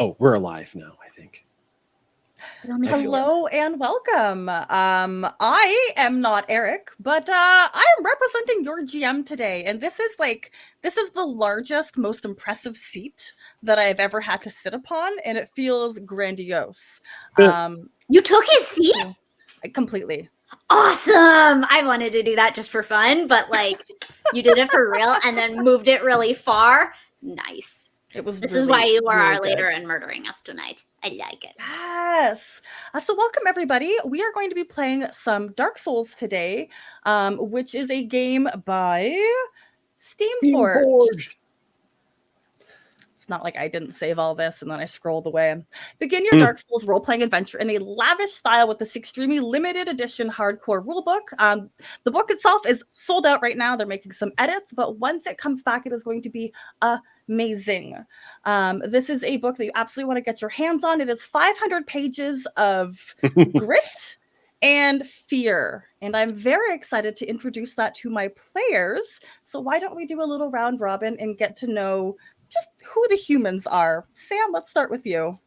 Oh, we're alive now, I think. Hello and welcome. I am not Eric, but I am representing your GM today, and this is the largest, most impressive seat that I've ever had to sit upon, and it feels grandiose. You took his seat? Completely. Awesome! I wanted to do that just for fun, but like you did it for real and then moved it really far. Nice. This is why you are our leader and murdering us tonight. I like it. Yes. So welcome, everybody. We are going to be playing some Dark Souls today, which is a game by Steamforged. It's not like I didn't save all this and then I scrolled away. Begin your Dark Souls role-playing adventure in a lavish style with this extremely limited edition hardcore rulebook. The book itself is sold out right now. They're making some edits, but once it comes back, it is going to be amazing. This is a book that you absolutely want to get your hands on. It is 500 pages of grit and fear. And I'm very excited to introduce that to my players. So why don't we do a little round robin and get to know just who the humans are. Sam, let's start with you.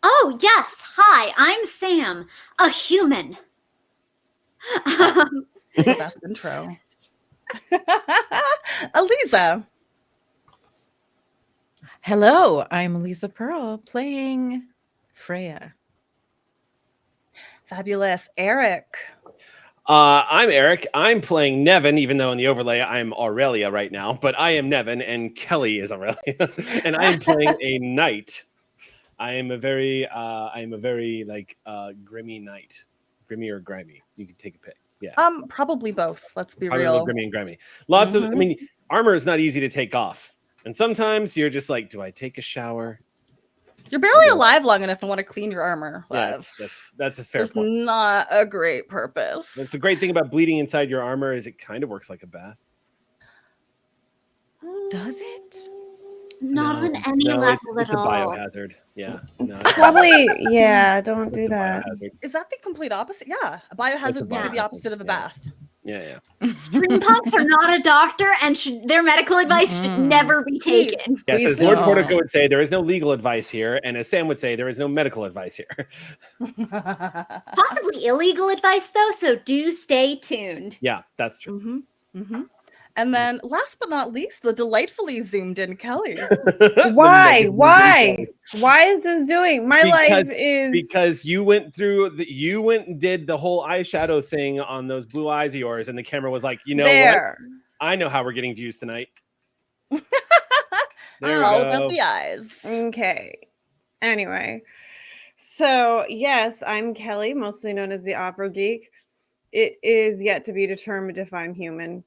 Oh, yes. Hi, I'm Sam, a human. The best intro. Eliza. Hello, I'm Lisa Pearl playing Freya. Fabulous. Eric. I'm Eric. I'm playing Nevin, even though in the overlay I'm Aurelia right now, but I am Nevin and Kelly is Aurelia, and I am playing a knight. I am a very grimy knight, grimy or grimy. You can take a pick. Yeah. Probably both. Let's be Probably real. Grimy and grimy. Lots of. I mean, armor is not easy to take off, and sometimes you're just like, do I take a shower? You're barely alive long enough to want to clean your armor. Yeah, that's a fair point. It's not a great purpose. That's the great thing about bleeding inside your armor is it kind of works like a bath. Does it? Not on any level it's at all. It's a biohazard. Yeah. It's probably, don't do that. Is that the complete opposite? Yeah. A biohazard would be the opposite of a bath. Yeah. Streampunks are not a doctor, and their medical advice should never be taken. Yes, as Lord Portico would say, there is no legal advice here, and as Sam would say, there is no medical advice here. Possibly illegal advice, though, so do stay tuned. Yeah, that's true. And then, last but not least, the delightfully zoomed in Kelly. Why? Why is this doing? My life is because you went and did the whole eyeshadow thing on those blue eyes of yours, and the camera was like, you know what? I know how we're getting views tonight. All about the eyes. Okay. Anyway, so yes, I'm Kelly, mostly known as the Opera Geek. It is yet to be determined if I'm human.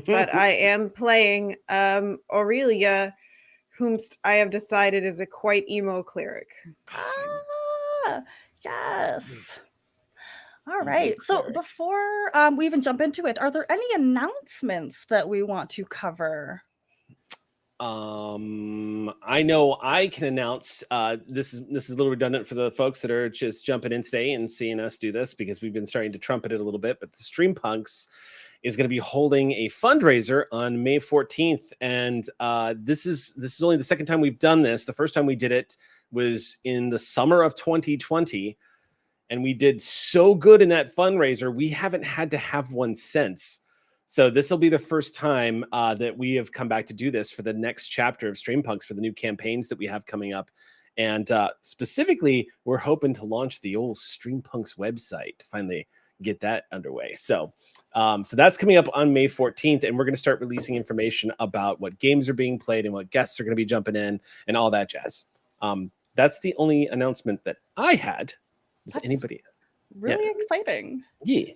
But I am playing Aurelia, whom I have decided is a quite emo cleric. Yes. All right. So before we even jump into it, are there any announcements that we want to cover? I know I can announce this is a little redundant for the folks that are just jumping in today and seeing us do this because we've been starting to trumpet it a little bit, but the Streampunks is going to be holding a fundraiser on May 14th. And this is only the second time we've done this. The first time we did it was in the summer of 2020. And we did so good in that fundraiser, we haven't had to have one since. So this will be the first time that we have come back to do this for the next chapter of Streampunks for the new campaigns that we have coming up. And specifically, we're hoping to launch the old Streampunks website to finally get that underway. So that's coming up on May 14th, and we're going to start releasing information about what games are being played and what guests are going to be jumping in and all that jazz. That's the only announcement that I had. Does anybody? Really exciting. Yeah.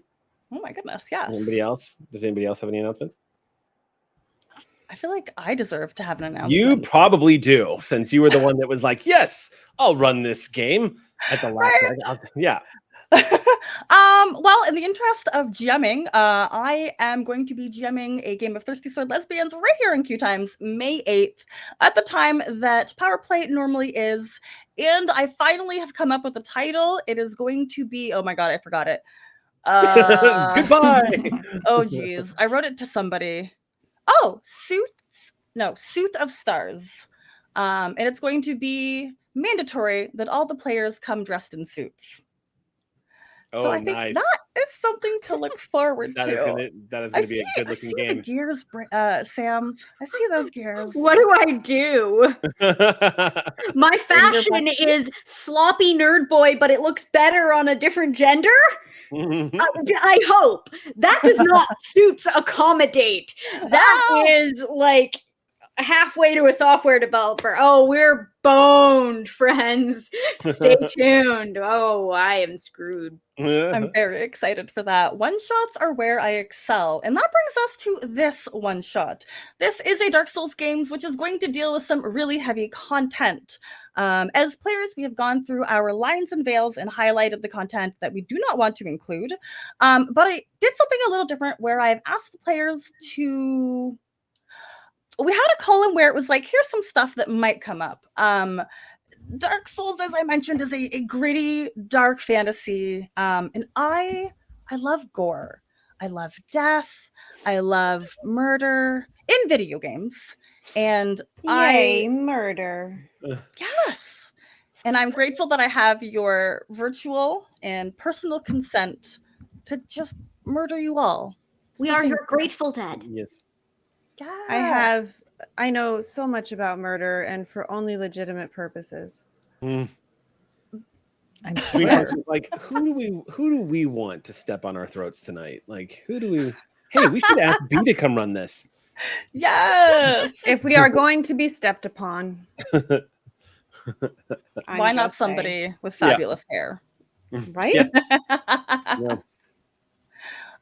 Oh my goodness. Yes. Anybody else? Does anybody else have any announcements? I feel like I deserve to have an announcement. You probably do, since you were the one that was like, yes, I'll run this game at the last second. Yeah. Well, in the interest of GMing, I am going to be GMing a game of Thirsty Sword Lesbians right here in Q Times, May 8th, at the time that Power Play normally is. And I finally have come up with a title. It is going to be, oh my God, I forgot it. Goodbye. Oh, geez. I wrote it to somebody. Oh, Suit of Stars. And it's going to be mandatory that all the players come dressed in suits. So I think nice. that is something to look forward to. That is gonna be a good looking game. The gears, Sam. I see those gears. What do I do? My fashion is sloppy nerd boy, but it looks better on a different gender. I hope that does not suits accommodate. That is like halfway to a software developer. Oh, we're boned, friends. Stay tuned. Oh, I am screwed. I'm very excited for that. One-shots are where I excel. And that brings us to this one-shot. This is a Dark Souls games, which is going to deal with some really heavy content. As players, we have gone through our lines and veils and highlighted the content that we do not want to include. But I did something a little different where I've asked the players to... We had a column where it was like, here's some stuff that might come up. Dark Souls, as I mentioned, is a gritty, dark fantasy. And I love gore. I love death. I love murder in video games. And murder. Yes. And I'm grateful that I have your virtual and personal consent to just murder you all. We are your Grateful Dead. Yes. Yeah. I know so much about murder, and for only legitimate purposes. I'm sure. Like, who do we want to step on our throats tonight? Like, who do we? Hey, we should ask B to come run this. Yes. If we are going to be stepped upon, why not somebody with fabulous hair? Right? Yes. Yeah.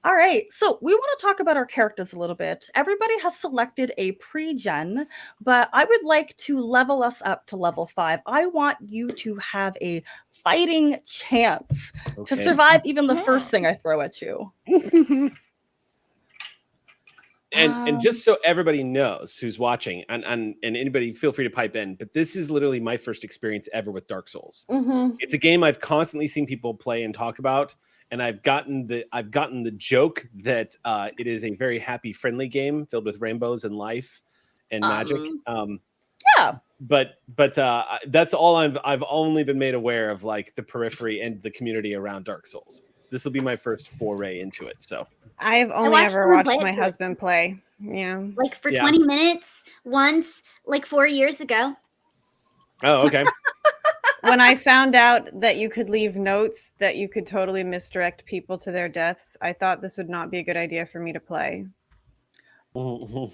All right, so we want to talk about our characters a little bit. Everybody has selected a pre-gen, but I would like to level us up to level 5. I want you to have a fighting chance to survive even the first thing I throw at you. And just so everybody knows who's watching, and anybody feel free to pipe in, but this is literally my first experience ever with Dark Souls. It's a game I've constantly seen people play and talk about. And I've gotten the joke that it is a very happy, friendly game filled with rainbows and life and magic. Yeah. But that's all I've only been made aware of, like the periphery and the community around Dark Souls. This will be my first foray into it. So I've only ever watched my husband play. Yeah. Like for 20 minutes once, like 4 years ago. Oh, okay. When I found out that you could leave notes that you could totally misdirect people to their deaths, I thought this would not be a good idea for me to play. Well,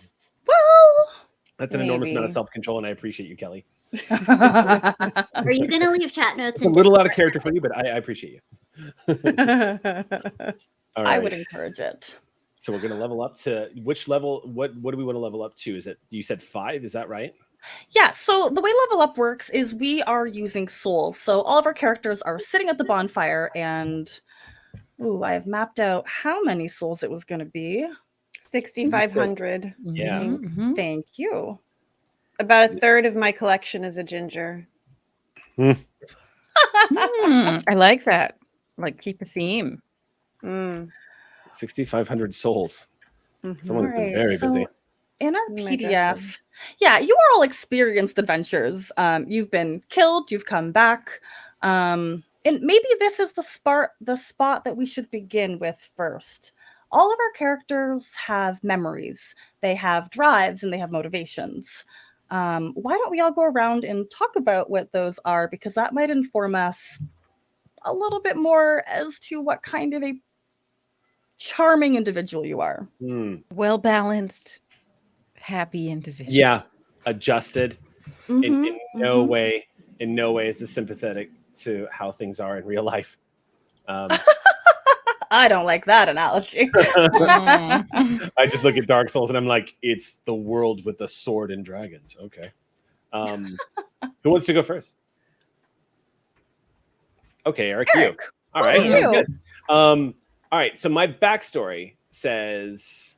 that's an enormous amount of self-control, and I appreciate you, Kelly. Are you going to leave chat notes? It's a little out of character for you, but I appreciate you. All right. I would encourage it. So we're going to level up to which level? What do we want to level up to? Is it, you said 5? Is that right? Yeah, so the way level up works is we are using souls. So all of our characters are sitting at the bonfire, and I have mapped out how many souls it was going to be. 6,500. Yeah. Thank you. About a third of my collection is a ginger. I like that. Like, keep a theme. 6,500 souls. Someone's been very busy. In our PDF, you are all experienced adventurers. You've been killed, you've come back. And maybe this is the spot that we should begin with first. All of our characters have memories. They have drives and they have motivations. Why don't we all go around and talk about what those are? Because that might inform us a little bit more as to what kind of a charming individual you are. Well-balanced, happy individual. Yeah, adjusted. In no way is this sympathetic to how things are in real life. I don't like that analogy. I just look at Dark Souls and I'm like, it's the world with the sword and dragons. Okay. Who wants to go first? Okay, Eric. You. All right. Sounds good. All right. So my backstory says,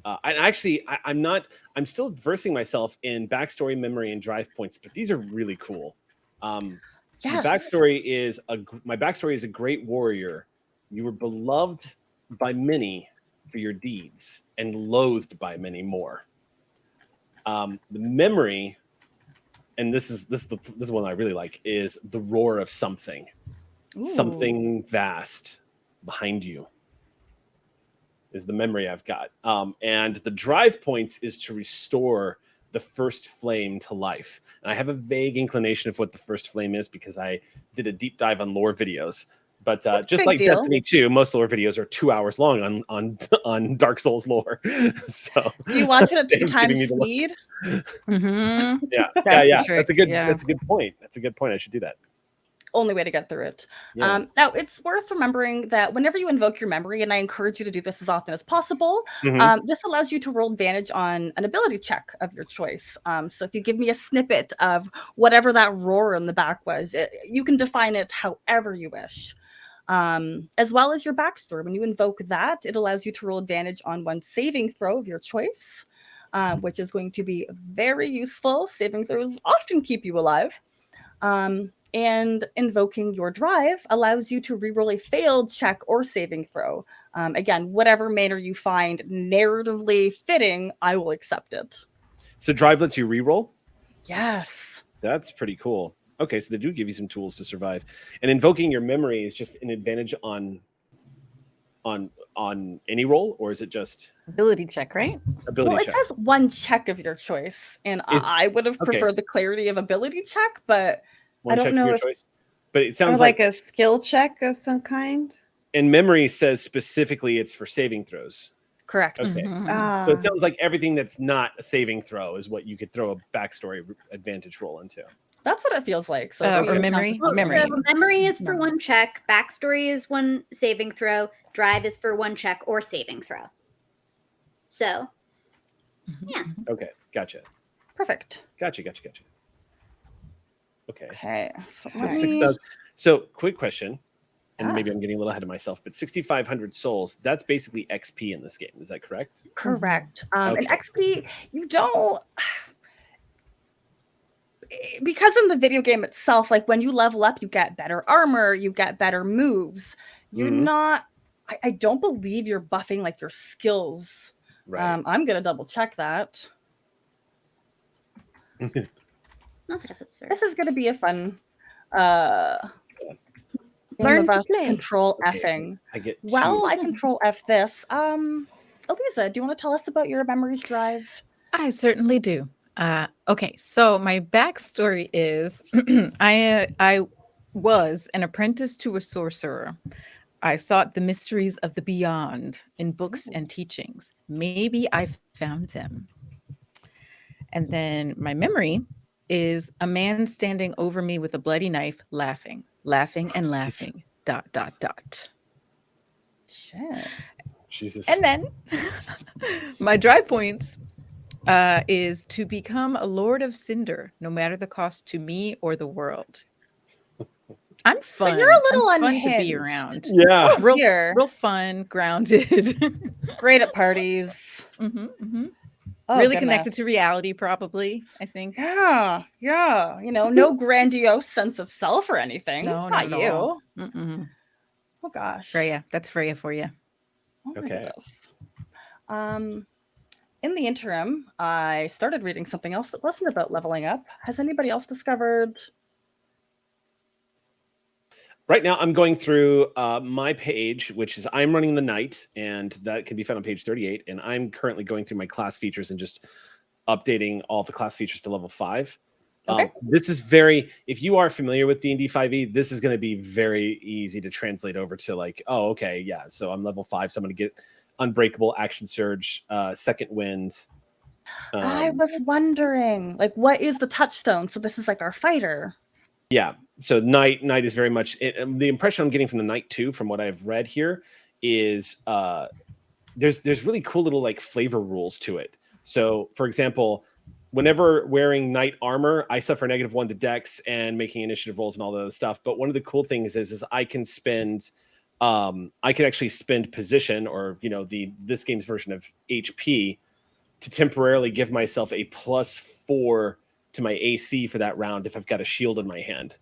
I'm still versing myself in backstory, memory, and drive points, but these are really cool. So my backstory is a great warrior. You were beloved by many for your deeds and loathed by many more. The memory and this is one I really like, is the roar of something. Ooh. Something vast behind you is the memory I've got. And the drive points is to restore the first flame to life. And I have a vague inclination of what the first flame is because I did a deep dive on lore videos. But just like deal. Destiny 2, most lore videos are 2 hours long on Dark Souls lore. So Do you watch it at 2 Sam's times getting me to look. speed? Mm-hmm. Yeah, That's yeah. the trick, That's a good. yeah. That's a good point. That's a good point. I should do that. Only way to get through it. Yeah. Now, it's worth remembering that whenever you invoke your memory, and I encourage you to do this as often as possible, this allows you to roll advantage on an ability check of your choice. So if you give me a snippet of whatever that roar in the back was, you can define it however you wish. As well as your backstory. When you invoke that, it allows you to roll advantage on one saving throw of your choice, which is going to be very useful. Saving throws often keep you alive. And invoking your drive allows you to reroll a failed check or saving throw. Again, whatever manner you find narratively fitting, I will accept it. So drive lets you reroll? Yes. That's pretty cool. Okay, so they do give you some tools to survive. And invoking your memory is just an advantage on any roll, or is it just Ability check, right? ability Well, it check? says one check of your choice, and I would have preferred the clarity of ability check, but One I don't check know of your if choice. But it Or sounds like a skill check of some kind. and memory says specifically it's for saving throws. correct. Okay. Mhm. So it sounds like everything that's not a saving throw is what you could throw a backstory advantage roll into. That's what it feels like. So Or for you, memory? count- Well, Memory. So memory is for one check, backstory is one saving throw, drive is for one check or saving throw. So, yeah. Okay, gotcha. Perfect. Gotcha. Okay. Okay. So, So let me- 6,000. So quick question, and Ah. maybe I'm getting a little ahead of myself, but 6,500 souls, that's basically XP in this game. Is that correct? Correct. And Okay. XP, you don't. Because in the video game itself, like when you level up, you get better armor, you get better moves. You're Mhm. not. I don't believe you're buffing like your skills. Right. I'm gonna double check that. Not that it would serve. This is gonna be a fun game Learn of to us play. control Okay. effing. I get Well, two. I control F this. Eliza, do you want to tell us about your memories drive? I certainly do. Okay, so my backstory is I was an apprentice to a sorcerer. I sought the mysteries of the beyond in books and teachings. Maybe I found them. And then my memory is a man standing over me with a bloody knife, laughing and laughing. ... Shit. Jesus. And then my drive points is to become a Lord of Cinder, no matter the cost to me or the world. I'm So fun. you're a little I'm fun to be unhinged. around. Yeah. Oh, Real, dear. real fun, grounded. Great at parties. Oh, Really connected goodness. to reality, probably, I think. Yeah. You know, no grandiose sense of self or anything. No, not not at you. all. Mm-mm. Oh gosh. Freya. That's Freya for you. Oh, my Okay. goodness. In the interim, I started reading something else that wasn't about leveling up. Has anybody else discovered? Right now, I'm going through my page, which is I'm running the night, and that can be found on page 38. And I'm currently going through my class features and just updating all the class features to level 5. Okay. This is very, if you are familiar with D&D 5e, this is going to be very easy to translate over to like, oh, okay, yeah. So I'm level 5, so I'm going to get Unbreakable, Action Surge, Second Wind. I was wondering, like, what is the touchstone? So this is like our fighter. Yeah. So night is very much the impression I'm getting from the night too, from what I've read here, is there's really cool little like flavor rules to it. So for example, whenever wearing knight armor, I suffer -1 to dex and making initiative rolls and all the other stuff. But one of the cool things is I can spend I can actually spend position, or this game's version of HP, to temporarily give myself a +4 to my AC for that round if I've got a shield in my hand.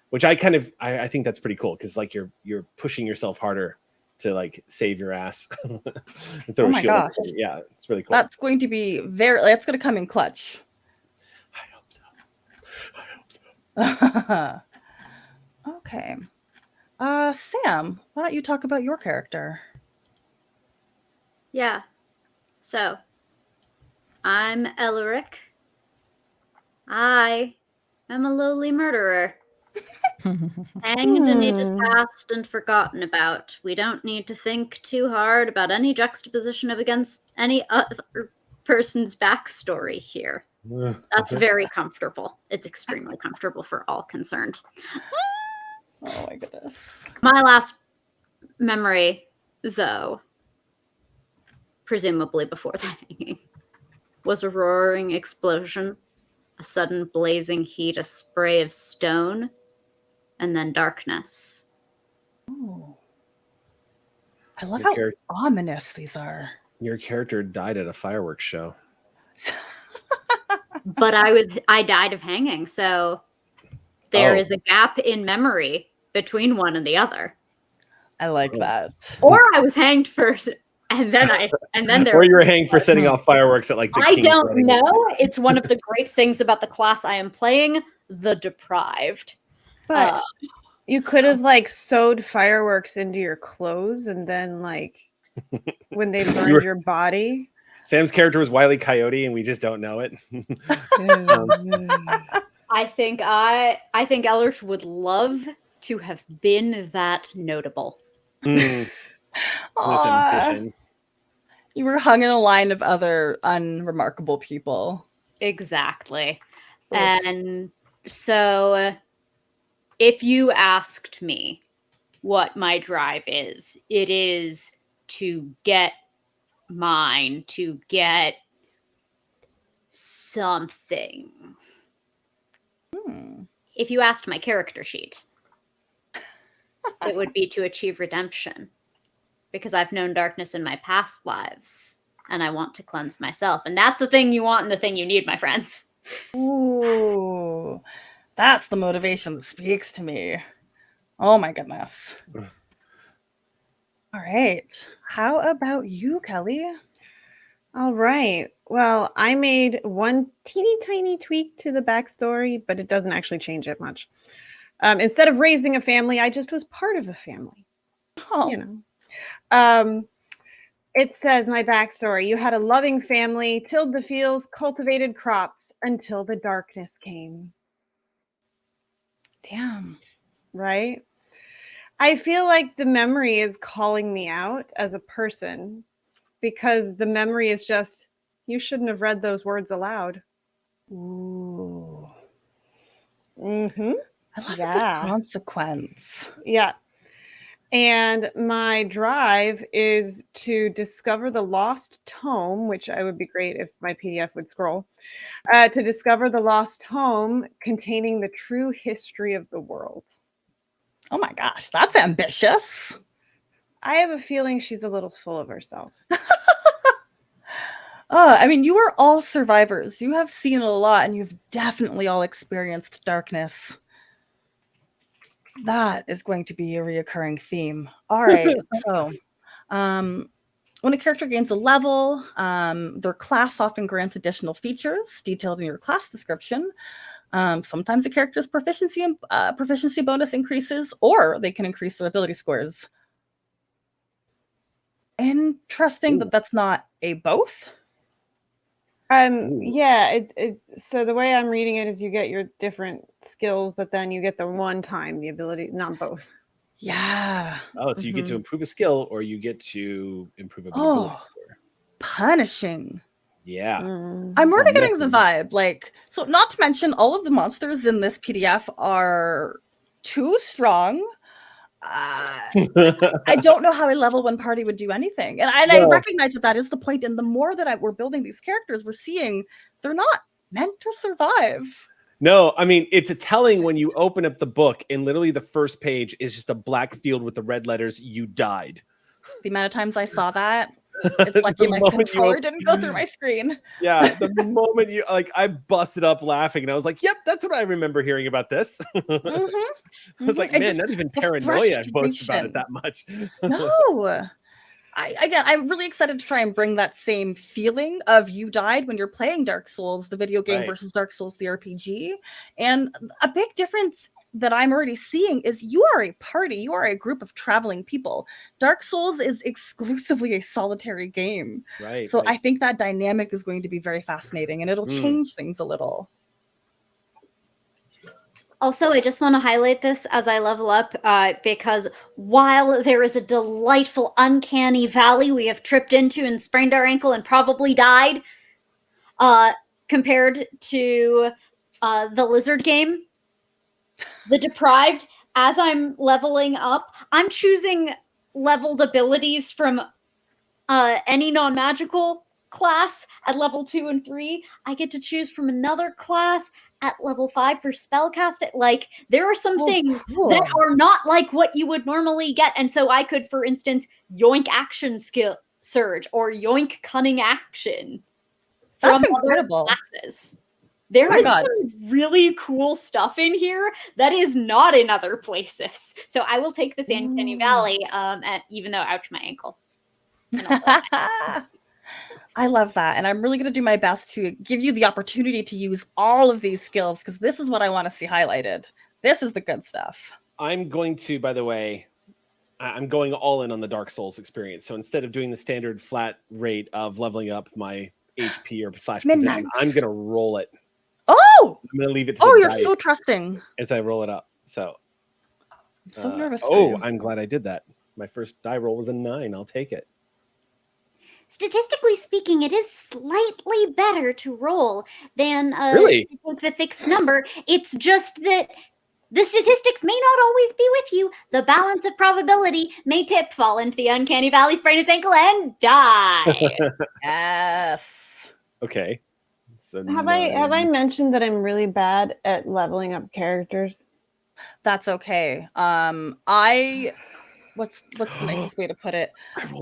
Which I kind of I think that's pretty cool, because like you're pushing yourself harder to like save your ass. And throw Oh a my shield. gosh. Yeah, it's really cool. That's going to be that's going to come in clutch. Okay. Sam, why don't you talk about your character? Yeah. So, I'm Elric. I am a lowly murderer. Hanged in ages past and forgotten about. We don't need to think too hard about any juxtaposition of against any other person's backstory here. That's very comfortable. It's extremely comfortable for all concerned. Oh my goodness. My last memory, though, presumably before the hanging, was a roaring explosion, a sudden blazing heat, a spray of stone, and then darkness. Oh. I love how ominous these are. Your character died at a fireworks show. But I died of hanging, so there is a gap in memory between one and the other. I like that. Or I was hanged first, and then there. Or you were hanged for setting off fireworks at like the I King's don't wedding. know. It's one of the great things about the class I am playing, the deprived. But you could have like sewed fireworks into your clothes, and then like when they burned your body. Sam's character was Wile E. Coyote, and we just don't know it. I think Elric would love to have been that notable. You were hung in a line of other unremarkable people. Exactly. Oof. And so if you asked me what my drive is, it is to get mine, to get something. If you asked my character sheet, it would be to achieve redemption, because I've known darkness in my past lives and I want to cleanse myself. And that's the thing you want and the thing you need, my friends. Ooh, that's the motivation that speaks to me. Oh my goodness. All right. How about you, Kelly? All right. Well, I made one teeny tiny tweak to the backstory, but it doesn't actually change it much. Instead of raising a family, I just was part of a family. Oh. You know. It says my backstory. You had a loving family, tilled the fields, cultivated crops until the darkness came. Damn. Right? I feel like the memory is calling me out as a person, because the memory is just, you shouldn't have read those words aloud. Ooh. Mm-hmm. I love the consequence. Yeah. And my drive is to discover the lost tome, which I would be great if my PDF would scroll, to discover the lost tome containing the true history of the world. Oh my gosh, that's ambitious. I have a feeling she's a little full of herself. I mean, you are all survivors. You have seen a lot, and you've definitely all experienced darkness. That is going to be a reoccurring theme. All right. So, when a character gains a level, their class often grants additional features detailed in your class description. Sometimes a character's proficiency bonus increases, or they can increase their ability scores. Interesting that that's not a both. Yeah, so the way I'm reading it is you get your different skills, but then you get the one time the ability, not both. Yeah. Oh, so you get to improve a skill, or you get to improve a ability score. Punishing. Yeah. I'm already getting the vibe. Like, so not to mention all of the monsters in this PDF are too strong. I don't know how a level 1 party would do anything. And I recognize that is the point. And the more that we're building these characters, we're seeing they're not meant to survive. No, I mean, it's a telling when you open up the book and literally the first page is just a black field with the red letters, "You died." The amount of times I saw that, it's lucky my controller didn't go through my screen. Yeah, the moment you I busted up laughing and I was like, "Yep, that's what I remember hearing about this." I was like, man, not even paranoia boasts about it that much. No. I'm really excited to try and bring that same feeling of you died when you're playing Dark Souls, the video game, versus Dark Souls, the RPG. And a big difference that I'm already seeing is you are a party, you are a group of traveling people. Dark Souls is exclusively a solitary game. Right. So I think that dynamic is going to be very fascinating, and it'll change things a little. Also, I just want to highlight this as I level up because while there is a delightful, uncanny valley we have tripped into and sprained our ankle and probably died, compared to the lizard game, the Deprived, as I'm leveling up, I'm choosing leveled abilities from any non-magical class at level 2 and 3. I get to choose from another class at level 5 for spellcast. Like, there are some things that are not like what you would normally get, and so I could, for instance, yoink action skill surge or yoink cunning action. That's incredible. Classes. There is some really cool stuff in here that is not in other places. So I will take this Uncanny Valley, even though, ouch, my ankle. I love that. And I'm really going to do my best to give you the opportunity to use all of these skills, because this is what I want to see highlighted. This is the good stuff. I'm going to, by the way, I'm going all in on the Dark Souls experience. So instead of doing the standard flat rate of leveling up my HP or / position, I'm going to roll it. Oh! I'm going to leave it to the you're so trusting. As I roll it up. So I'm so nervous. I'm glad I did that. My first die roll was a 9. I'll take it. Statistically speaking, it is slightly better to roll than really? To take the fixed number. It's just that the statistics may not always be with you. The balance of probability may tip, fall into the uncanny valley, sprain its ankle, and die. Yes. Okay. So have I mentioned that I'm really bad at leveling up characters? That's okay. What's the nicest way to put it?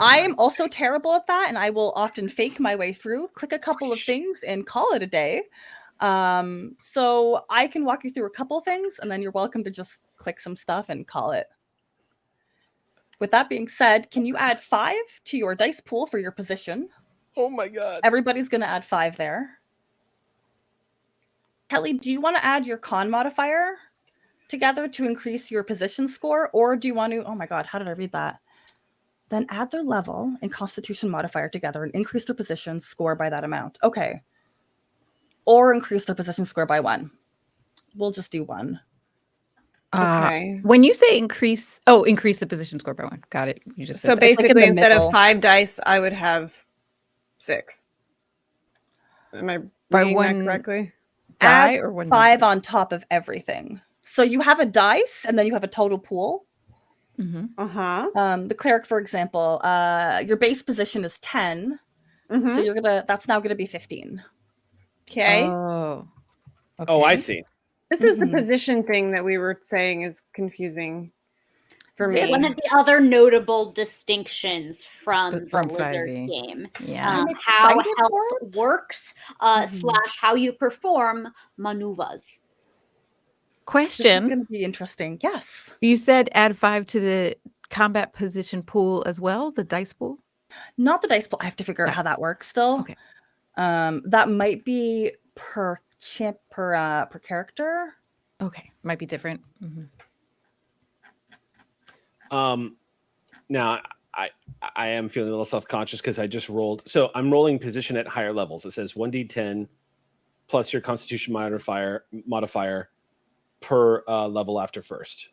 I am also terrible at that, and I will often fake my way through, click a couple of things, and call it a day. So I can walk you through a couple things, and then you're welcome to just click some stuff and call it. With that being said, can you add 5 to your dice pool for your position? Oh my god. Everybody's going to add 5 there. Kelly, do you want to add your con modifier together to increase your position score, or do you want to, oh my god, how did I read that? Then add their level and constitution modifier together and increase their position score by that amount. Okay. Or increase their position score by 1. We'll just do 1. Okay. When you say increase the position score by 1. Got it. You just so basically like instead of 5 dice, I would have 6. Am I reading that correctly? Die or 1 5 on top of everything. So you have a dice, and then you have a total pool. Mm-hmm. The cleric, for example, your base position is 10. Mm-hmm. So that's now gonna be 15. Okay. Oh, I see. This is the position thing that we were saying is confusing for me. One of the other notable distinctions from the Lizard game. Yeah. How health works, / how you perform maneuvers. Question. This is going to be interesting. Yes. You said add 5 to the combat position pool as well, the dice pool? Not the dice pool. I have to figure out how that works still. Okay. That might be per character. Okay. Might be different. Now I am feeling a little self-conscious because I just rolled. So I'm rolling position at higher levels. It says 1d10 plus your constitution modifier per level after first.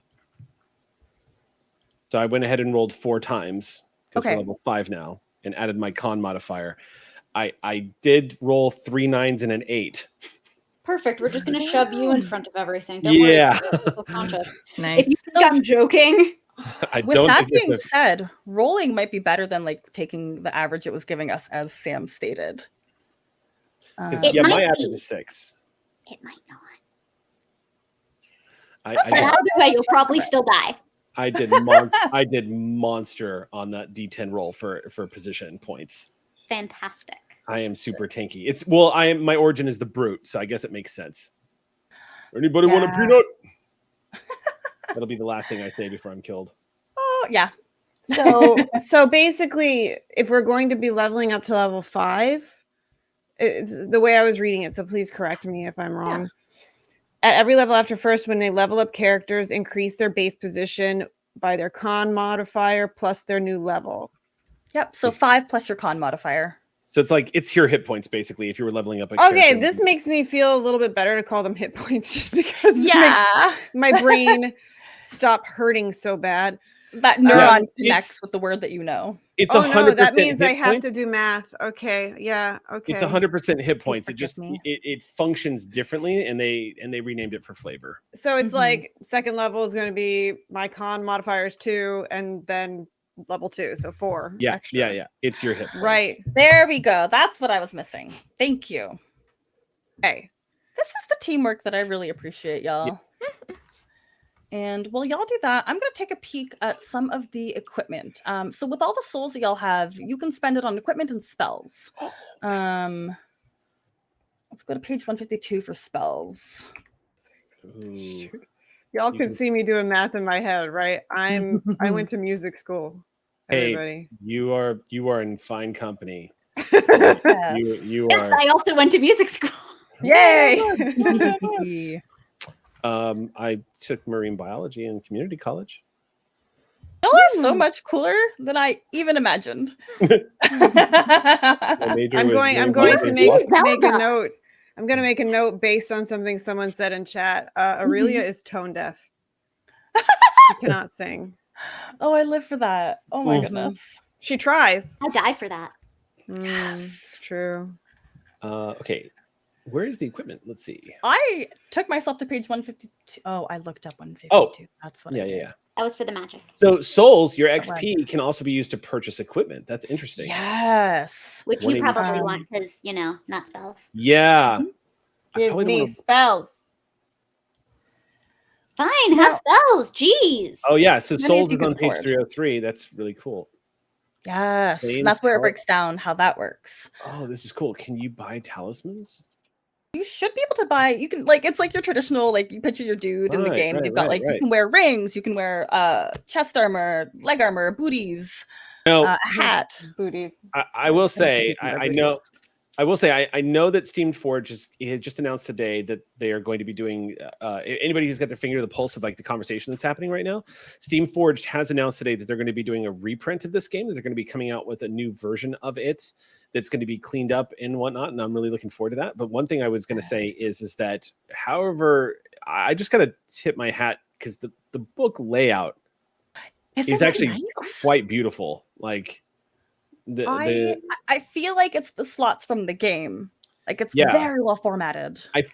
So I went ahead and rolled 4 times because we're level 5 now, and added my con modifier. I did roll 3 9s and an 8. Perfect. We're just going to shove you in front of everything. Don't worry. Nice. If you think I'm joking. With that being said, rolling might be better than like taking the average it was giving us, as Sam stated. My average is 6. It might not. Either way, you'll probably still die. I did monster on that D10 roll for position points. Fantastic. I am super tanky. My origin is the brute, so I guess it makes sense. Anybody want a peanut? That'll be the last thing I say before I'm killed. Oh yeah. So basically, if we're going to be leveling up to level 5, it's the way I was reading it, so please correct me if I'm wrong. At every level after first, when they level up, characters increase their base position by their con modifier plus their new level. Yep. So 5 plus your con modifier. So it's like it's your hit points basically if you were leveling up. Okay, this makes me feel a little bit better to call them hit points, just because it makes my brain stop hurting so bad. That neuron connects with the word that you know. It's 100%. No, that means I have points. to do math. Okay, yeah, okay. It's 100% hit points. It just it functions differently, and they renamed it for flavor. So it's like second level is going to be my con modifiers 2, and then level 2, so 4. Yeah, extra. yeah. It's your hit points. Right. There we go. That's what I was missing. Thank you. Hey, this is the teamwork that I really appreciate, y'all. Yeah. And while y'all do that, I'm going to take a peek at some of the equipment. So with all the souls that y'all have, you can spend it on equipment and spells. Let's go to page 152 for spells. Y'all can see me doing math in my head, right? I went to music school. Everybody. Hey, you are in fine company. Yes. You yes, are. I also went to music school. Yay! I took marine biology in community college. Y'all are so much cooler than I even imagined. I'm going to make a note. I'm going to make a note based on something someone said in chat. Aurelia is tone deaf. She cannot sing. Oh, I live for that. Oh my goodness. She tries. I die for that. Yes. True. Okay. Where is the equipment? Let's see. I took myself to page 152. Oh, I looked up 152. Oh, that's what I did. Yeah. That was for the magic. So souls, your XP can also be used to purchase equipment. That's interesting. Yes. Which you probably want because, not spells. Yeah. Give me spells. Fine, have spells. Jeez. Oh, yeah. So souls is on page 303. That's really cool. Yes. And that's where it breaks down how that works. Oh, this is cool. Can you buy talismans? You should be able to buy, you can it's like your traditional, you picture your dude in the game. You've got you can wear rings, you can wear chest armor, leg armor, booties, a hat. Booties. I will say, I know that Steamforge has just announced today that they are going to be doing, anybody who's got their finger to the pulse of the conversation that's happening right now, Steamforge has announced today that they're going to be doing a reprint of this game, that they're going to be coming out with a new version of it that's going to be cleaned up and whatnot, and I'm really looking forward to that. But one thing I was going to say is that, however, I just got to tip my hat because the book layout is actually quite beautiful. I feel like it's the slots from the game. It's very well formatted. That's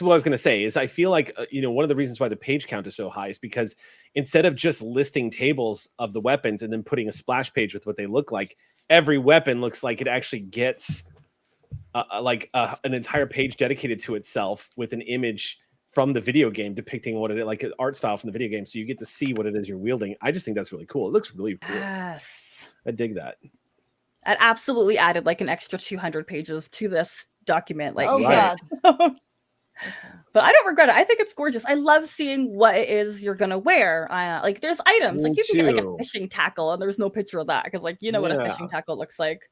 what I was going to say is I feel like, one of the reasons why the page count is so high is because instead of just listing tables of the weapons and then putting a splash page with what they look like, every weapon looks like it actually gets an entire page dedicated to itself with an image from the video game depicting what it is, like an art style from the video game. So you get to see what it is you're wielding. I just think that's really cool. It looks really cool. Yes. I dig that. It absolutely added an extra 200 pages to this document. God. But I don't regret it. I think it's gorgeous. I love seeing what it is you're gonna wear. There's items you can get a fishing tackle, and there's no picture of that because you know what a fishing tackle looks like.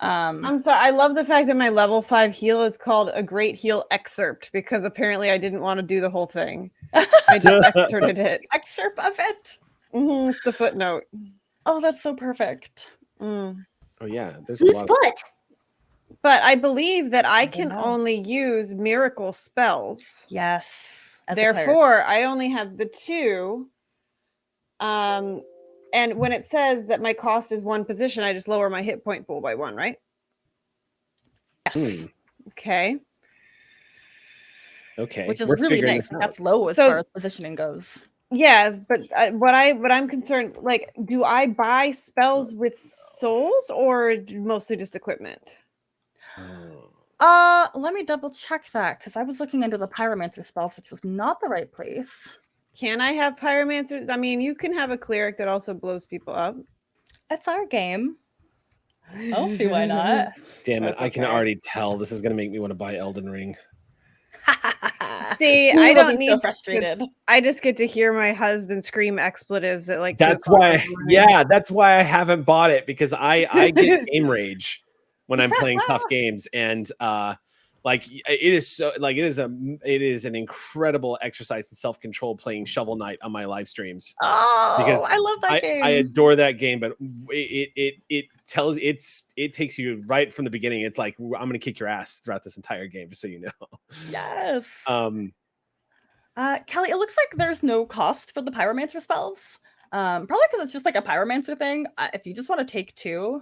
I'm sorry. I love the fact that my level 5 heal is called a great heal excerpt because apparently I didn't want to do the whole thing. I just excerpted it. Excerpt of it. It's the footnote. Oh, that's so perfect. Oh yeah, there's whose foot? But I believe that I can only use miracle spells. Yes. Therefore, I only have the 2. And when it says that my cost is 1 position, I just lower my hit point pool by 1, right? Yes. Okay. Which is really nice. That's low as far as positioning goes. Yeah, but what I'm concerned, do I buy spells with souls or mostly just equipment? Let me double check that because I was looking under the pyromancer spells, which was not the right place. Can I have pyromancers? I mean, you can have a cleric that also blows people up. That's our game. I don't see why not. Damn it! I can already tell this is going to make me want to buy Elden Ring. See, I I don't don't be so need frustrated. I just get to hear my husband scream expletives at like. That's why. Yeah, that's why I haven't bought it, because I get game rage when I'm playing tough games, and like it is so like it is an incredible exercise in self-control playing Shovel Knight on my live streams. Oh, I love that game. I adore that game, but it takes you right from the beginning. It's like, I'm gonna kick your ass throughout this entire game, just so you know. Yes. Kelly, it looks like there's no cost for the pyromancer spells. Probably because it's just like a pyromancer thing. If you just want to take 2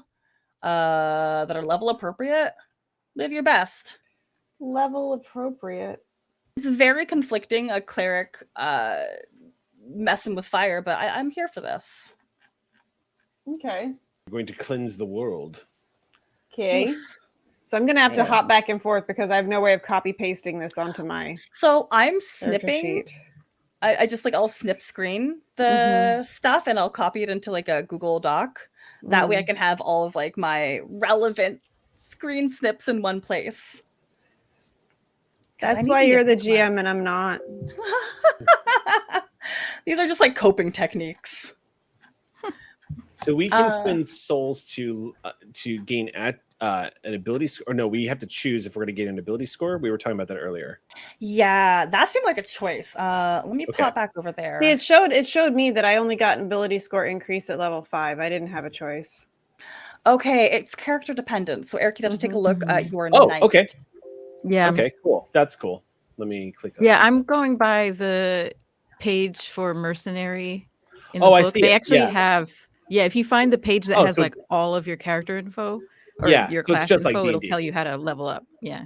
that are level appropriate, live your best. Level appropriate. It's very conflicting, a cleric messing with fire, but I'm here for this. Okay. We're going to cleanse the world. Okay. So I'm gonna have to hop back and forth because I have no way of copy pasting this onto my. So I'm snipping. I just like I'll snip screen the stuff and I'll copy it into like a Google Doc. That way I can have all of like my relevant screen snips in one place. That's why you're the GM and I'm not. These are just like coping techniques. So we can spend souls to gain an ability score. Or no, we have to choose if we're going to get an ability score. We were talking about that earlier. Yeah, that seemed like a choice. Let me pop back over there. See, it showed me that I only got an ability score increase at level 5. I didn't have a choice. Okay, it's character dependent. So Eric, you have to take a look at your knight. Okay. Yeah. Okay, cool. That's cool. Let me click on Yeah, I'm going by the page for mercenary in the I book. see They it. actually Yeah. have if you find the page that has so- like all of your character info or Yeah, your so it's class just like info, it'll D&D. tell you how to level up. Yeah.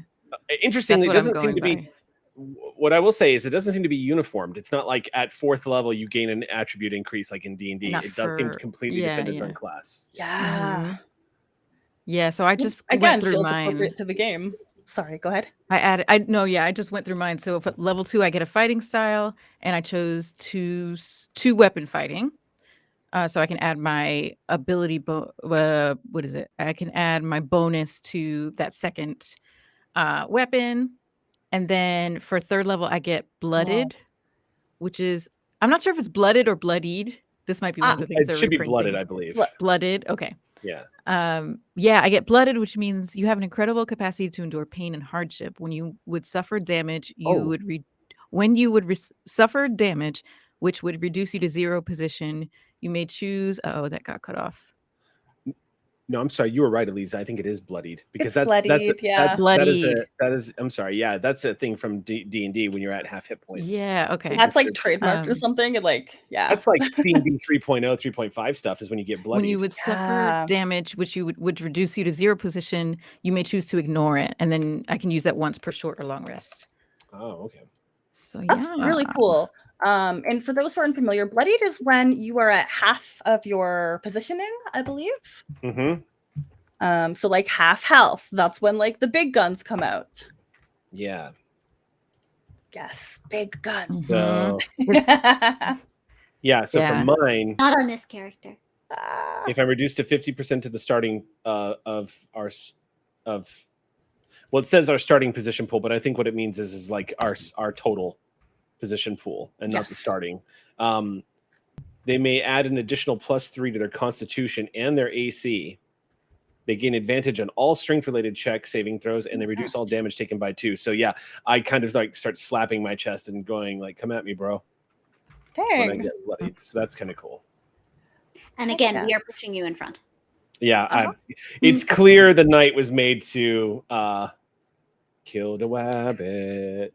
Interestingly, it That's what doesn't seem to I'm be. What I will say is, it doesn't seem to be uniformed. It's not like at 4th level you gain an attribute increase like in D&D. Not It does seem for- completely yeah, dependent yeah. on class. Yeah. Yeah, so I just Again, went through feels mine. appropriate to the game. Sorry, go ahead. I just went through mine. So if at level 2 I get a fighting style, and I chose two weapon fighting. So I can add my ability what is it? I can add my bonus to that second weapon. And then for 3rd level I get blooded, which is I'm not sure if it's blooded or bloodied. This might be one of the things It they're should be reprinting. blooded, I believe. Blooded. Okay. Yeah. I get blooded, which means you have an incredible capacity to endure pain and hardship. When you would suffer damage, suffer damage, which would reduce you to 0 position, you may choose. Oh, that got cut off. No, I'm sorry. You were right, Elisa. I think it is bloodied, because It's bloodied, yeah. that is. I'm sorry. Yeah, that's a thing from D&D when you're at half hit points. Yeah. Okay. That's like trademarked or something. And like, yeah. That's like D&D 3.0, 3.5 stuff is when you get bloodied. When you would suffer damage, which would reduce you to 0 position, you may choose to ignore it, and then I can use that once per short or long rest. Oh, okay. So That's really cool. And for those who are unfamiliar, bloodied is when you are at half of your positioning, I believe. So like half health. That's when like the big guns come out. Yeah. Yes, big guns. So yeah. So for mine, not on this character. If I'm reduced to 50% to the starting of it says our starting position pool, but I think what it means is like our total position pool and not the starting. They may add an additional +3 to their constitution and their AC. They gain advantage on all strength-related checks, saving throws, and they reduce all damage taken by 2. So yeah, I kind of like start slapping my chest and going like, "Come at me, bro!" Dang. When I get bloodied. So that's kind of cool. And again, we are pushing you in front. Yeah, it's clear the knight was made to kill the rabbit.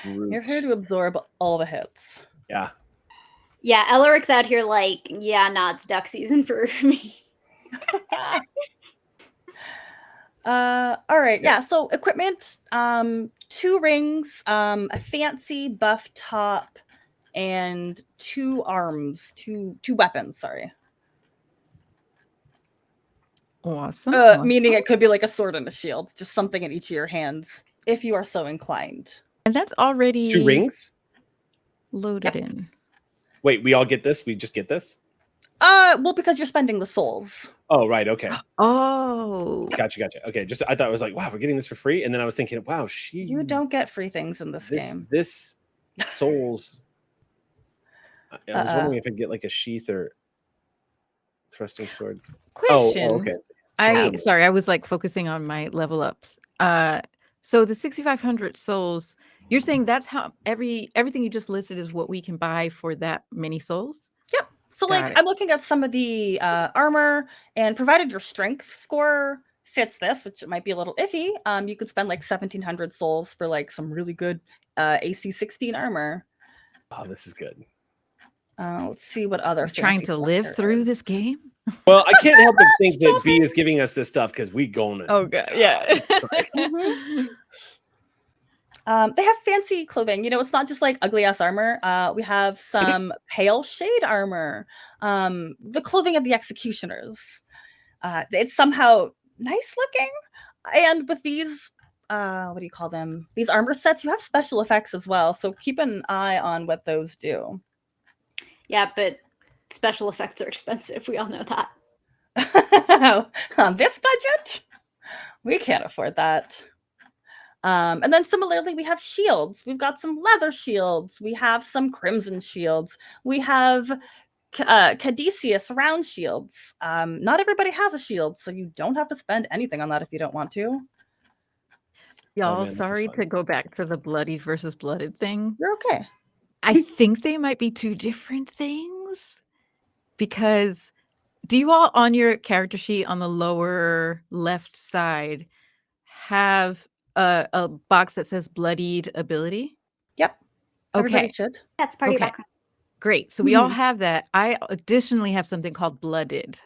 You're here to absorb all the hits. Yeah. Yeah, Elric's out here like, it's duck season for me. All right. Yeah. So equipment, 2 rings, a fancy buff top, and 2 arms, two weapons. Sorry. Awesome. Meaning it could be like a sword and a shield, just something in each of your hands, if you are so inclined. And that's already 2 rings loaded in. Wait, we all get this? We just get this? Well, because you're spending the souls. Oh, right. Okay. Oh, Gotcha. Okay. Just I thought it was like, wow, we're getting this for free, and then I was thinking, wow, You don't get free things in this game. This souls. I was wondering if I could get like a sheath or thrusting sword. question. Oh, okay. Sorry, I was like focusing on my level ups. So the 6,500 souls, you're saying that's how everything you just listed is what we can buy for that many souls? Yep. So Got like it. I'm looking at some of the armor, and provided your strength score fits this, which might be a little iffy, you could spend like 1,700 souls for like some really good AC 16 armor. Oh, this is good. Let's see what other Trying fancy to stuff live there through is. this game. Well, I can't help but think that B is giving us this stuff because we going. Oh god, yeah. Mhm. They have fancy clothing. You know, it's not just like ugly ass armor. We have some pale shade armor. The clothing of the executioners. It's somehow nice looking. And with these, what do you call them? These armor sets, you have special effects as well. So keep an eye on what those do. Yeah, but special effects are expensive. We all know that. On this budget, we can't afford that. And then similarly, we have shields. We've got some leather shields. We have some crimson shields. We have Caduceus round shields. Not everybody has a shield, so you don't have to spend anything on that if you don't want to. Y'all, man, this is sorry fun. to go back to the bloodied versus blooded thing. You're okay. I think they might be two different things. Because do you all on your character sheet on the lower left side have a box that says bloodied ability? Yep. Everybody Okay, should. That's party Okay. background. great. So we all have that. I additionally have something called blooded.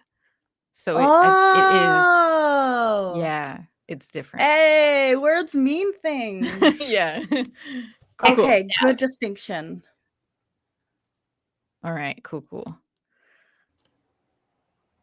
So Oh. it is, yeah, it's different. Hey, words mean things. Yeah. Okay, good distinction. All right, cool.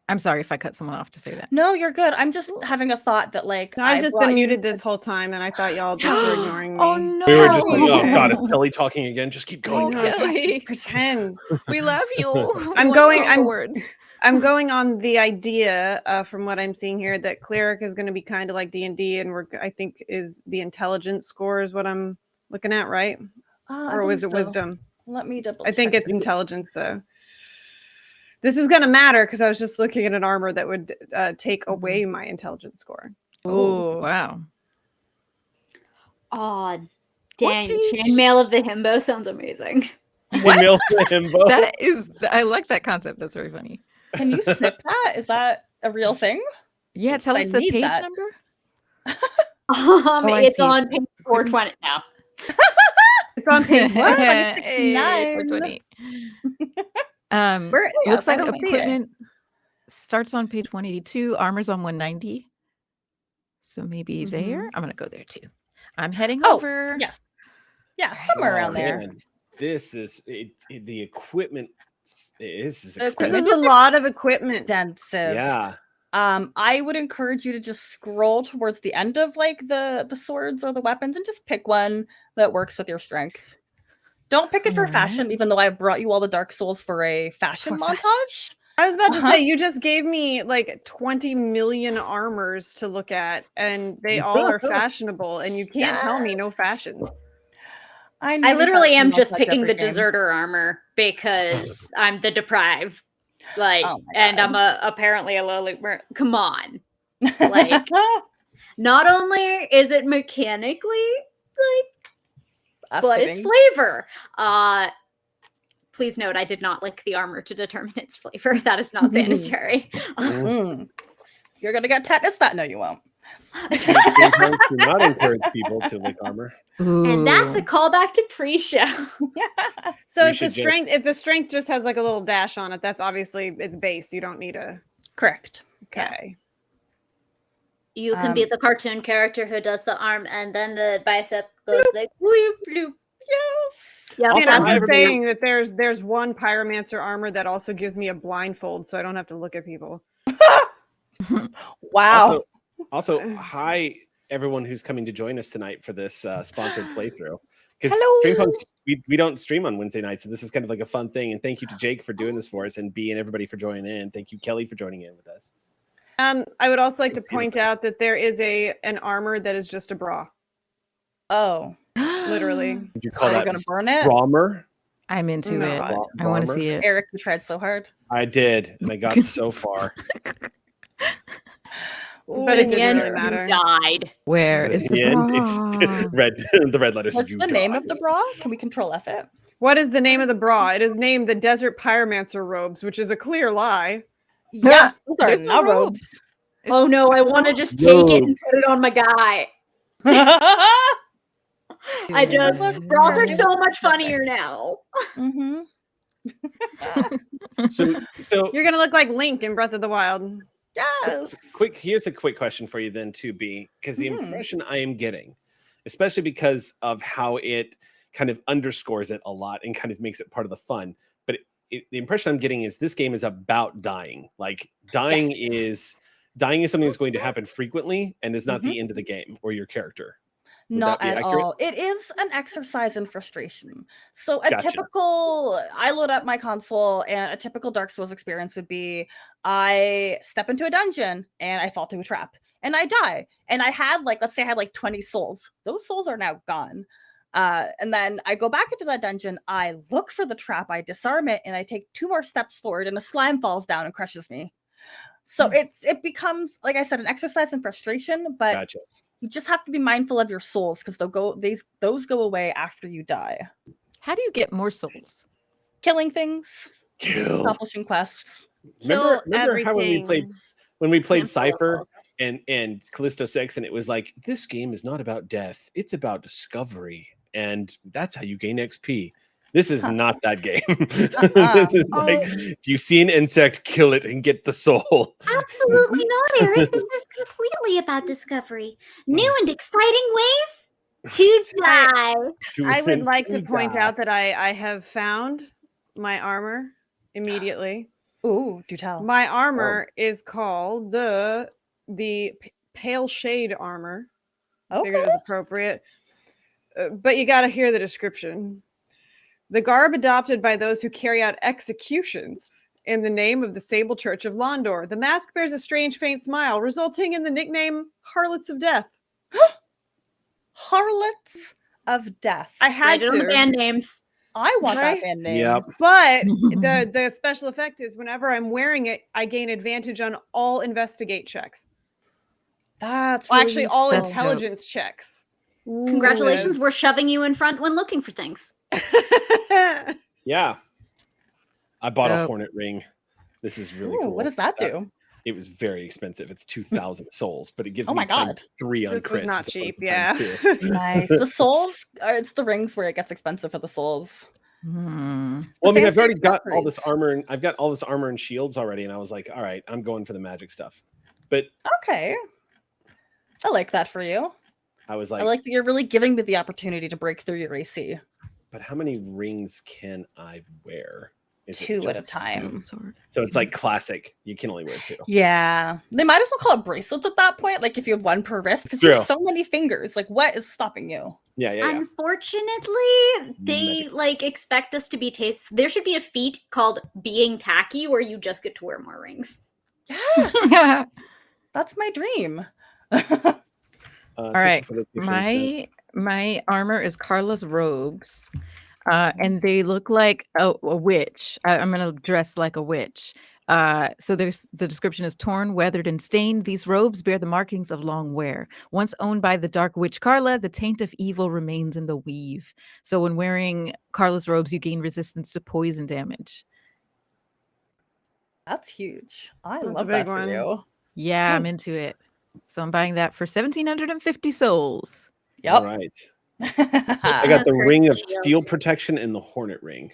I'm sorry if I cut someone off to say that. No, you're good. I'm just having a thought that like No, I've just brought been you muted to- this whole time, and I thought y'all just were ignoring me. Oh no. We were just like, oh Okay. god, is Kelly talking again? Just keep going. Oh, No, Kelly. just pretend. We love you. I'm We going- want I'm- words. I'm going on the idea from what I'm seeing here that cleric is going to be kind of like D&D, and I think is the intelligence score is what I'm looking at, right? I Or was it believe so. wisdom? Let me double I think check. it's intelligence though. This is going to matter because I was just looking at an armor that would take away my intelligence score. Oh, wow. Oh, dang. page? Chainmail of the Himbo sounds amazing. Email to himbo. That is, I like that concept. That's very funny. Can you snip that? Is that a real thing? Yeah, tell I us the need page that. number. I see. on page 420 now. It's on page what? Hey, 429. 420. Where- Looks I like don't see it. equipment starts on page 182. Armor's on 190. So maybe there. I'm gonna go there too. I'm heading Oh, over. Yes. Yeah, somewhere Oh, around there. man. This is the equipment. This is The This expensive. is a lot of equipment. Extensive. Yeah. I would encourage you to just scroll towards the end of like the swords or the weapons and just pick one that works with your strength. Don't pick it for Alright. fashion, even though I brought you all the Dark Souls for a fashion For montage. fashion. I was about to Uh-huh. say, you just gave me like 20 million armors to look at, and they all are fashionable, and you can't tell me no Yes. fashions. I I literally am just montage picking every the game. deserter armor because I'm the deprived. Like, Oh my and God. I'm apparently a lowly. Come on. Like, not only is it mechanically like, but it's Fitting. flavor. Please note, I did not lick the armor to determine its flavor. That is not sanitary. Mm. You're gonna get tetanus. That no, you won't. Streampunks do not encourage people to lick armor. And that's a Ooh. callback to pre-show. So We if should the strength just has like a little dash on it, that's obviously its base. You don't need a Correct. okay. You can be the cartoon character who does the arm, and then the bicep goes like bloop bloop. Yes. Yeah, Also, And I'm hi, just everybody. saying that there's one pyromancer armor that also gives me a blindfold, so I don't have to look at people. Wow. Also, hi, everyone who's coming to join us tonight for this sponsored playthrough. Because Hello. Streampunks, we don't stream on Wednesday nights, so this is kind of like a fun thing. And thank you to Jake for doing this for us, and B and everybody for joining in. Thank you, Kelly, for joining in with us. I would also like to point out that there is an armor that is just a bra. Oh, Literally. Would you so call you're that gonna burn it? Bomber? I'm into No. it. I want to see it. Eric, you tried so hard. I did, and I got so far. But it In the didn't end, really matter. you died. Where But is in the the end, it's the red letters. What's you the name died. of the bra? Can we control F it? What is the name of the bra? It is named the Desert Pyromancer Robes, which is a clear lie. Yeah, those are There's no not robes. robes. Oh no, I want to just take it and Robes. put it on my guy. I just bras are so much funnier now. Mm-hmm. So You're gonna look like Link in Breath of the Wild. Yes. here's a quick question for you then, too, B, because the Mhm. impression I am getting, especially because of how it kind of underscores it a lot and kind of makes it part of the fun, but the impression I'm getting is this game is about dying. Like dying is something that's going to happen frequently and is not the end of the game or your character. Would Not that be at accurate? all. It is an exercise in frustration. So a Gotcha. I load up my console, and a typical Dark Souls experience would be I step into a dungeon and I fall to a trap and I die. And I had let's say I had 20 souls. Those souls are now gone. And then I go back into that dungeon, I look for the trap, I disarm it, and I take 2 more steps forward and a slime falls down and crushes me. So it becomes, like I said, an exercise in frustration, but Gotcha. you just have to be mindful of your souls because those go away after you die. How do you get more souls? Killing things, Kill. accomplishing quests. Kill Remember how when we played Cancel Cypher it. and Callisto 6, and it was like, this game is not about death, it's about discovery, and that's how you gain XP. This is not that game. This is like, if you see an insect, kill it and get the soul. Absolutely not, Eric. This is completely about discovery. New and exciting ways to die. I would like to point out that I have found my armor immediately. Ooh, do tell. My armor is called the Pale Shade armor. I figured it was appropriate. But you got to hear the description. The garb adopted by those who carry out executions in the name of the Sable Church of Londor. The mask bears a strange, faint smile, resulting in the nickname Harlots of Death. Harlots of Death. I had Write it on the to. band names. I want Right? that band name. Yep. But the special effect is whenever I'm wearing it, I gain advantage on all investigate checks. That's Well, really actually, all useful. intelligence checks. Congratulations, we're shoving you in front when looking for things. Yeah. I bought a Dope. Hornet ring. This is really Ooh, cool. what does that do? It was very expensive. It's 2,000 souls, but it gives Oh me my God. times 3 on This crits. was not as opposed cheap, to yeah. times 2. Nice. The souls, it's the rings where it gets expensive for the souls. Hmm. It's the Well, I mean, I've fancy already got all this accessories. armor, and I've got all this armor and shields already, and I was like, all right, I'm going for the magic stuff. But Okay. I like that for you. I was I like, like that you're really giving me the opportunity to break through your AC. but how many rings can I wear? Is it 2 at a just- time. So it's like classic. You can only wear 2. Yeah. They might as well call it bracelets at that point. Like if you have 1 per wrist. It's Because you have true. so many fingers. Like what is stopping you? Yeah, yeah, yeah. Unfortunately, they expect us to be There should be a feat called being tacky where you just get to wear more rings. Yes. That's my dream. All right. My armor is Carla's robes. And they look like a witch. I'm gonna dress like a witch. So there's the description is torn, weathered, and stained. These robes bear the markings of long wear. Once owned by the dark witch Carla, the taint of evil remains in the weave. So when wearing Carla's robes, you gain resistance to poison damage. That's huge. I That's a love big that for one. you. Yeah, I'm into it. So I'm buying that for 1,750 souls. Yep. All right. I got the ring of steel protection and the hornet ring.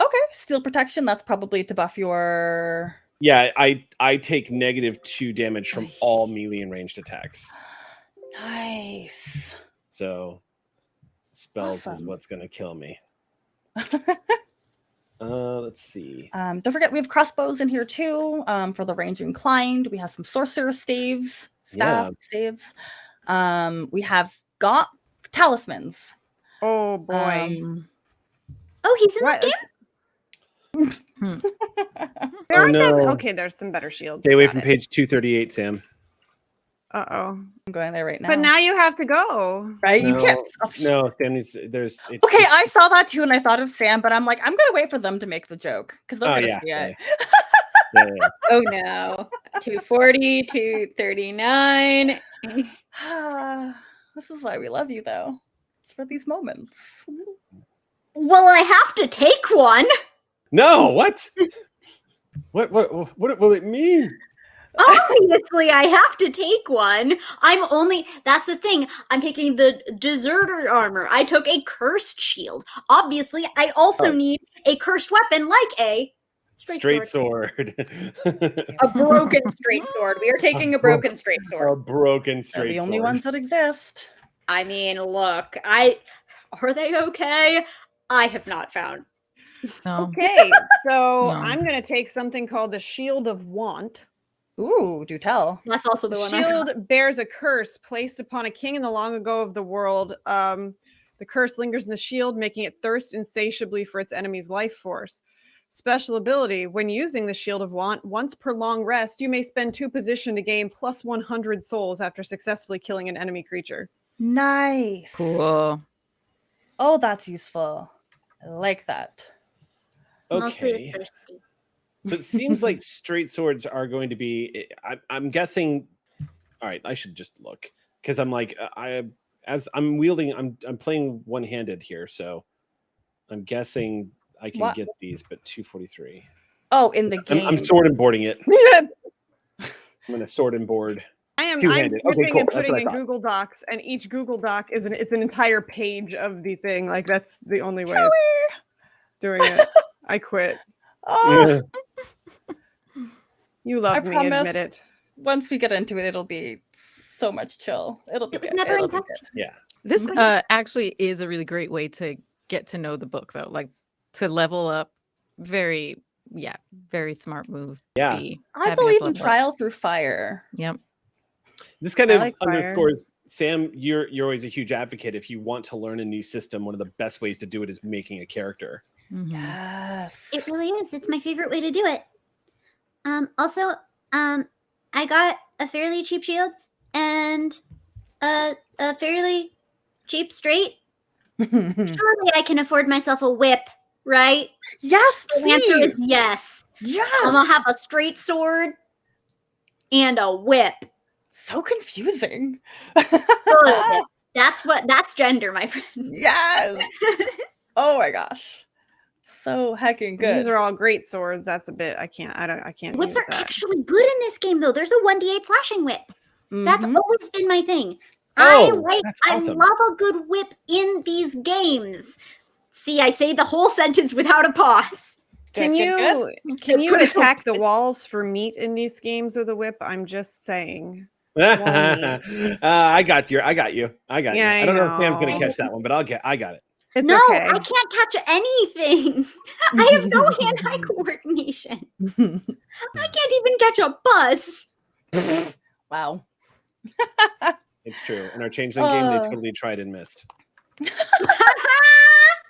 Okay, steel protection. That's probably to buff your. Yeah, I take -2 damage from all melee and ranged attacks. Nice. So spells is Awesome. what's gonna kill me. Let's see. Don't forget we have crossbows in here too. For the range inclined, we have some sorcerer staves, staves. We have got talismans. Oh boy. Oh, he's in this game? There aren't that, no. okay, there's some better shields. Stay away Got from it. page 238, Sam. Uh-oh. I'm going there right now. But now you have to go. right? You No, can't. No, Sam needs. It's Okay, I saw that too, and I thought of Sam, but I'm like, I'm gonna wait for them to make the joke because they're Oh, gonna yeah, see it. yeah. Oh no. 240, 239. This is why we love you, though. It's for these moments. Well, I have to take one. No, what? What will it mean? Obviously, I have to take one. That's the thing. I'm taking the deserter armor. I took a cursed shield. Obviously, I also need a cursed weapon like a Straight sword. a broken straight sword. We are taking a broken straight A sword. broken They're straight the only sword. ones that exist. I mean, look, are they okay? I have not found. No. Okay, so No. I'm going to take something called the Shield of Want. Ooh, do tell. That's also The the one. I got. shield bears a curse placed upon a king in the long ago of the world. The curse lingers in the shield, making it thirst insatiably for its enemy's life force. Special ability: when using the Shield of Want, once per long rest, you may spend 2 position to gain plus 100 souls after successfully killing an enemy creature. Nice. Cool. Oh, that's useful. I like that. Mostly it's Okay. thirsty. So it seems like straight swords are going to be. I'm guessing. All right, I should just look because I'm like as I'm wielding. I'm playing one-handed here, so I'm guessing I can What? get these. But 243. Oh, in the game. I'm sword and boarding it. I'm gonna sword and board. I'm Two-handed. Okay, snipping cool. and That's putting what I in thought. Google Docs, and each Google Doc is it's an entire page of the thing. Like that's the only way it's doing it. I quit. Oh, You love I me, promise. admit it. once we get into it, it'll be so much chill. It'll be It was good. never It'll in be question. Yeah. This actually is a really great way to get to know the book, though. Like to level up. Very smart move. Yeah. I having us believe in level up. trial through fire. Yep. This kind I of like fire. underscores, Sam, you're always a huge advocate. If you want to learn a new system, one of the best ways to do it is making a character. Mhm. Yes. It really is. It's my favorite way to do it. Also, I got a fairly cheap shield and a fairly cheap straight. Surely I can afford myself a whip, right? Yes, The please. answer is yes. Yes. I'm gonna have a straight sword and a whip. So confusing. Good. That's gender, my friend. Yes. Oh my gosh. So hecking good. These are all great swords. That's a bit. I can't Whips use are that. actually good in this game, though. There's a 1d8 slashing whip. That's Mhm. always been my thing. Oh, that's awesome. I love a good whip in these games. See, I say the whole sentence without a pause. Can Good. you attack the walls for meat in these games with a whip? I'm just saying. I got you. I got you. Yeah, I don't know if Sam's gonna know. catch that one, but I got it. It's No, okay. I can't catch anything. I have no hand-eye coordination. I can't even catch a bus. Wow. It's true. In our changeling game, they Uh. totally tried and missed.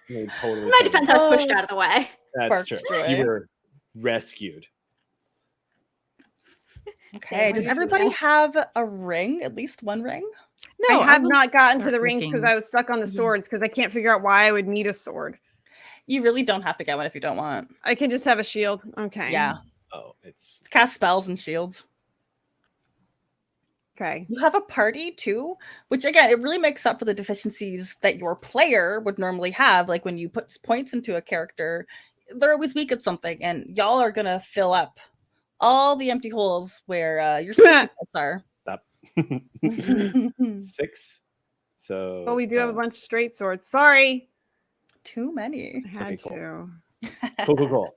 They totally In my tried defense, and I was pushed Oh, out of the way. That's Sparked true. away. You were rescued. Okay. Does everybody have a ring? At least one ring? No, I have will not gotten to start the ring because looking. I was stuck on the swords because I can't figure out why I would need a sword. You really don't have to get one if you don't want. I can just have a shield. Okay. Yeah. Oh, it's It's cast spells and shields. Okay. You have a party too, which again, it really makes up for the deficiencies that your player would normally have. Like when you put points into a character, they're always weak at something, and y'all are gonna fill up all the empty holes where your skill points are. stop. 6. So Oh, we do have a bunch of straight swords. Sorry. Too many. I had Okay, cool. to. cool.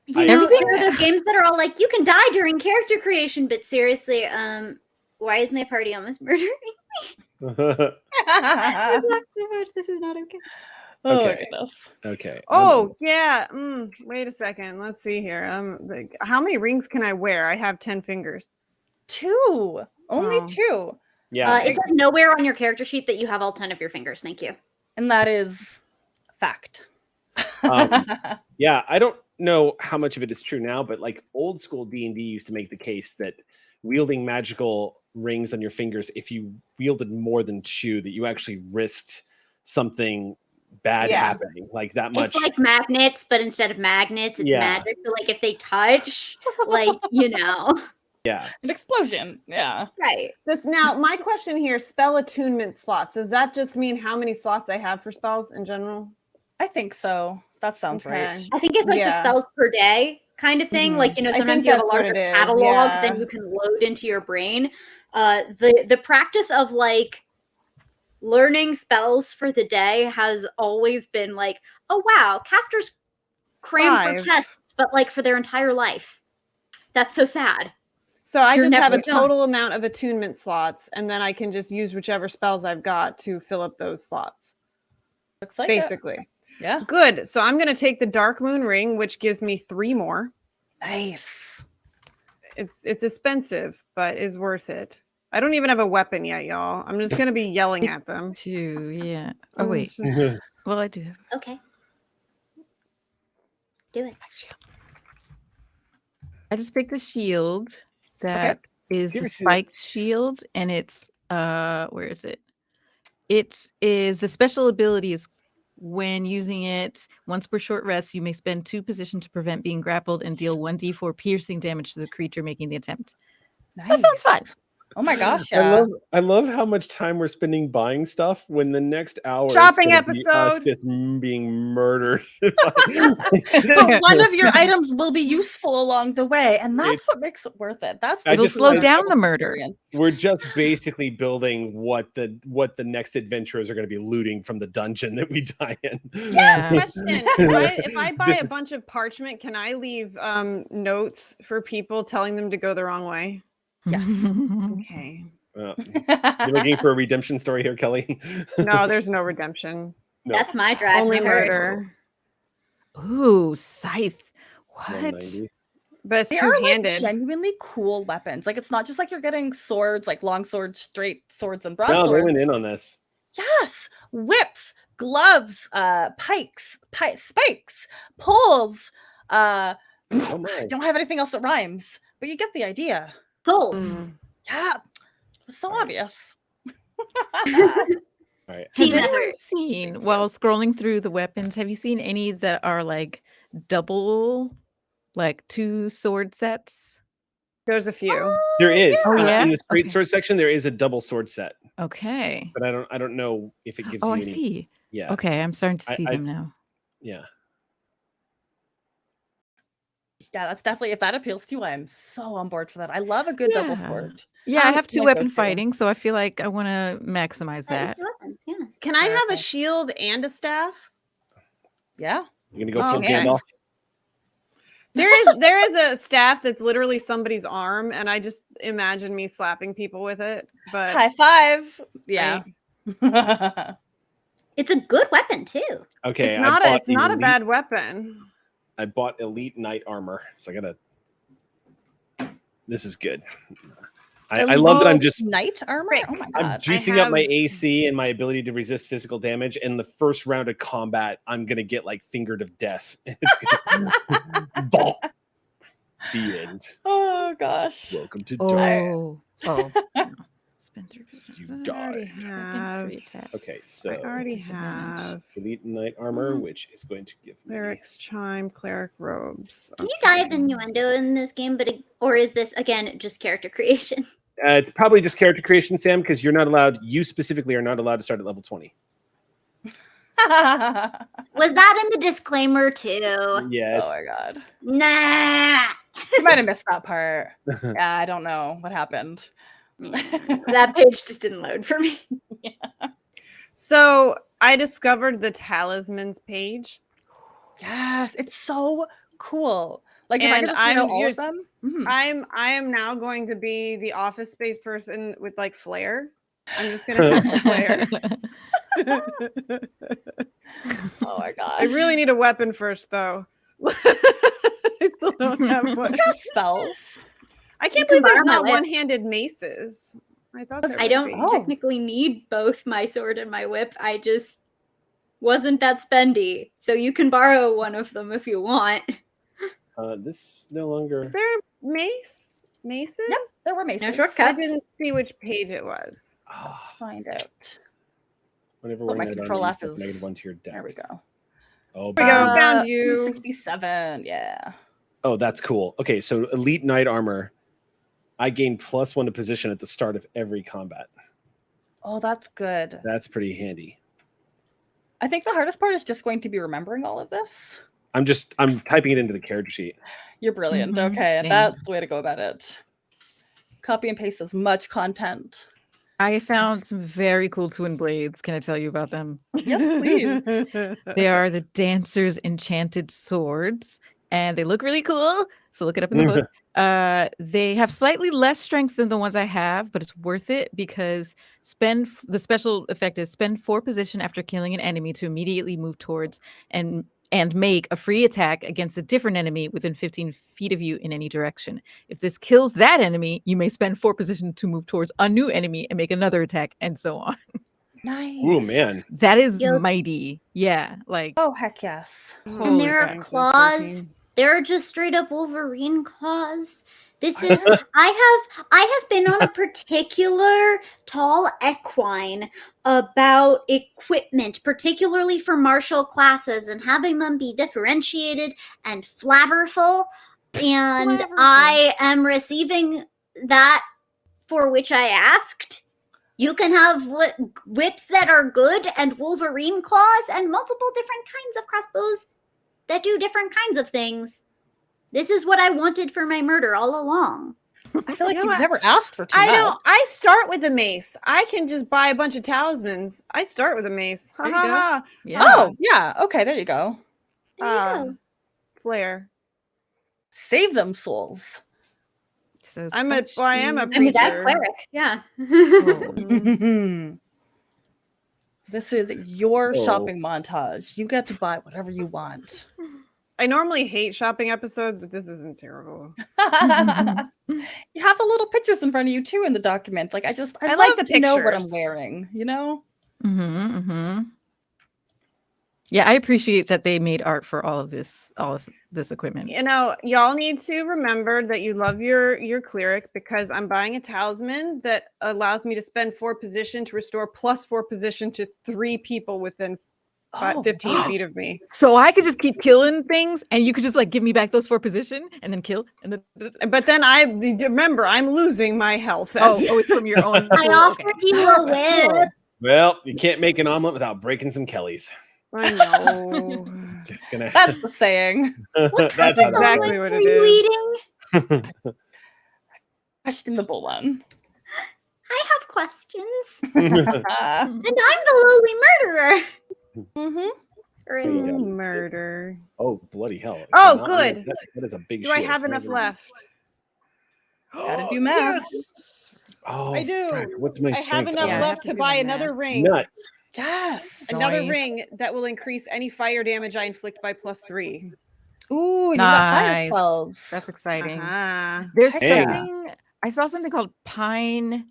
You I- know, Everything- there are those games that are all like, you can die during character creation, but seriously, why is my party almost murdering me? I laughed so much. This is not okay. Oh my Okay. goodness. Okay. Oh, yeah. Wait a second. Let's see here. How many rings can I wear? I have 10 fingers. 2. Only Oh. 2. Yeah. It says nowhere on your character sheet that you have all 10 of your fingers. Thank you. And that is fact. Yeah, I don't know how much of it is true now, but like old school D&D used to make the case that wielding magical rings on your fingers, if you wielded more than 2, that you actually risked something bad happening, like that much. It's like magnets, but instead of magnets, it's magic. So like if they touch, like, Yeah. An explosion. Yeah. Right. Now, my question here, spell attunement slots. Does that just mean how many slots I have for spells in general? I think so. That sounds right. I think it's like the spells per day kind of thing. Like, sometimes you have a larger catalog than you can load into your brain. The practice of like learning spells for the day has always been like, oh wow, casters cram for tests, but like for their entire life. That's so sad. So I just have a total amount of attunement slots, and then I can just use whichever spells I've got to fill up those slots. Looks like basically. It. Yeah. Good. So I'm going to take the Dark Moon Ring, which gives me 3 more. Nice. It's expensive, but is worth it. I don't even have a weapon yet, y'all. I'm just going to be yelling at them. 2, yeah. Oh, wait. Well, I do have. Okay. Do it. I just picked a shield that is the spiked shield, and it's where is it? It is the special ability is when using it once per short rest, you may spend 2 position to prevent being grappled and deal 1d4 piercing damage to the creature making the attempt. Nice. That sounds fun. Oh my gosh! Yeah. I love how much time we're spending buying stuff when the next hour shopping is episode be us just being murdered. But one of your items will be useful along the way, and that's what makes it worth it. It'll slow down the murder. We're just basically building what the next adventurers are going to be looting from the dungeon that we die in. Yeah. Question: if I buy a bunch of parchment, can I leave notes for people telling them to go the wrong way? Yes. Okay. You're looking for a redemption story here, Kelly? No, there's no redemption. No. That's my drive. Only murder. Ooh, scythe. What? But it's they two-handed. Are like genuinely cool weapons. Like it's not just like you're getting swords, like long swords, straight swords, and broadswords. No, they went in on this. Yes, whips, gloves, pikes, spikes, poles. I don't have anything else that rhymes, but you get the idea. Souls. Yeah, it's so obvious. Right. Has anyone seen, while scrolling through the weapons, have you seen any that are like double, like 2 sword sets? There's a few. There is. Yeah. In this great sword section, there is a double sword set. Okay. But I don't know if it gives you I any... see. Yeah. Okay, I'm starting to see them now. Yeah. Yeah, that's definitely, if that appeals to you, I am so on board for that. I love a good double sword. Yeah, I have 2 weapon fighting, so I feel like I want to maximize that. Weapons, yeah. Can I have a shield and a staff? Yeah. You're gonna go full Gandalf? There is a staff that's literally somebody's arm, and I just imagine me slapping people with it. But high five. Yeah. It's a good weapon too. Okay. It's not a bad weapon. I bought elite knight armor, so I gotta. This is good. I love that I'm just knight armor. Oh my god! I'm juicing up my AC and my ability to resist physical damage. And the first round of combat, I'm gonna get like fingered of death. It's gonna... The end. Oh gosh! Welcome to death. Oh. You died. Okay, so I already have elite knight armor, which is going to give me cleric's chime, cleric robes. Can you dive innuendo in this game, or is this again just character creation? It's probably just character creation, Sam, because you're not allowed. You specifically are not allowed to start at level 20. Was that in the disclaimer too? Yes. Oh my god. Nah. You might have missed that part. Yeah, I don't know what happened. That page just didn't load for me. Yeah. So I discovered the talismans page. Yes, it's so cool. Like if I could just know all of them. I am now going to be the Office Space person with like flair. I'm just gonna have flair. Oh my gosh. I really need a weapon first though. I still don't have one. Spells. I can't believe there's not one-handed maces. I thought there I would don't be. technically need both my sword and my whip. I just wasn't that spendy. So you can borrow one of them if you want. This no longer. Is there mace? Maces? Yep, there were maces. No I shortcuts. didn't see which page it was. Let's find out. Whenever Oh, my wearing that control armor, F you is. negative 1 to your dex. There we go. Oh, There we go. baby. Found you. 67. Yeah. Oh, that's cool. Okay, so elite knight armor. I gain +1 to position at the start of every combat. Oh, that's good. That's pretty handy. I think the hardest part is just going to be remembering all of this. I'm typing it into the character sheet. You're brilliant. Mhm, Okay, same. that's the way to go about it. Copy and paste as much content. I found some very cool twin blades. Can I tell you about them? Yes, please. They are the Dancer's Enchanted Swords, and they look really cool. So look it up in the book. They have slightly less strength than the ones I have, but it's worth it because the special effect is spend 4 position after killing an enemy to immediately move towards and make a free attack against a different enemy within 15 feet of you in any direction. If this kills that enemy, you may spend 4 position to move towards a new enemy and make another attack, and so on. Nice. Ooh, man. That is Yep. mighty. Yeah, like Oh, heck yes. And holy there are crap. claws. There are just straight up Wolverine claws. This is I have been on a particular tall equine about equipment, particularly for martial classes, and having them be differentiated and flavorful. And Flavorful. I am receiving that for which I asked. You can have whips that are good and Wolverine claws and multiple different kinds of crossbows that do different kinds of things. This is what I wanted for my murder all along. I feel like You know you've what? never asked for too I much. don't. I start with a mace. I can just buy a bunch of talismans. I start with a mace. Ha There you ha go. ha. yeah. Oh, yeah. Okay, there you go. There you go. Flare. Save them souls. So I am a I mean, that preacher. cleric, yeah. This is your Oh. shopping montage. You get to buy whatever you want. I normally hate shopping episodes, but this isn't terrible. You have the little pictures in front of you too in the document. Like I like love the to know what I'm pictures. wearing, you know? Yeah, I appreciate that they made art for all this equipment. You know, y'all need to remember that you love your cleric because I'm buying a talisman that allows me to spend 4 position to restore +4 position to 3 people within 15 what? feet of me. So I could just keep killing things, and you could just like give me back those 4 position, and then kill, and then But then remember I'm losing my health. it's from your own. I pool, offered okay. you a whip. Well, you can't make an omelet without breaking some Kellys. I know. Just gonna. That's the saying. That's how that exactly works. what Are it you is. eating? Questionable one. I have questions. Ah. And I'm the lowly murderer. Mhm. Yeah. Murder. Oh, bloody hell. Oh, Not- good. That is a big Do I shield. have So enough never- left? Gotta do math. Yes, Oh, I do. frack, what's my I strength? have enough Yeah, I Oh, have left to to do buy the another math. ring. nuts. Yes. Another Nice. ring that will increase any fire damage I inflict by +3. Ooh, and you got fire Nice. spells. That's exciting. Uh-huh. There's Heck yeah. something I saw something called pine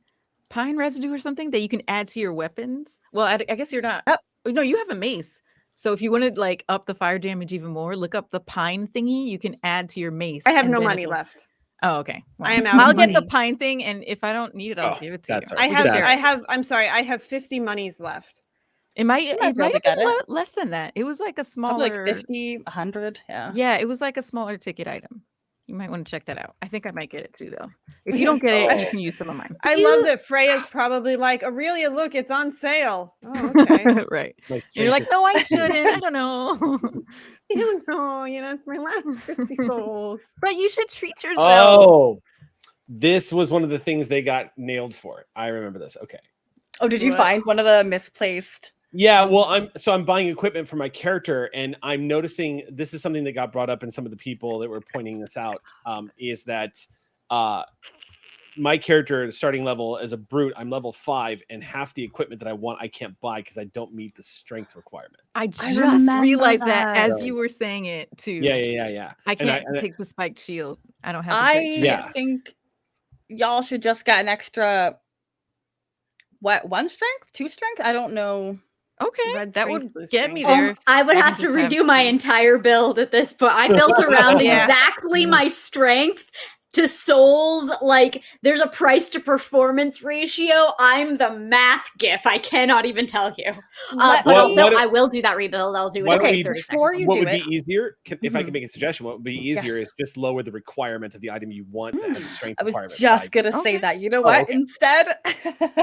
residue or something that you can add to your weapons. Well, I guess you're not. Yep. Oh, no, you have a mace. So if you want to like up the fire damage even more, look up the pine thingy you can add to your mace. I have and no then money it'll- left. Oh, okay. I am out of I'll get the money. pine thing, and if I don't need it, I'll Oh, give it to you. that's all I right. have That- I'm sorry, I have 50 monies left. It might You might it be able might to have get been it. less than that. It was like a Probably smaller like 50, 100. Yeah. Yeah, it was like a smaller ticket item. You might want to check that out. I think I might get it too, though. If you don't get it, you Oh. can use some of mine. I love that Freya's probably like, Aurelia, look, it's on sale. Oh, okay. Right. my And you're like, strength is- no, I shouldn't. I don't know. I don't know, it's my last 50 souls. But you should treat yourself. Oh, this was one of the things they got nailed for. I remember this. Okay. Oh, did you What? find one of the misplaced? Yeah, well, I'm buying equipment for my character, and I'm noticing this is something that got brought up in some of the people that were pointing this out. Is that my character starting level as a brute, I'm level 5, and half the equipment that I want I can't buy because I don't meet the strength requirement. I just remember realized that as that. you were saying it too. Yeah. I And can't and take the spiked shield. I don't have the I spiked shield. Yeah. think y'all should just get an extra what, 1 strength, 2 strength? I don't know. Okay, Red that strength, would blue get me strength. there. I would I have can to just have redo my 2. entire build at this point. I built around Yeah. exactly my strength to souls. Like, there's a price to performance ratio. I'm the math gif. I cannot even tell you. Let But me- I will do that rebuild. I'll do it Why in don't like we- 30 before seconds. you What do would it, be easier, if I Mhm. can make a suggestion, what would be easier Yes. is just lower the requirement of the item you want to have the strength I was requirement. just by- gonna say Okay. that. You know Oh, what? okay. Instead,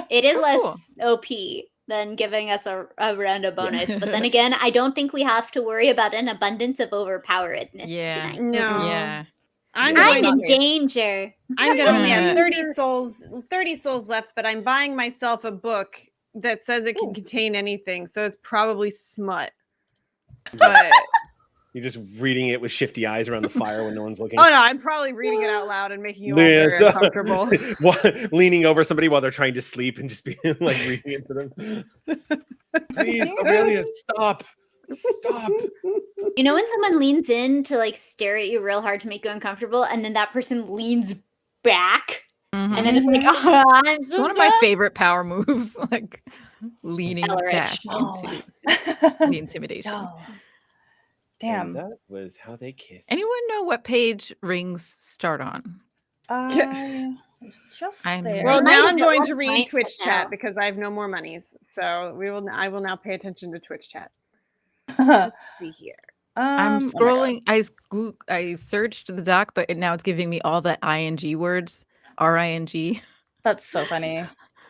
It is Oh, less OP than giving us a random bonus. Yeah. But then again, I don't think we have to worry about an abundance of overpoweredness Yeah. tonight. No. Yeah. I'm Yeah. I'm going in to danger. I'm gonna only have Yeah. 30 souls left, but I'm buying myself a book that says it can contain anything, so it's probably smut. But You're just reading it with shifty eyes around the fire when no one's looking. oh no, I'm probably reading it out loud and making you all Yeah, very so- uncomfortable. Leaning over somebody while they're trying to sleep and just being like reading it to them. Please, Aurelia, stop. Stop. You know when someone leans in to like stare at you real hard to make you uncomfortable, and then that person leans back, Mhm. and then it's like, oh, I'm It's so one of my bad." favorite power moves, like leaning Elrich. back Oh. into the intimidation. No. And Damn. that was how they kissed. Anyone know what page rings start on? It's just I'm there. Well, Remind now me I'm at going what to read point, Twitch but chat no. because I have no more monies. So I will now pay attention to Twitch chat. Let's see here. I'm Oh my God. scrolling. I searched the doc, but now it's giving me all the ing words. RING. That's so funny.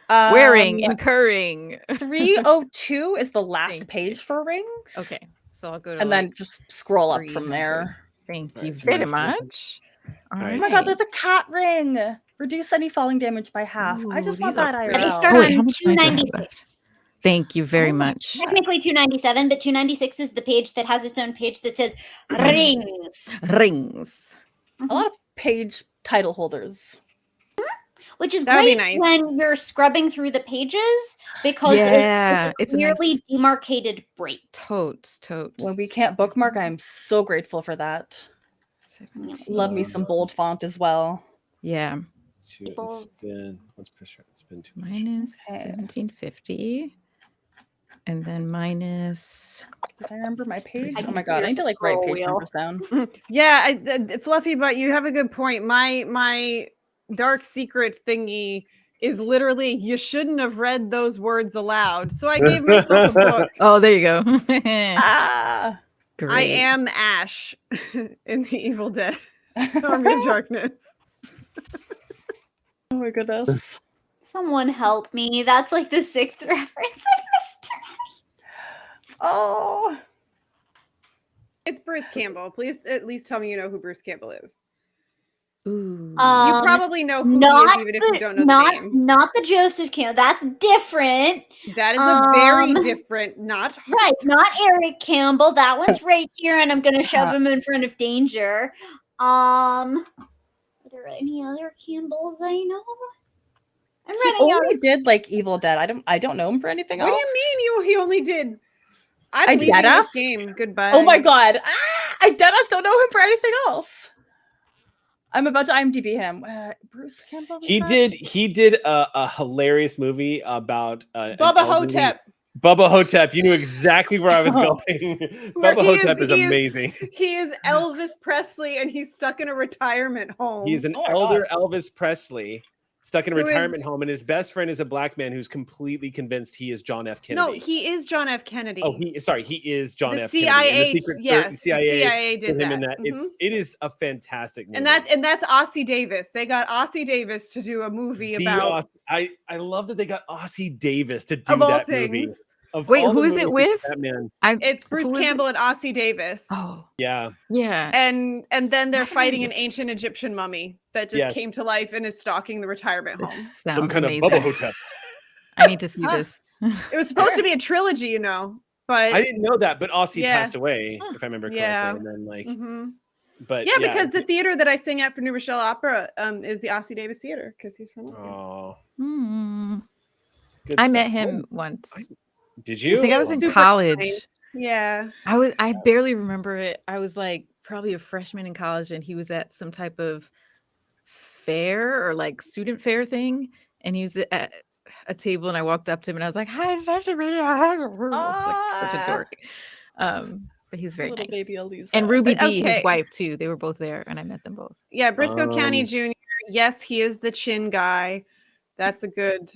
Wearing, incurring. 302 is the last Thank page you. for rings. Okay, so I'll go to And then just scroll up from 300. there. Thank All you right, so very minus 300. much. All Oh right. my God, there's a cat ring. Reduce any falling damage by half. I Ooh, just want these are that pretty. Ready, IRL. start Oh, wait, how on much money do I have 296. Thank you very Oh my much. Technically 297, but 296 is the page that has its own page that says rings, Rings. A lot of page title holders. which is That would be great nice. when you're scrubbing through the pages because Yeah, it's it's a a nice- clearly demarcated break. Totes. When we can't bookmark, I'm so grateful for that. Love me some bold font as well. Yeah. People- Let's spin 2. Minus Okay. 1750. And then minus. Did I remember my page? I Oh my can God, I hear need to the like write scroll page wheel. numbers down. Yeah, Fluffy, but you have a good point. My dark secret thingy is literally you shouldn't have read those words aloud. So I gave myself a book. Oh, there you go. Ah, Great. I am Ash in the Evil Dead Army of Darkness. oh my goodness. Someone help me. That's like the 6th reference I've missed. Oh, It's Bruce Campbell. Please at least tell me you know who Bruce Campbell is. Ooh. You probably know who he is, Not even if the, you don't know not, the name. not the Joseph Campbell. That's different. That is a very Um, different, not Right, not Eric Campbell. That one's right here, and I'm gonna shove him in front of danger. Are there any other Campbells I know? I'm he running out. only did like Evil Dead. I don't know him for anything What else. do you mean he only did? I'm I leaving this deadass? game. Goodbye. Oh my God. I deadass don't know him for anything else. I'm about to IMDb him. Bruce Campbell. was He that? did a hilarious movie about an Bubba elderly- Hotep. Bubba Hotep. You knew exactly where I was Oh. going. Where Bubba he Hotep is he amazing. He is Elvis Presley and he's stuck in a retirement home. He is an Oh my elder Elvis Presley stuck in a Who retirement is- home, and his best friend is a black man who's completely convinced he is John F. No, Kennedy. he is John F. Kennedy. Oh, he is John the F. CIA, Kennedy. And the Secret yes, the CIA CIA did put him that. in that. Mhm. It is a fantastic movie. And that's Ossie Davis. They got Ossie Davis to do a movie about I love that they got Ossie Davis to do of all that things. movie. Of Wait, all the who is it movies, with? That man. It's Bruce Who is it? Campbell and Ossie Davis. Oh, Yeah. yeah. And then they're fighting an ancient Egyptian mummy that just Yes. came to life and is stalking the retirement This home. sounds Some kind amazing. of Bubba Hotep. I need to see Huh. this. It was supposed to be a trilogy, you know, but I didn't know that, but Ossie Yeah. passed away, Huh. if I remember correctly. Yeah. And then like, Mhm. but yeah, because the theater that I sing at for New Rochelle Opera is the Ossie Davis Theater because he's from up here. Oh, Hmm. good I stuff. met him Oh, once. did I you? think I was in Super college. kind. Yeah. I barely remember it. I was like probably a freshman in college, and he was at some type of fair or like student fair thing, and he was at a table and I walked up to him and I was like, "Hi, Sashimi." I was like such a dork. But he's very Little nice. baby Eliza. And Ruby But, D, his okay. wife too. They were both there, and I met them both. Yeah, Briscoe County Jr. Yes, he is the chin guy. That's a good.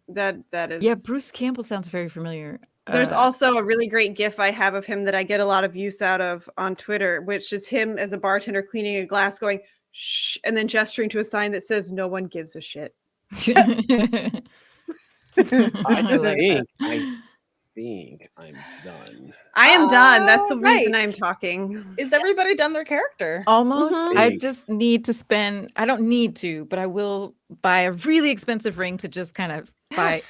That is. Yeah, Bruce Campbell sounds very familiar. There's also a really great GIF I have of him that I get a lot of use out of on Twitter, which is him as a bartender cleaning a glass, going shh, and then gesturing to a sign that says "No one gives a shit." I think I'm done. I am done. That's the reason right. I'm talking. Is everybody done their character? Almost. Mhm. I just need to spend. I don't need to, but I will buy a really expensive ring to just kind of buy.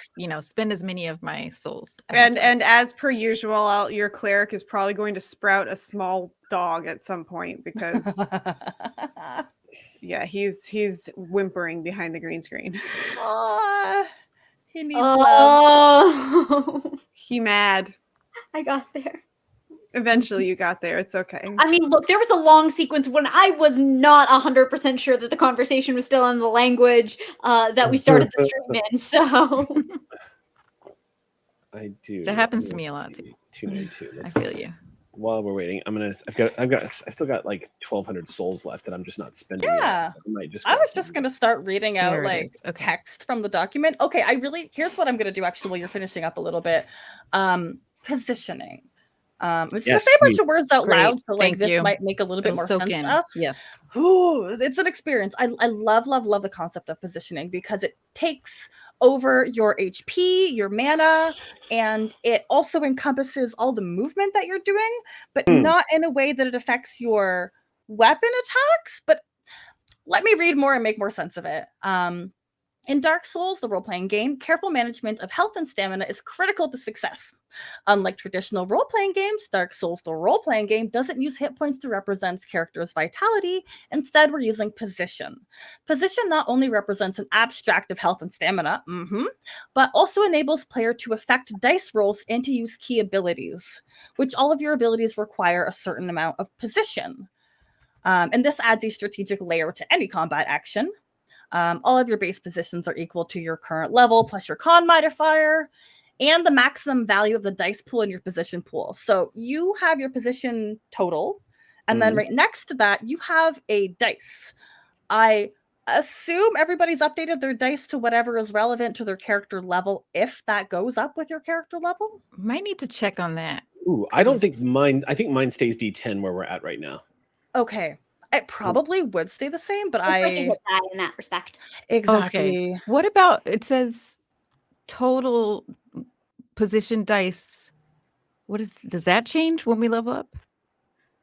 Spend as many of my souls. And as per usual, your cleric is probably going to sprout a small dog at some point because yeah, he's whimpering behind the green screen. He needs love. He mad. I got there. Eventually you got there. It's okay. I mean, look, there was a long sequence when I was not 100% sure that the conversation was still in the language that we started the stream in, so... I do. That happens to me a lot too. 292. I feel you. While we're waiting, I've still got like 1,200 souls left that I'm just not spending. Yeah. I was just gonna start reading out text from the document. Okay, here's what I'm gonna do actually while you're finishing up a little bit. Positioning. I'm just gonna say a bunch of words out loud, so like this might make a little bit more sense to us. Yes. Ooh, it's an experience. I love the concept of positioning because it takes over your HP, your mana, and it also encompasses all the movement that you're doing, but not in a way that it affects your weapon attacks. But let me read more and make more sense of it. In Dark Souls, the role-playing game, careful management of health and stamina is critical to success. Unlike traditional role-playing games, Dark Souls, the role-playing game, doesn't use hit points to represent characters' vitality. Instead, we're using position. Position not only represents an abstract of health and stamina, but also enables player to affect dice rolls and to use key abilities, which all of your abilities require a certain amount of position. And this adds a strategic layer to any combat action. All of your base positions are equal to your current level plus your con modifier and the maximum value of the dice pool in your position pool. So you have your position total, and then right next to that, you have a dice. I assume everybody's updated their dice to whatever is relevant to their character level, if that goes up with your character level. Might need to check on that. Ooh, I don't think mine. I think mine stays D10 where we're at right now. Okay. It probably would stay the same, but it's like a hit die in that respect. Exactly. Okay. What about, it says total position dice. Does that change when we level up?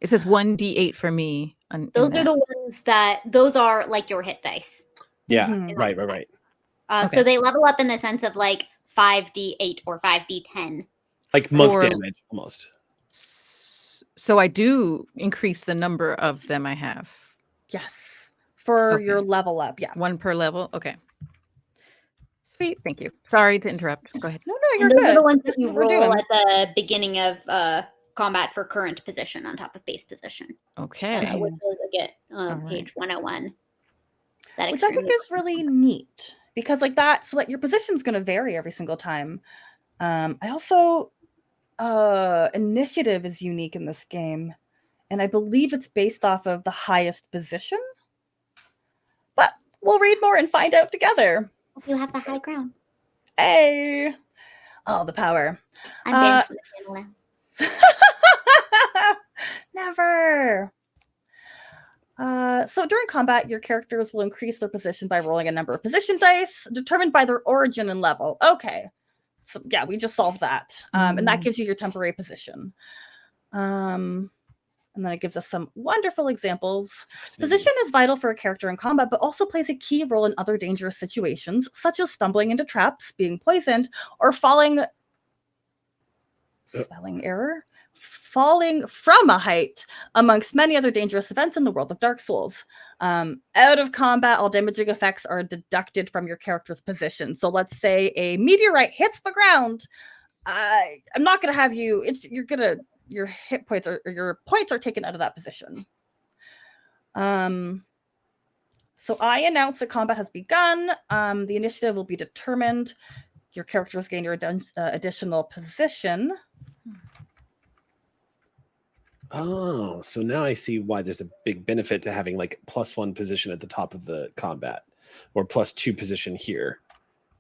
It says 1d8 for me. Those are the ones those are like your hit dice. Yeah, right. So they level up in the sense of like 5d8 or 5d10. Like monk damage almost. So I do increase the number of them I have. Yes. For your level up. Yeah. One per level. Okay. Sweet. Thank you. Sorry to interrupt. Go ahead. No, you're those good. Are the ones that you roll at the beginning of combat for current position on top of base position. Okay. Which is again page 101. Which I think is really neat because like that, so like your position is going to vary every single time. I also initiative is unique in this game, and I believe it's based off of the highest position. But we'll read more and find out together. You have the high ground. Hey, the power. I'm banned from the channel now. Never. So during combat, your characters will increase their position by rolling a number of position dice determined by their origin and level. Okay. So yeah, we just solved that. And that gives you your temporary position. And then it gives us some wonderful examples. Position is vital for a character in combat, but also plays a key role in other dangerous situations, such as stumbling into traps, being poisoned, or falling from a height, amongst many other dangerous events in the world of Dark Souls. Out of combat, all damaging effects are deducted from your character's position. So let's say a meteorite hits the ground. I'm not going to have you, your hit points or your points are taken out of that position. So I announce that combat has begun. The initiative will be determined your characters gain your additional position. Oh, so now I see why there's a big benefit to having like +1 position at the top of the combat, or +2 position here,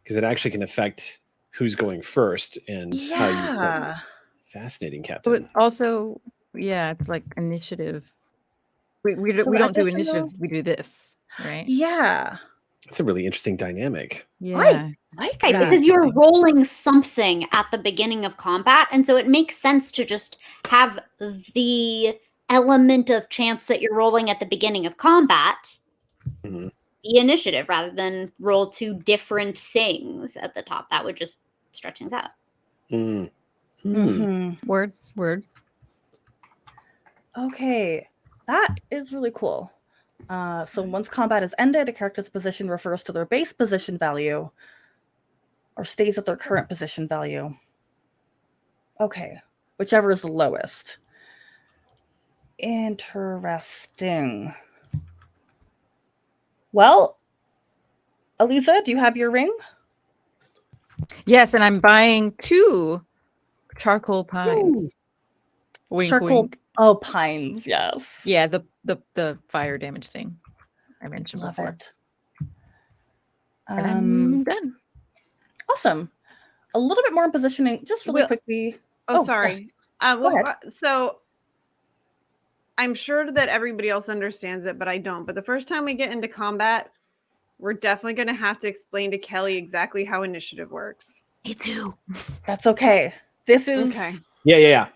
because it actually can affect who's going first and how you play. Fascinating, Captain. But also, yeah, it's like initiative. We don't do initiative. We do this, right? Yeah. It's a really interesting dynamic. Yeah. Right. Okay, because you're rolling something at the beginning of combat, and so it makes sense to just have the element of chance that you're rolling at the beginning of combat be initiative rather than roll 2 different things at the top. That would just stretch things out. Word. Okay, that is really cool. So once combat is ended, a character's position refers to their base position value or stays at their current position value. Okay, whichever is the lowest. Interesting. Well, Aliza, do you have your ring? Yes, and I'm buying 2 charcoal pines. Wink, Charcoal. wink. Oh, pines. Yes. Yeah, the fire damage thing I mentioned Love before. it. And I'm done. Awesome. A little bit more in positioning, just really quickly. Sorry. Yes. Well, ahead. so I'm sure that everybody else understands it, but I don't. But the first time we get into combat, we're definitely going to have to explain to Kelly exactly how initiative works. Me too. That's okay. This is Okay. Yeah.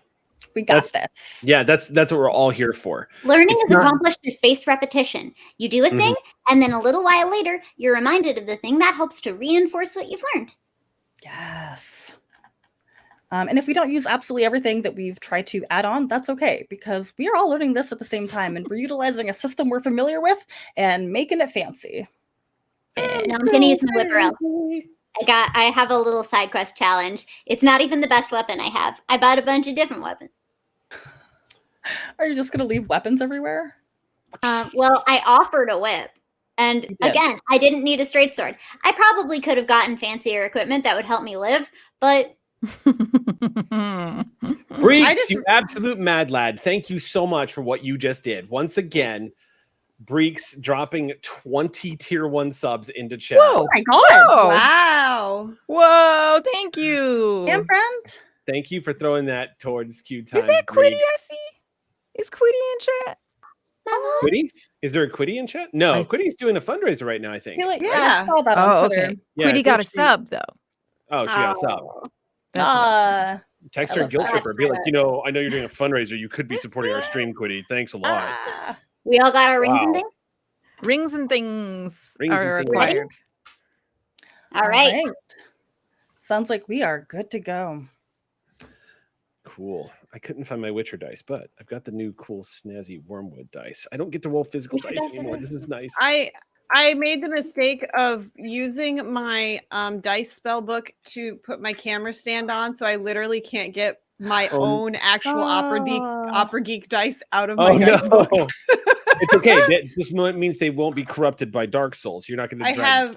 We got this. Yeah, that's what we're all here for. Learning is accomplished through spaced repetition. You do a thing, and then a little while later, you're reminded of the thing that helps to reinforce what you've learned. Yes. And if we don't use absolutely everything that we've tried to add on, that's okay, because we are all learning this at the same time, and we're utilizing a system we're familiar with and making it fancy. Now I'm going to use my whip else. I have a little side quest challenge. It's not even the best weapon I have. I bought a bunch of different weapons. Are you just going to leave weapons everywhere? Well, I offered a whip. And again, I didn't need a straight sword. I probably could have gotten fancier equipment that would help me live, but... Breeks, you absolute mad lad. Thank you so much for what you just did. Once again, Breeks dropping 20 tier 1 subs into chat. Oh my god. Whoa. Wow. Whoa, thank you. Damn, friend. Thank you for throwing that towards Q time. Is that Quiddy Breeks. I see? Is Quiddy in chat? Quiddy? Is there a Quiddy in chat? No, I Quiddy's doing a fundraiser right now, I think. I saw that on Oh, Twitter. okay. Yeah, I Quiddy think got a she- sub, though. Oh, she got a sub. That's Text her that's guilt nice. tripper. Be like, I know you're doing a fundraiser. You could be supporting our stream, Quiddy. Thanks a lot. We all got our rings and Wow. things? Rings and things Rings are and things. required. All right. Sounds like we are good to go. Cool. I couldn't find my Witcher dice, but I've got the new cool snazzy wormwood dice. I don't get to roll physical Witcher dice dice are anymore. nice. This is nice. I made the mistake of using my dice spell book to put my camera stand on, so I literally can't get my own actual Opera Geek dice out of my dice book. It's okay. That just means they won't be corrupted by Dark Souls. You're not going to.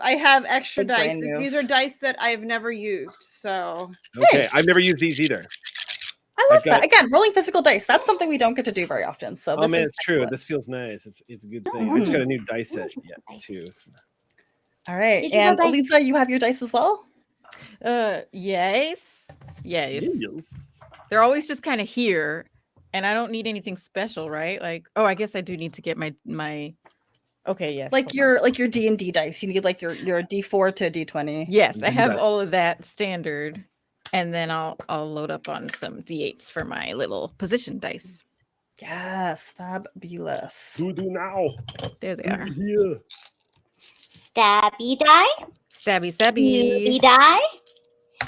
I have extra Big dice. brain move. These are dice that I've never used. So Okay, Nice. I've never used these either. I love I've got- that. Again, rolling physical dice. That's something we don't get to do very often. So Oh this man, is it's true. excellent. This feels nice. It's a good thing. I just got a new dice set yet too. All right. Did you And roll dice? Elisa, you have your dice as well? Yes. They're always just kind of here, and I don't need anything special, right? Like, oh, I guess I do need to get my. Okay, yes. Like hold on. your D&D dice. You need like your D4 to D20. Yes, I have Right. all of that standard, and then I'll load up on some D8s for my little position dice. Yes, fabulous. Who do now? There they are. Yeah. Stabby die. Stabby, Beauty stabby. die.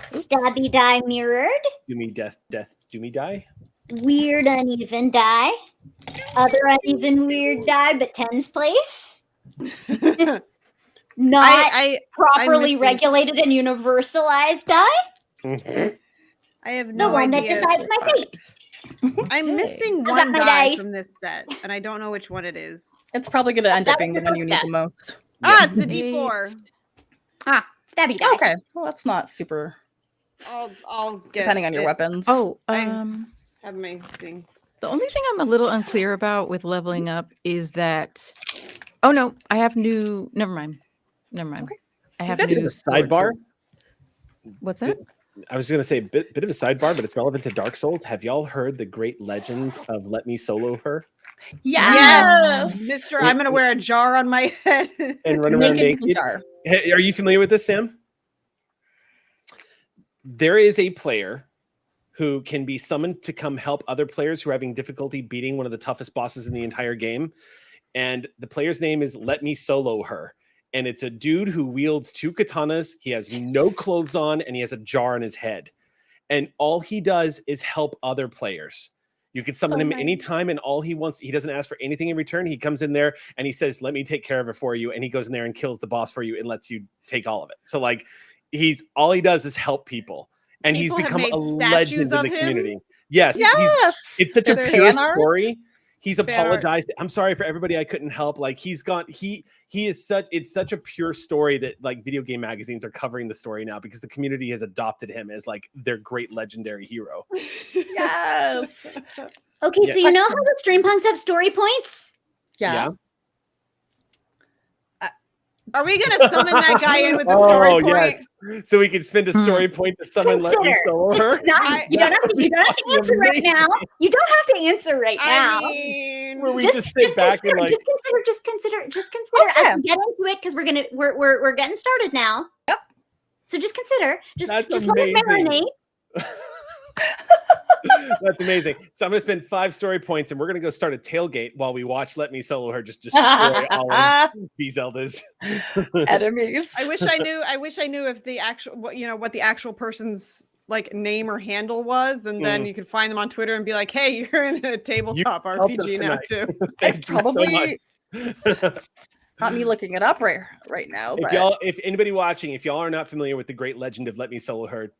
Stabby die mirrored. Do me death. Do me die. Weird uneven die. Other uneven weird die, but tens place. Not I'm properly missing- regulated and universalized die. I have The no one that idea. decides my fate. I'm missing I got one my die dice. from this set, and I don't know which one it is. It's probably going to end up That was being the your one you need first the most. Ah, it's the D4. Stabby die. Okay, well that's not super. I'll get Depending on your weapons. Oh, I have my thing. the only thing I'm a little unclear about with leveling up is that. Oh no, I have new. Never mind. Okay. I have good. new Sidebar. What's that? I was going to say bit of a sidebar, but it's relevant to Dark Souls. Have y'all heard the great legend of Let Me Solo Her? Yes, Mister, I'm gonna wear a jar on my head and run around naked naked. jar. Hey, are you familiar with this, Sam? There is a player who can be summoned to come help other players who are having difficulty beating one of the toughest bosses in the entire game. And the player's name is Let Me Solo Her. And it's a dude who wields 2 katanas. He has no clothes on and he has a jar on his head. And all he does is help other players. You can summon him anytime, and all he wants, he doesn't ask for anything in return. He comes in there and he says, let me take care of it for you. And he goes in there and kills the boss for you and lets you take all of it. So like all he does is help people. And People he's have become made a legend statues in the of him? community. Yes. It's such a There's pure fan art? story. He's Fan art. apologized. I'm sorry for everybody I couldn't help. Like he is it's such a pure story that like video game magazines are covering the story now because the community has adopted him as like their great legendary hero. Yes. Okay, Yeah. so you know how the Streampunks have story points? Yeah. Are we gonna summon that guy in with the story point? Yes. So we can spend a story point to summon Let Me Solo Her. You don't have to answer right now. You don't have to answer right now. I mean, Where we just sit back and like just consider Okay. as we get into it because we're getting started now. Yep. So just consider, just That's let it amazing. marinate. That's amazing. So I'm going to spend 5 story points and we're going to go start a tailgate while we watch Let Me Solo Her just destroy all of these Zeldas. Enemies. I wish I knew if the actual what the actual person's like name or handle was, and then you could find them on Twitter and be like, "Hey, you're in a tabletop RPG now too." Thank It's you so probably much. not me looking it up right now. If anybody watching, if y'all are not familiar with the great legend of Let Me Solo Her,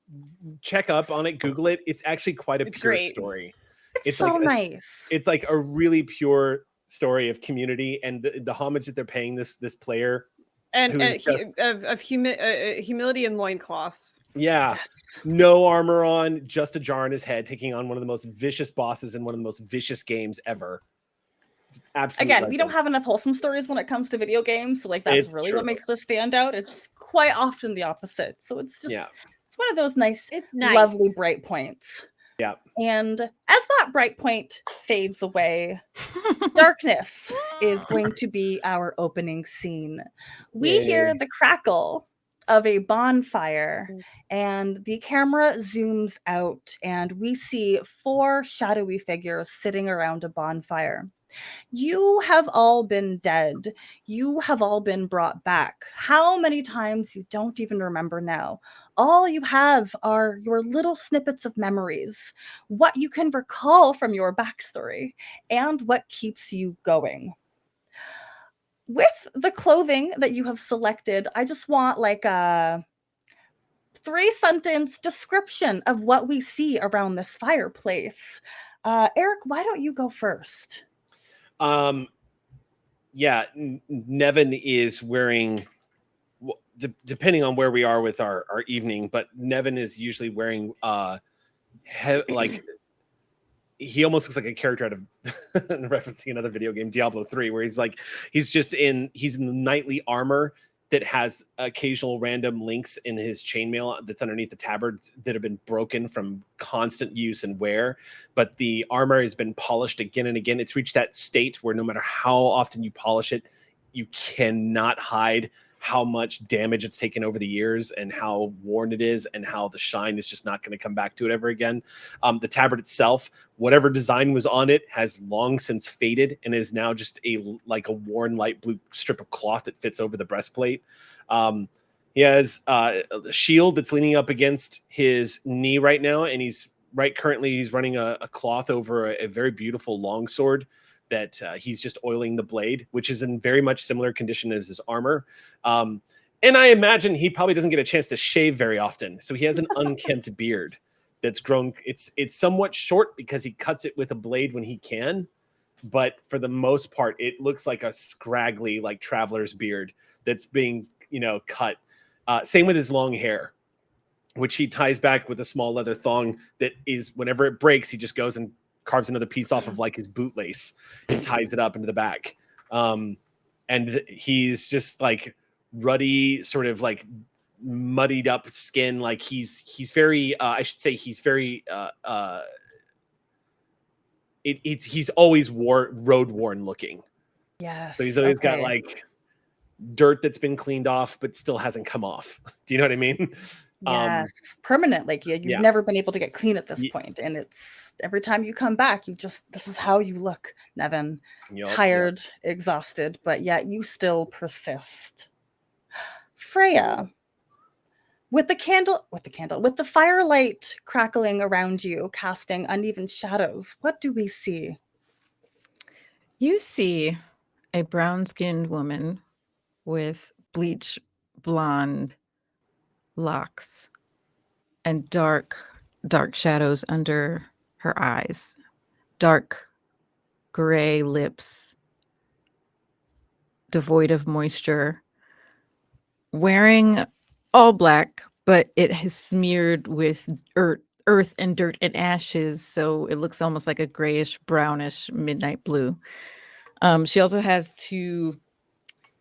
check up on it, Google it. It's actually quite a pure story. It's so like nice. It's like a really pure story of community and the homage that they're paying this player. And of humility and loincloths. Yeah. Yes. No armor on, just a jar on his head, taking on one of the most vicious bosses in one of the most vicious games ever. Absolutely. Again, we don't have enough wholesome stories when it comes to video games, so like that's really true. what makes this stand out. It's quite often the opposite. So it's just it's one of those nice, lovely bright points. Yeah. And as that bright point fades away, darkness is going to be our opening scene. We hear the crackle of a bonfire, and the camera zooms out, and we see 4 shadowy figures sitting around a bonfire. You have all been dead. You have all been brought back. How many times you don't even remember now. All you have are your little snippets of memories, what you can recall from your backstory, and what keeps you going. With the clothing that you have selected, I just want like a 3-sentence description of what we see around this fireplace. Eric, why don't you go first? Nevin is wearing, depending on where we are with our evening, but Nevin is usually wearing like he almost looks like a character out of referencing another video game, Diablo 3, where he's in the knightly armor that has occasional random links in his chainmail that's underneath the tabard that have been broken from constant use and wear. But the armor has been polished again and again. It's reached that state where no matter how often you polish it, you cannot hide how much damage it's taken over the years and how worn it is and how the shine is just not going to come back to it ever again. The tabard itself, whatever design was on it, has long since faded and is now just a worn light blue strip of cloth that fits over the breastplate. He has a shield that's leaning up against his knee right now, and he's running a cloth over a very beautiful longsword that he's just oiling the blade, which is in very much similar condition as his armor. And I imagine he probably doesn't get a chance to shave very often. So he has an unkempt beard that's grown. It's somewhat short because he cuts it with a blade when he can. But for the most part, it looks like a scraggly, like traveler's beard that's being, cut Same with his long hair, which he ties back with a small leather thong that is, whenever it breaks, he just goes and carves another piece off of like his bootlace and ties it up into the back. And he's just like ruddy, sort of like muddied up skin. Like he's very, I should say he's very, he's always road worn looking. Yes. So he's always got like dirt that's been cleaned off, but still hasn't come off. Do you know what I mean? Yes, permanent. Like you've never been able to get clean at this point, and it's every time you come back, this is how you look, Nevin. Tired, exhausted, but yet you still persist. Freya, with the firelight crackling around you, casting uneven shadows, what do we see? You see a brown-skinned woman with bleach blonde locks and dark shadows under her eyes, dark gray lips, devoid of moisture, wearing all black, but it has smeared with earth and dirt and ashes, so it looks almost like a grayish brownish midnight blue. She also has two,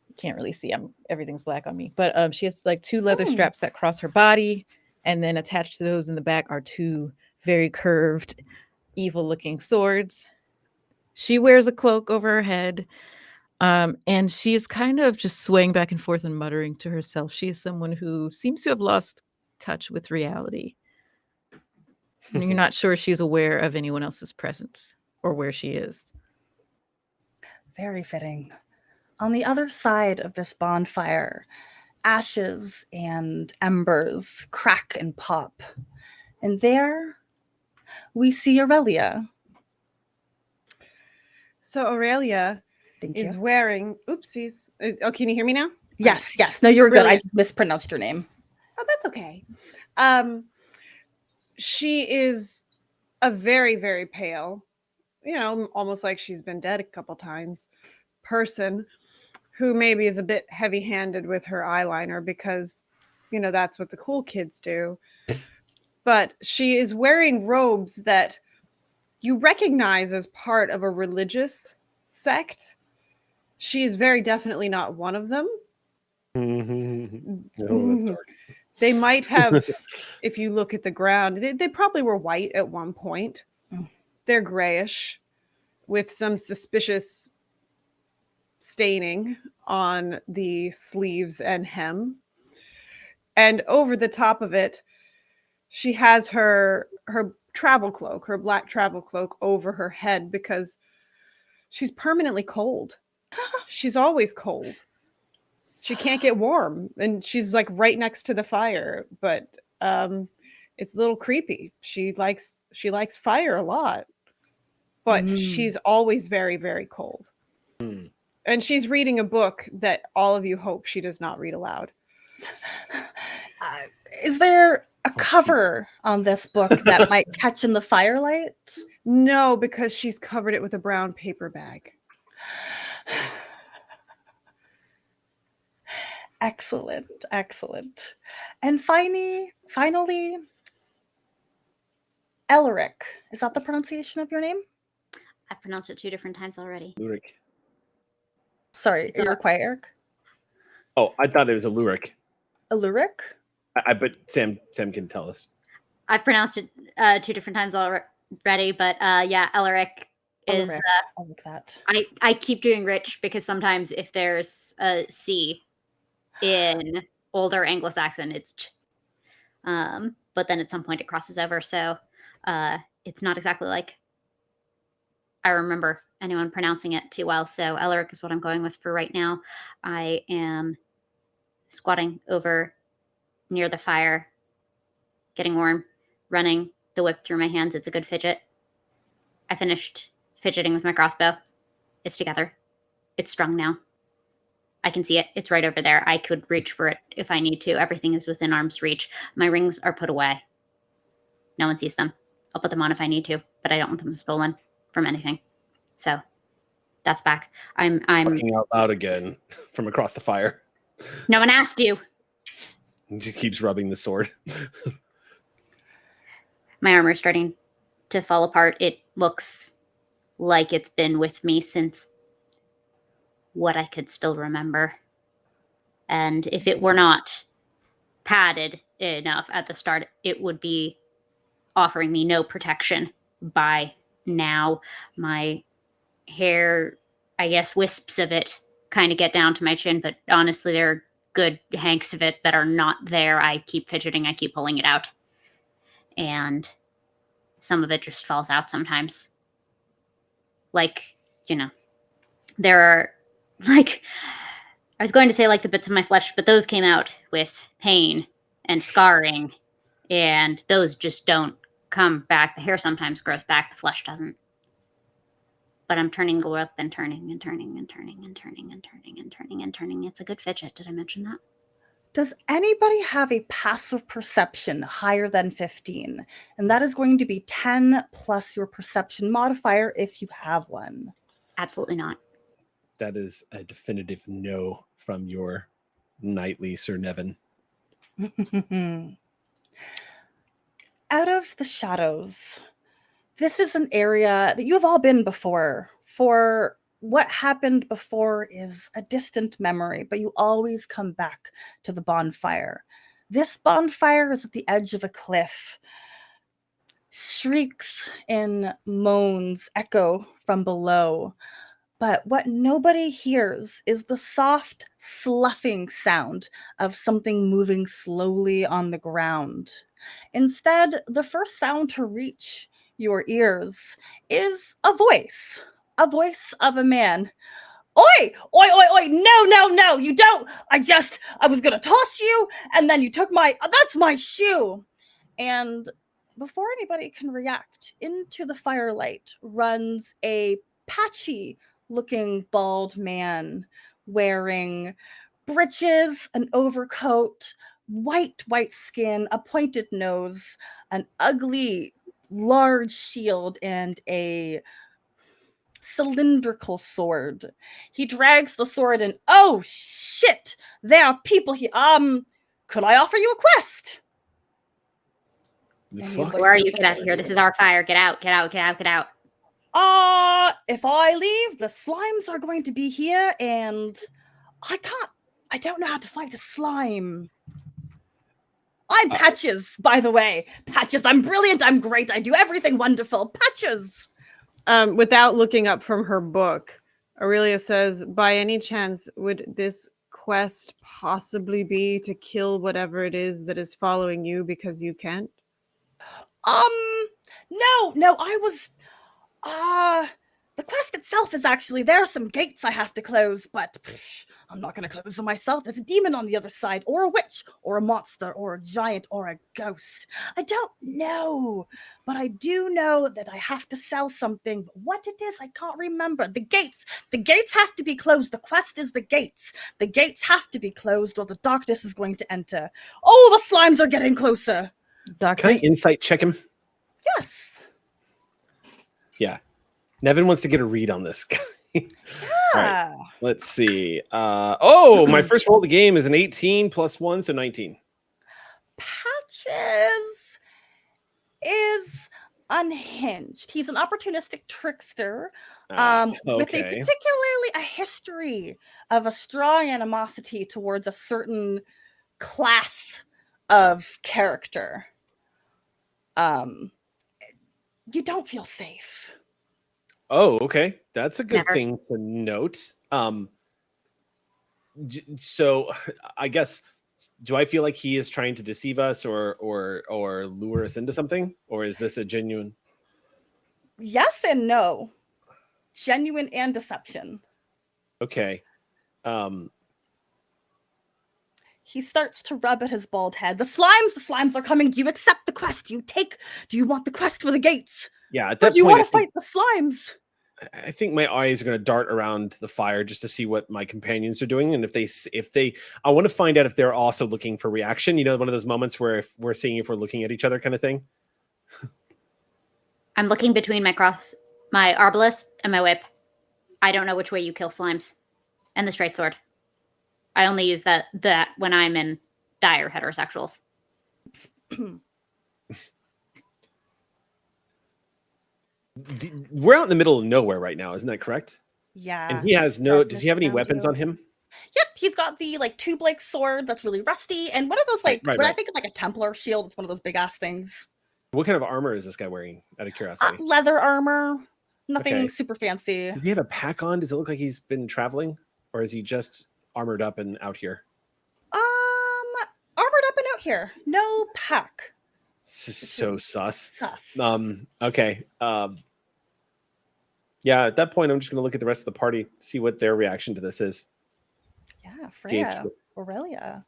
you can't really see, everything's black on me, but she has like two leather straps that cross her body, and then attached to those in the back are two very curved, evil looking swords. She wears a cloak over her head, and she is kind of just swaying back and forth and muttering to herself. She is someone who seems to have lost touch with reality. And you're not sure she's aware of anyone else's presence or where she is. Very fitting. On the other side of this bonfire, ashes and embers crack and pop. And there we see Aurelia. So Aurelia is wearing, oopsies. Oh, can you hear me now? Yes. No, you were good. I just mispronounced your name. Oh, that's okay. She is a very, very pale, almost like she's been dead a couple times, person who maybe is a bit heavy-handed with her eyeliner because, that's what the cool kids do. But she is wearing robes that you recognize as part of a religious sect. She is very definitely not one of them. Oh, that's dark. They might have, if you look at the ground, they probably were white at one point. They're grayish with some suspicious staining on the sleeves and hem. And over the top of it, she has her travel cloak, her black travel cloak over her head because she's permanently cold. She's always cold. She can't get warm, and she's like right next to the fire, but it's a little creepy. She likes fire a lot, but she's always very, very cold. And she's reading a book that all of you hope she does not read aloud. Is there a cover on this book that might catch in the firelight? No, because she's covered it with a brown paper bag. Excellent. And finally, Elric. Is that the pronunciation of your name? I pronounced it 2 different times already. Lurik. Sorry, you're quiet, Eric. Oh, I thought it was a Lurik. A Lurik? But Sam can tell us. I've pronounced it 2 different times already, but Elric is. I like that. I keep doing rich because sometimes if there's a C in older Anglo-Saxon, it's ch. But then at some point it crosses over, so it's not exactly like I remember anyone pronouncing it too well. So Elric is what I'm going with for right now. I am squatting over near the fire, getting warm, running the whip through my hands. It's a good fidget. I finished fidgeting with my crossbow. It's together. It's strung now. I can see it. It's right over there. I could reach for it if I need to. Everything is within arm's reach. My rings are put away. No one sees them. I'll put them on if I need to, but I don't want them stolen from anything. So that's back. I'm Barking out loud again from across the fire. No one asked you. He just keeps rubbing the sword. My armor is starting to fall apart. It looks like it's been with me since what I could still remember. And if it were not padded enough at the start, it would be offering me no protection by now. My hair, I guess wisps of it kind of get down to my chin, but honestly, there are good hanks of it that are not there. I keep fidgeting, I keep pulling it out. And some of it just falls out sometimes. Like, there are, like, I was going to say like the bits of my flesh, but those came out with pain and scarring, and those just don't come back. The hair sometimes grows back, the flesh doesn't. But I'm turning go up and turning and turning and turning and turning and turning and turning and turning. It's a good fidget. Did I mention that? Does anybody have a passive perception higher than 15? And that is going to be 10 plus your perception modifier if you have one. Absolutely not. That is a definitive no from your knightly Sir Nevin. Out of the shadows, this is an area that you have all been before. For what happened before is a distant memory, but you always come back to the bonfire. This bonfire is at the edge of a cliff. Shrieks and moans echo from below. But what nobody hears is the soft, sloughing sound of something moving slowly on the ground. Instead, the first sound to reach your ears is a voice of a man. Oi, oi, oi, oi, no, you don't. I was gonna toss you, and then you took that's my shoe. And before anybody can react, into the firelight runs a patchy looking bald man wearing breeches, an overcoat, white skin, a pointed nose, an ugly large shield, and a cylindrical sword. He drags the sword and, oh shit, there are people here. Could I offer you a quest? Where are you? Get out of here. This is our fire. Get out. If I leave, the slimes are going to be here, and I don't know how to fight a slime. I'm Patches, by the way. Patches, I'm brilliant, I'm great, I do everything wonderful. Patches! Without looking up from her book, Aurelia says, by any chance, would this quest possibly be to kill whatever it is that is following you because you can't? No, I was, the quest itself is actually, there are some gates I have to close, but I'm not going to close them myself. There's a demon on the other side, or a witch, or a monster, or a giant, or a ghost. I don't know, but I do know that I have to sell something. But what it is, I can't remember. The gates have to be closed. The quest is the gates. The gates have to be closed, or the darkness is going to enter. Oh, the slimes are getting closer. Darkness. Can I insight check him? Yes. Yeah. Nevin wants to get a read on this guy. Yeah. Right, let's see. My first roll of the game is an 18 plus 1, so 19. Patches is unhinged. He's an opportunistic trickster with particularly a history of a strong animosity towards a certain class of character. You don't feel safe. Oh, okay. That's a good thing to note. So I guess, do I feel like he is trying to deceive us or lure us into something? Or is this a genuine? Yes and no. Genuine and deception. Okay. He starts to rub at his bald head. The slimes are coming. Do you accept the quest? Do you want the quest for the gates? Yeah, at that point, do you want to fight the slimes? I think my eyes are going to dart around the fire just to see what my companions are doing, and if they, I want to find out if they're also looking for reaction. You know, one of those moments where if we're seeing if we're looking at each other, kind of thing. I'm looking between my arbalist and my whip. I don't know which way you kill slimes, and the straight sword. I only use that when I'm in dire heterosexuals. We're out in the middle of nowhere right now, isn't that correct? Yeah. And he has does he have any weapons on him? Yep, he's got the like two-blade sword that's really rusty, and one of those like I think of like a Templar shield. It's one of those big ass things. What kind of armor is this guy wearing? Out of curiosity, leather armor, nothing super fancy. Does he have a pack on? Does it look like he's been traveling, or is he just armored up and out here? Armored up and out here. No pack. So sus. Okay. Yeah, at that point, I'm just going to look at the rest of the party, see what their reaction to this is. Yeah, Freya, Aurelia.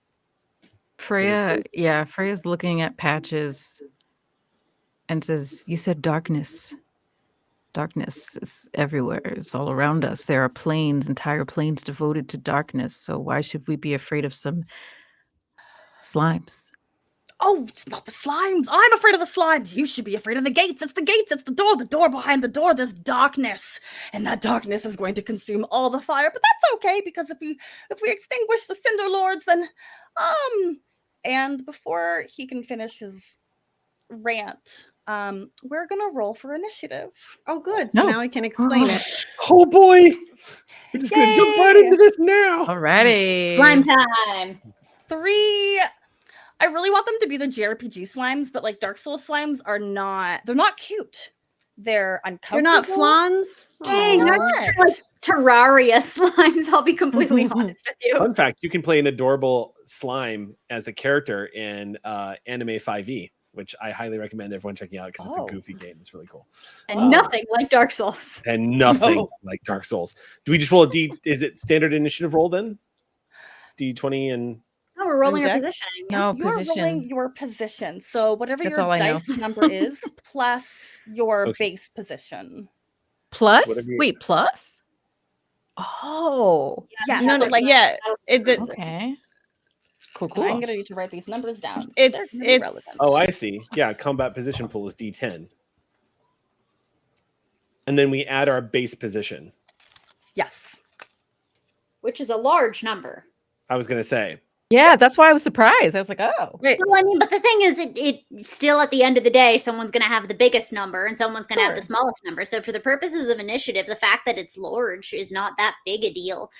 Freya's looking at Patches and says, "You said darkness. Darkness is everywhere. It's all around us. There are planes, entire planes devoted to darkness. So why should we be afraid of some slimes?" Oh, it's not the slimes. I'm afraid of the slimes. You should be afraid of the gates. It's the gates. It's the door. The door behind the door. There's darkness, and that darkness is going to consume all the fire. But that's okay, because if we extinguish the Cinder Lords, then and before he can finish his rant, we're gonna roll for initiative. Oh, good. So now I can explain it. Oh boy, we're just gonna jump right into this now. Alrighty, Slime time. 3. I really want them to be the JRPG slimes, but like Dark Souls slimes they're not cute. They're uncomfortable. You're not flans? Dang, they're like Terraria slimes, I'll be completely honest with you. Fun fact, you can play an adorable slime as a character in Anime 5e, which I highly recommend everyone checking out because it's a goofy game. It's really cool. And nothing like Dark Souls. And nothing like Dark Souls. Do we just roll a D? Is it standard initiative roll then? D20 and... No, we're rolling our position. No, You're position. rolling your position. So whatever That's your all I know. dice number is, plus your base position. Plus? Whatever you- Wait, plus? Oh. Yeah. No, so no, like, yeah. Okay. Cool. I'm gonna need to write these numbers down. It's relevant. Oh, I see. Yeah, combat position pool is D10. And then we add our base position. Yes. Which is a large number. I was going to say. Yeah, that's why I was surprised. I was like, oh. Wait. Well, I mean, but the thing is, it still at the end of the day, someone's going to have the biggest number and someone's going to have the smallest number. So for the purposes of initiative, the fact that it's large is not that big a deal.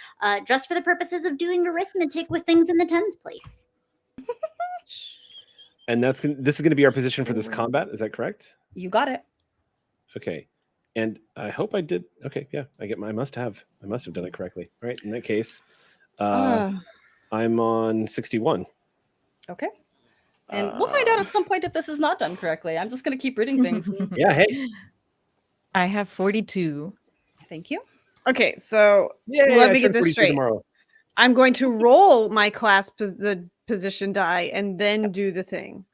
Just for the purposes of doing arithmetic with things in the tens place. And this is going to be our position for this combat. Is that correct? You got it. Okay. And I hope I did. Okay. Yeah, I must have done it correctly. All right. In that case, I'm on 61. Okay. And we'll find out at some point if this is not done correctly. I'm just going to keep reading things. Yeah. Hey. I have 42. Thank you. Okay, so let me get this straight. Tomorrow. I'm going to roll my class the position die and then do the thing.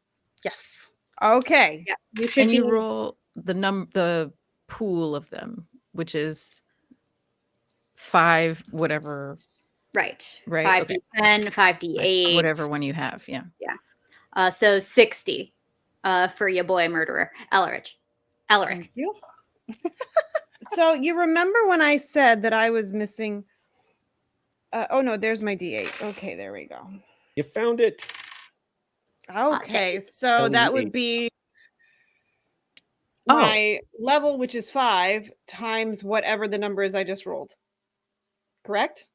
Yes. Okay. Yeah, you should. You roll the pool of them, which is 5 whatever. Right. 5d10, Okay. 5d8. Whatever one you have, yeah. Yeah. So 60 for your boy murderer, Elric. Thank you. So you remember when I said that I was missing... oh, no, there's my D8. Okay, there we go. You found it. Okay, so that would be Oh. my level, which is 5, times whatever the number is I just rolled. Correct?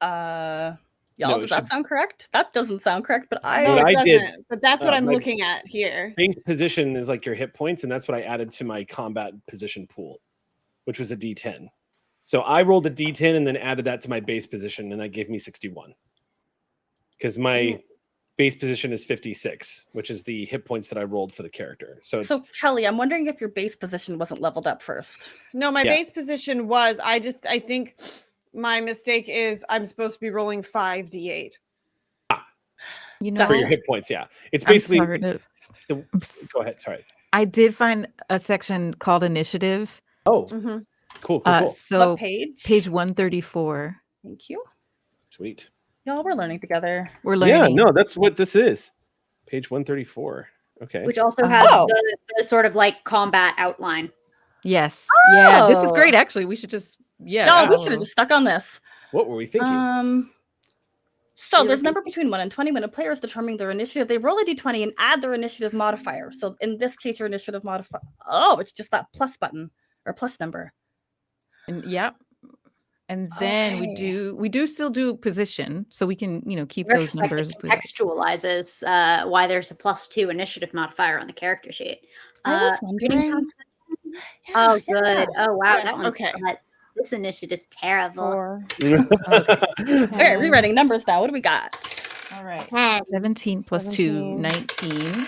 Y'all, No, does that sound correct? That doesn't sound correct, but No, What it I doesn't. did- But that's what I'm my- looking at here. Base position is like your hit points, and that's what I added to my combat position pool, which was a D10. So I rolled a D10 and then added that to my base position, and that gave me 61. Because my base position is 56, which is the hit points that I rolled for the character. So Kelly, I'm wondering if your base position wasn't leveled up first. No, my base position was. I think my mistake is I'm supposed to be rolling 5d8. You know, for your hit points, yeah. It's basically go ahead. Sorry. I did find a section called initiative. Oh, cool. So What page? page 134. Thank you. Sweet. Y'all, we're learning together. We're learning. Yeah, no, that's what this is. Page 134. Okay. Which also has the sort of like combat outline. Yes. Yeah, this is great. Actually, we should just No, we should have just stuck on this. What were we thinking? So there's a number between 1 and 20. When a player is determining their initiative, they roll a d20 and add their initiative modifier. So in this case, your initiative modifier. Oh, it's just that plus button or plus number. And and then we do still do position, so we can keep those numbers. Contextualizes why there's a +2 initiative modifier on the character sheet. I was wondering. Oh, good. Oh, wow. That one's cut. This initiative's terrible. Okay, rewriting numbers now. What do we got? All right. 17 plus 2, 19.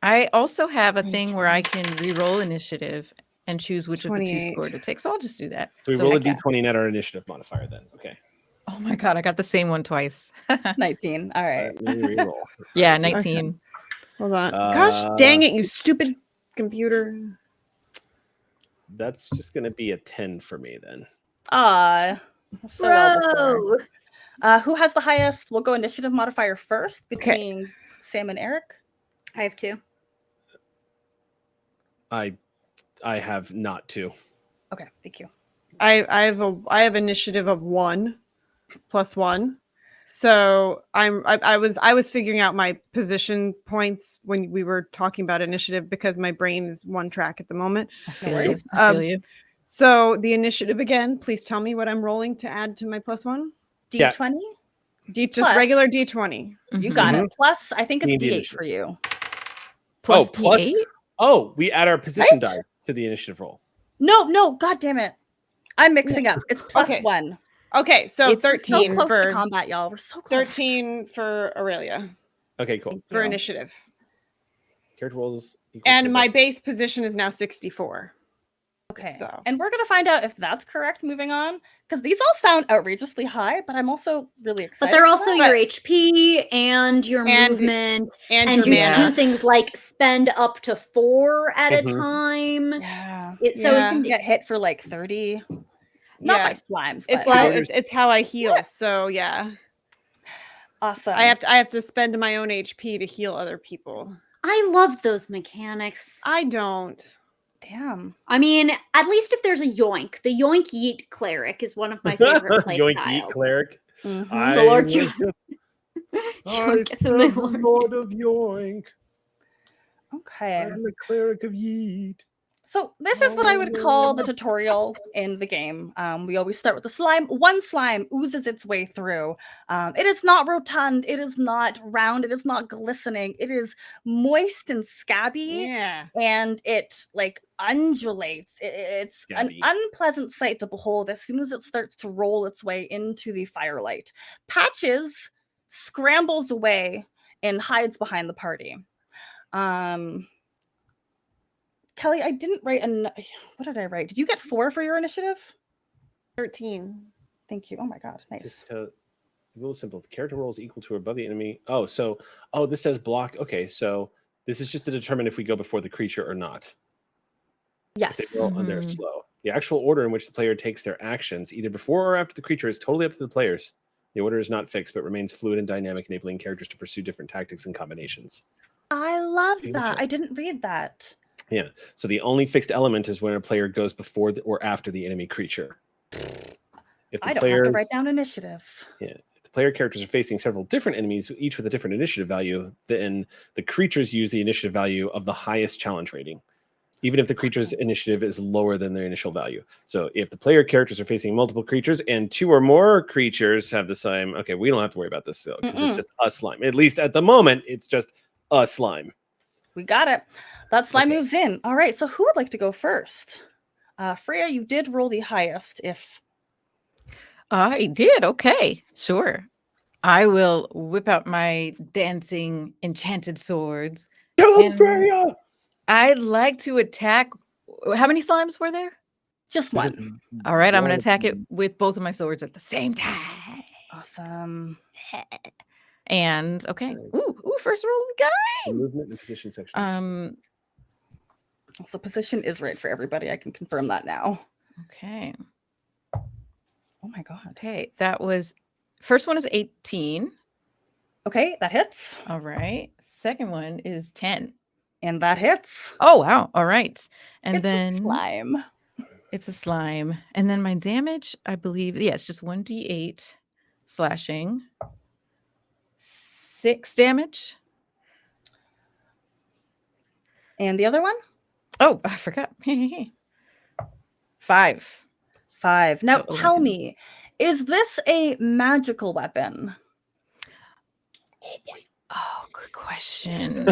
I also have a thing where I can re-roll initiative and choose which of the 2 score to take. So I'll just do that. So we roll a d20 and add our initiative modifier then. Okay. Oh my God, I got the same one twice. 19. All right. Re-roll. Yeah, 19. Okay. Hold on. Gosh dang it, you stupid computer. That's just going to be a 10 for me then. So who has the highest? We'll go initiative modifier first between Sam and Eric. I have 2. I have not 2. Okay, thank you. I have initiative of 1 plus 1. So I was figuring out my position points when we were talking about initiative because my brain is one track at the moment. I feel you. So the initiative again, please tell me what I'm rolling to add to my +1. D20? Just regular D20. You got it. Plus, I think it's D8 for you. Plus D8? Oh, we add our position die to the initiative roll. No, God damn it. I'm mixing up. It's +1. Okay, so it's 13 so close for to combat, y'all. We're so close. 13 for Aurelia. Okay, cool. For initiative. Character rolls. And my base position is now 64. Okay. So. And we're going to find out if that's correct moving on. Because these all sound outrageously high, but I'm also really excited. But they're also your HP and your movement. And your you do things like spend up to 4 at a time. Yeah. So it's going to get hit for like 30. Not by slimes. It's how I heal. So yeah. Awesome. I have to spend my own HP to heal other people. I love those mechanics. I don't. Damn. I mean, at least if there's a yoink. The yoink yeet cleric is one of my favorite play yoink styles. Yeet cleric. Mm-hmm. The Lord Lord of Yoink. Okay. I'm the cleric of Yeet. So this is what I would call the tutorial in the game. We always start with the slime. One slime oozes its way through. It is not rotund. It is not round. It is not glistening. It is moist and scabby. Yeah. And it like undulates. It's scabby. An unpleasant sight to behold as soon as it starts to roll its way into the firelight. Patches scrambles away and hides behind the party. Kelly, I didn't write what did I write? Did you get 4 for your initiative? 13. Thank you. Oh my God, nice. Just real simple. If the character roll is equal to or above the enemy. This does block. Okay, so this is just to determine if we go before the creature or not. Yes. If they roll and they're slow. The actual order in which the player takes their actions, either before or after the creature, is totally up to the players. The order is not fixed, but remains fluid and dynamic, enabling characters to pursue different tactics and combinations. I love that. I didn't read that. Yeah. So the only fixed element is when a player goes before or after the enemy creature. If the I don't have to write down initiative. Yeah. If the player characters are facing several different enemies, each with a different initiative value, then the creatures use the initiative value of the highest challenge rating, even if the creature's initiative is lower than their initial value. So if the player characters are facing multiple creatures and 2 or more creatures have the same, okay, we don't have to worry about this still because it's just a slime. At least at the moment, it's just a slime. We got it. That slime moves in. All right. So who would like to go first? Freya, you did roll the highest. If I did. Okay. Sure. I will whip out my dancing enchanted swords. Kill him, Freya! I'd like to attack. How many slimes were there? Just 1. All right. I'm going to attack it with both of my swords at the same time. Awesome. And okay. Ooh, first roll of the game. Movement and position section. So position is right for everybody. I can confirm that now. Okay. Oh my God. Okay. That was first one is 18. Okay, that hits. All right. Second one is 10. And that hits. Oh wow. All right. And it's then a slime. It's a slime. And then my damage, I believe, it's just 1d8. slashing, 6 damage. And the other one? Oh, I forgot. 5. 5. Now, Total tell weapon. me, is this a magical weapon? Oh boy. Oh, good question.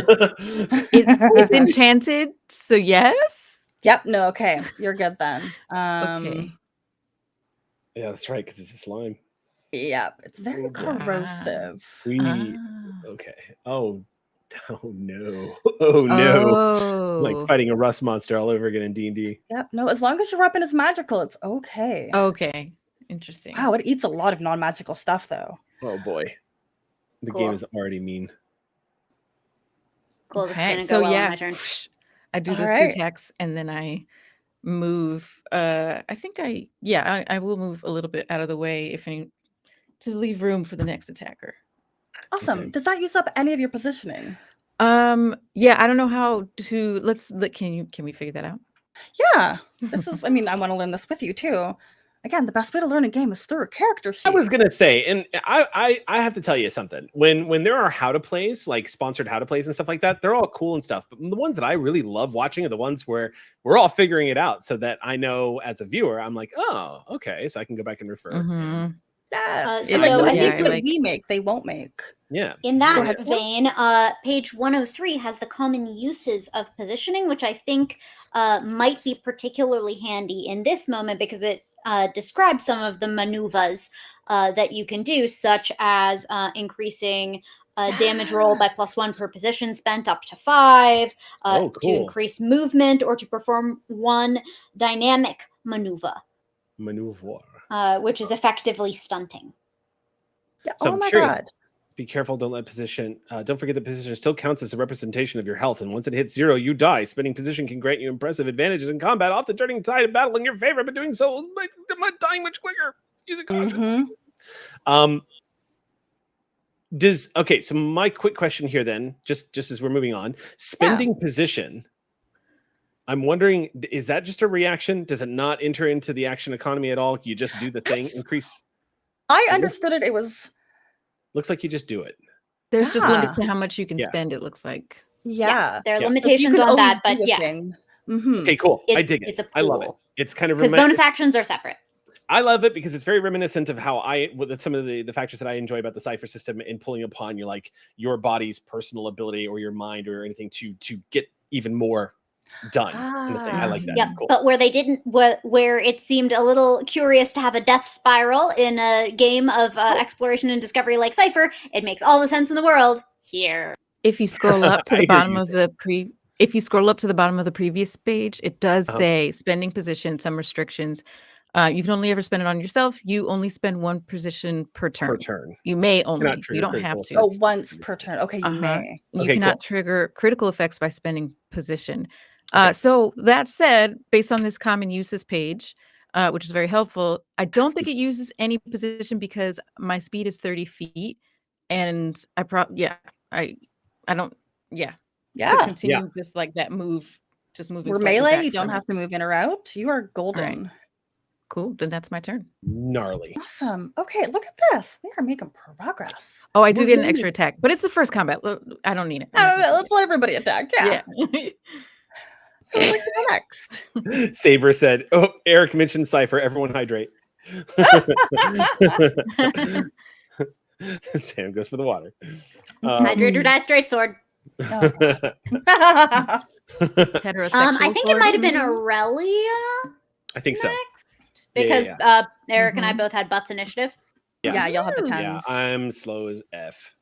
It's enchanted, so yes. Yep. No. Okay. You're good then. Okay. Yeah, that's right, because it's a slime. Yep. It's very corrosive. Okay. Oh no. Oh no. Like Oh. fighting a rust monster all over again in D&D. Yep. No, as long as your weapon is magical, it's okay. Okay. Interesting. Wow, it eats a lot of non-magical stuff, though. Oh boy. The Cool. game is already mean. Cool. This is Okay, gonna so go well yeah, on my turn. I do All those right. 2 attacks and then I move. I think I will move a little bit out of the way if any to leave room for the next attacker. Awesome. Okay. Does that use up any of your positioning? Yeah, I don't know how to. Can we figure that out? Yeah. This is. I mean, I want to learn this with you too. Again, the best way to learn a game is through a character sheet. I was gonna say, and I have to tell you something. When there are how to plays, like sponsored how to plays and stuff like that, they're all cool and stuff. But the ones that I really love watching are the ones where we're all figuring it out, so that I know as a viewer, I'm like, oh, okay, so I can go back and refer. And Yes. So And like the I mistakes think- that we make, they won't make. yeah. In Go that ahead. vein, page 103 has the common uses of positioning, which I think might be particularly handy in this moment because it describes some of the maneuvers that you can do, such as increasing damage roll by +1 per position spent up to 5, Oh, to cool. increase movement, or to perform one dynamic maneuver, Maneuver. which is effectively stunting. Yeah. So Oh I'm my curious. god. Be careful. Don't let position. Don't forget that position still counts as a representation of your health, and once it hits 0, you die. Spending position can grant you impressive advantages in combat, often turning the tide of battle in your favor. But doing so will make dying much quicker. Use a caution. Mhm. Okay, so my quick question here then, just as we're moving on, spending position. I'm wondering, is that just a reaction? Does it not enter into the action economy at all? You just do the thing, That's- increase. I understood it. It was. Looks like you just do it. There's just limits Yeah. to how much you can Yeah. spend. It looks like. Yeah. There are Yeah. Like, you limitations can on always that, but do a yeah. thing. Mhm. Okay, cool. I It's- dig it. it's a I love it. pool. It's kind of Because bonus actions are separate. I love it because it's very reminiscent of how with some of the factors that I enjoy about the Cypher system in pulling upon your body's personal ability or your mind or anything to get even more done. In the thing. I like that. Yeah, Cool. but where they didn't, where it seemed a little curious to have a death spiral in a game of exploration and discovery like Cypher, it makes all the sense in the world here. If you scroll up to I the hear bottom you of say. if you scroll up to the bottom of the previous page, it does Uh-huh. say spending position, some restrictions. You can only ever spend it on yourself. You only spend 1 position per turn. Per turn. You may Cannot only. You trigger don't have critical to. Oh, effects. once per turn. Okay, you may. You Okay, cannot cool. trigger critical effects by spending position. Okay. So that said, based on this common uses page, which is very helpful, I don't think it uses any position because my speed is 30 feet, and I don't. To Yeah. continue just like that move, just moving. We're slightly melee. back You don't from have it. to move in or out. You are golden. Cool. Then that's my turn. Gnarly. Awesome. Okay, look at this. We are making progress. Oh, I do We're get an really- extra attack, but it's the first combat. I don't need it. I'm not gonna Let's let everybody attack. Yeah. yeah. Who would like to go next? Saber said, "Oh, Eric mentioned Cypher. Everyone hydrate." Sam goes for the water. Hydrate or die straight sword. Heterosexual. I think it sword, might have been maybe? Aurelia I think so. next. Because Yeah, Eric and I both had butts initiative. Yeah, you'll have the Yeah, tens. I'm slow as F.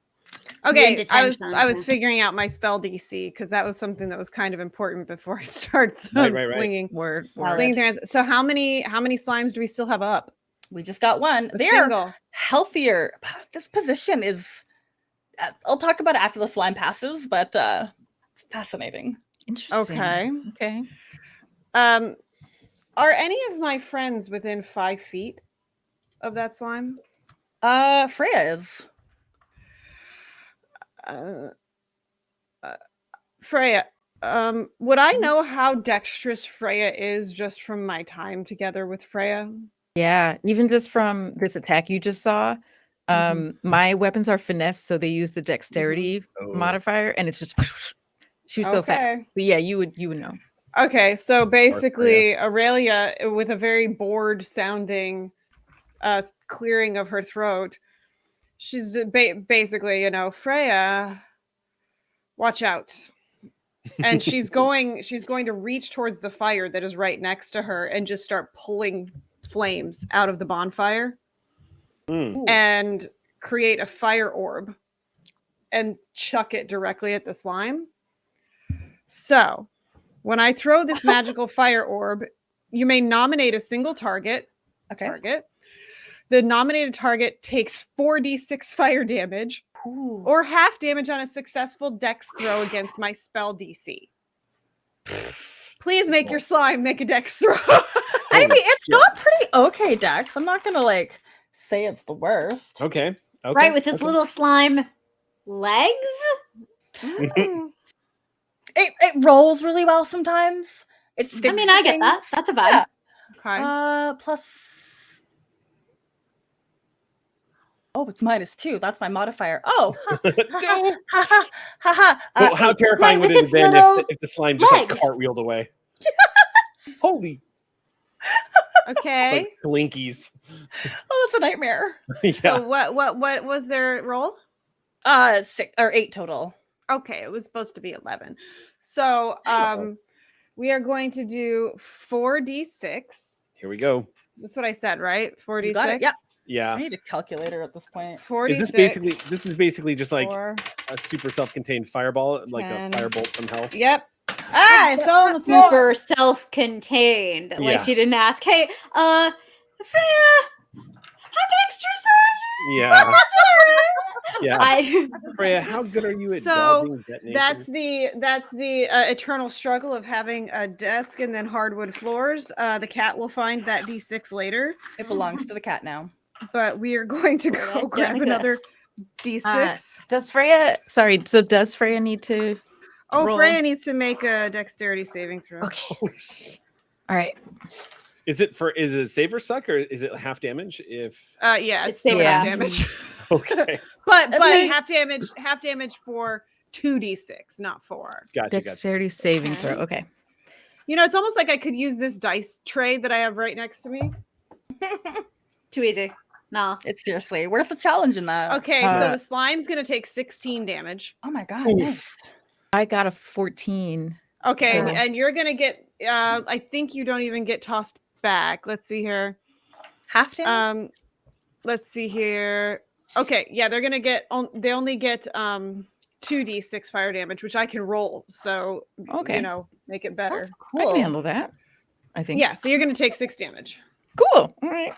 Okay, Into I was 10, figuring out my spell DC because that was something that was kind of important before I start Right. flinging. Word. flinging things. So how many slimes do we still have up? We just got one. A They're single. healthier. This position is. I'll talk about it after the slime passes, but it's fascinating. Interesting. Okay. Okay. Are any of my friends within 5 feet of that slime? Freya is. Freya, would I know how dexterous Freya is just from my time together with Freya? Yeah. Even just from this attack you just saw, My weapons are finesse, so they use the dexterity modifier, and it's just shoot so fast. But yeah, you would know. Okay, so basically, Aurelia, with a very bored sounding clearing of her throat, she's basically, Freya, watch out. And she's going to reach towards the fire that is right next to her and just start pulling flames out of the bonfire and create a fire orb and chuck it directly at the slime. So when I throw this magical fire orb, you may nominate a single target. The nominated target takes 4d6 fire damage or half damage on a successful dex throw against my spell DC. Please make your slime make a dex throw. I mean, it's got pretty okay dex. I'm not gonna say it's the worst. Okay. Right, with his little slime legs. It rolls really well sometimes. It sticks. I mean, I get that. That's a vibe. Yeah. Okay. Plus. Oh, it's -2. That's my modifier. Oh. Well, how terrifying would it have been if the slime just cartwheeled away? Yes! Holy. Okay. It's like Slinkies. Oh, that's a nightmare. Yeah. So what was their roll? 6 or 8 total. Okay, it was supposed to be 11. So we are going to do 4d6. Here we go. That's what I said, right? 4d6. You got it? Yeah. Yeah. I need a calculator at this point. 4d6. This is basically just like 4, a super self-contained fireball, like 10. a firebolt from hell. Yep. It's all on the floor. Super self-contained. Yeah. Like she didn't ask, hey, Freya, how dexterous are you? Yeah. Yeah. Freya, how good are you at So dodging detonation? that's the eternal struggle of having a desk and then hardwood floors. The cat will find that d6 later. It belongs to the cat now. But we are going to go grab another d6. Does Freya need to roll? Freya needs to make a dexterity saving throw. Okay. All right. Is it save or suck, or is it half damage? Yeah, it's still half damage. Okay. but half damage for 2d6, not 4. Gotcha. Dexterity saving throw. Okay. It's almost like I could use this dice tray that I have right next to me. Too easy. No. It's seriously. Where's the challenge in that? Okay, so the slime's going to take 16 damage. Oh my god. Nice. I got a 14. Okay, and you're going to get I think you don't even get tossed back. Let's see here. Half damage? Let's see here. Okay, yeah, they're going to get they only get 2d6 fire damage, which I can roll. So, make it better. That's cool. I can handle that, I think. Yeah, so you're going to take 6 damage. Cool. All right.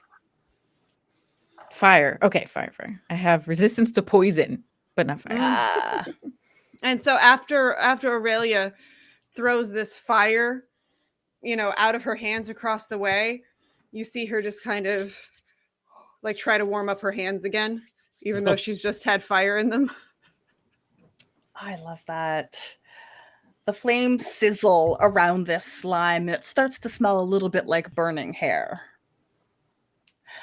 Fire. Okay, fire. I have resistance to poison, but not fire. And so after Aurelia throws this fire, out of her hands across the way, you see her just kind of try to warm up her hands again, even though she's just had fire in them. I love that. The flames sizzle around this slime, and it starts to smell a little bit like burning hair.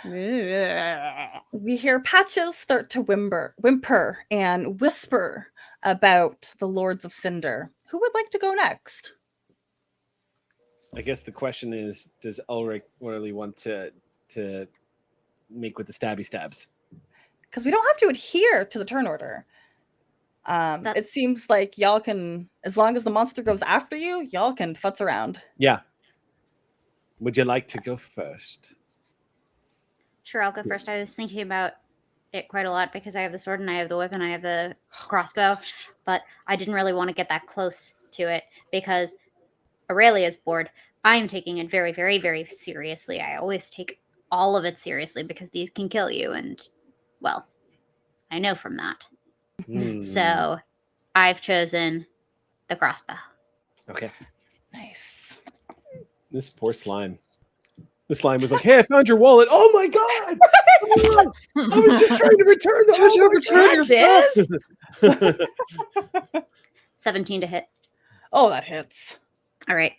We hear Patches start to whimper and whisper about the Lords of Cinder. Who would like to go next? I guess the question is, does Ulrich really want to make with the stabby stabs? Because we don't have to adhere to the turn order. It seems like y'all can, as long as the monster goes after you, y'all can futz around. Yeah. Would you like to go first? Sure, I'll go first. I was thinking about it quite a lot because I have the sword and I have the whip and I have the crossbow, but I didn't really want to get that close to it because Aurelia's bored. I am taking it very, very, very seriously. I always take all of it seriously because these can kill you, and, well, I know from that. So I've chosen the crossbow. Okay. Nice. This poor slime. The slime was like, "Hey, I found your wallet." Oh my god! I was just trying to return return your stuff. 17 to hit. Oh, that hits. All right.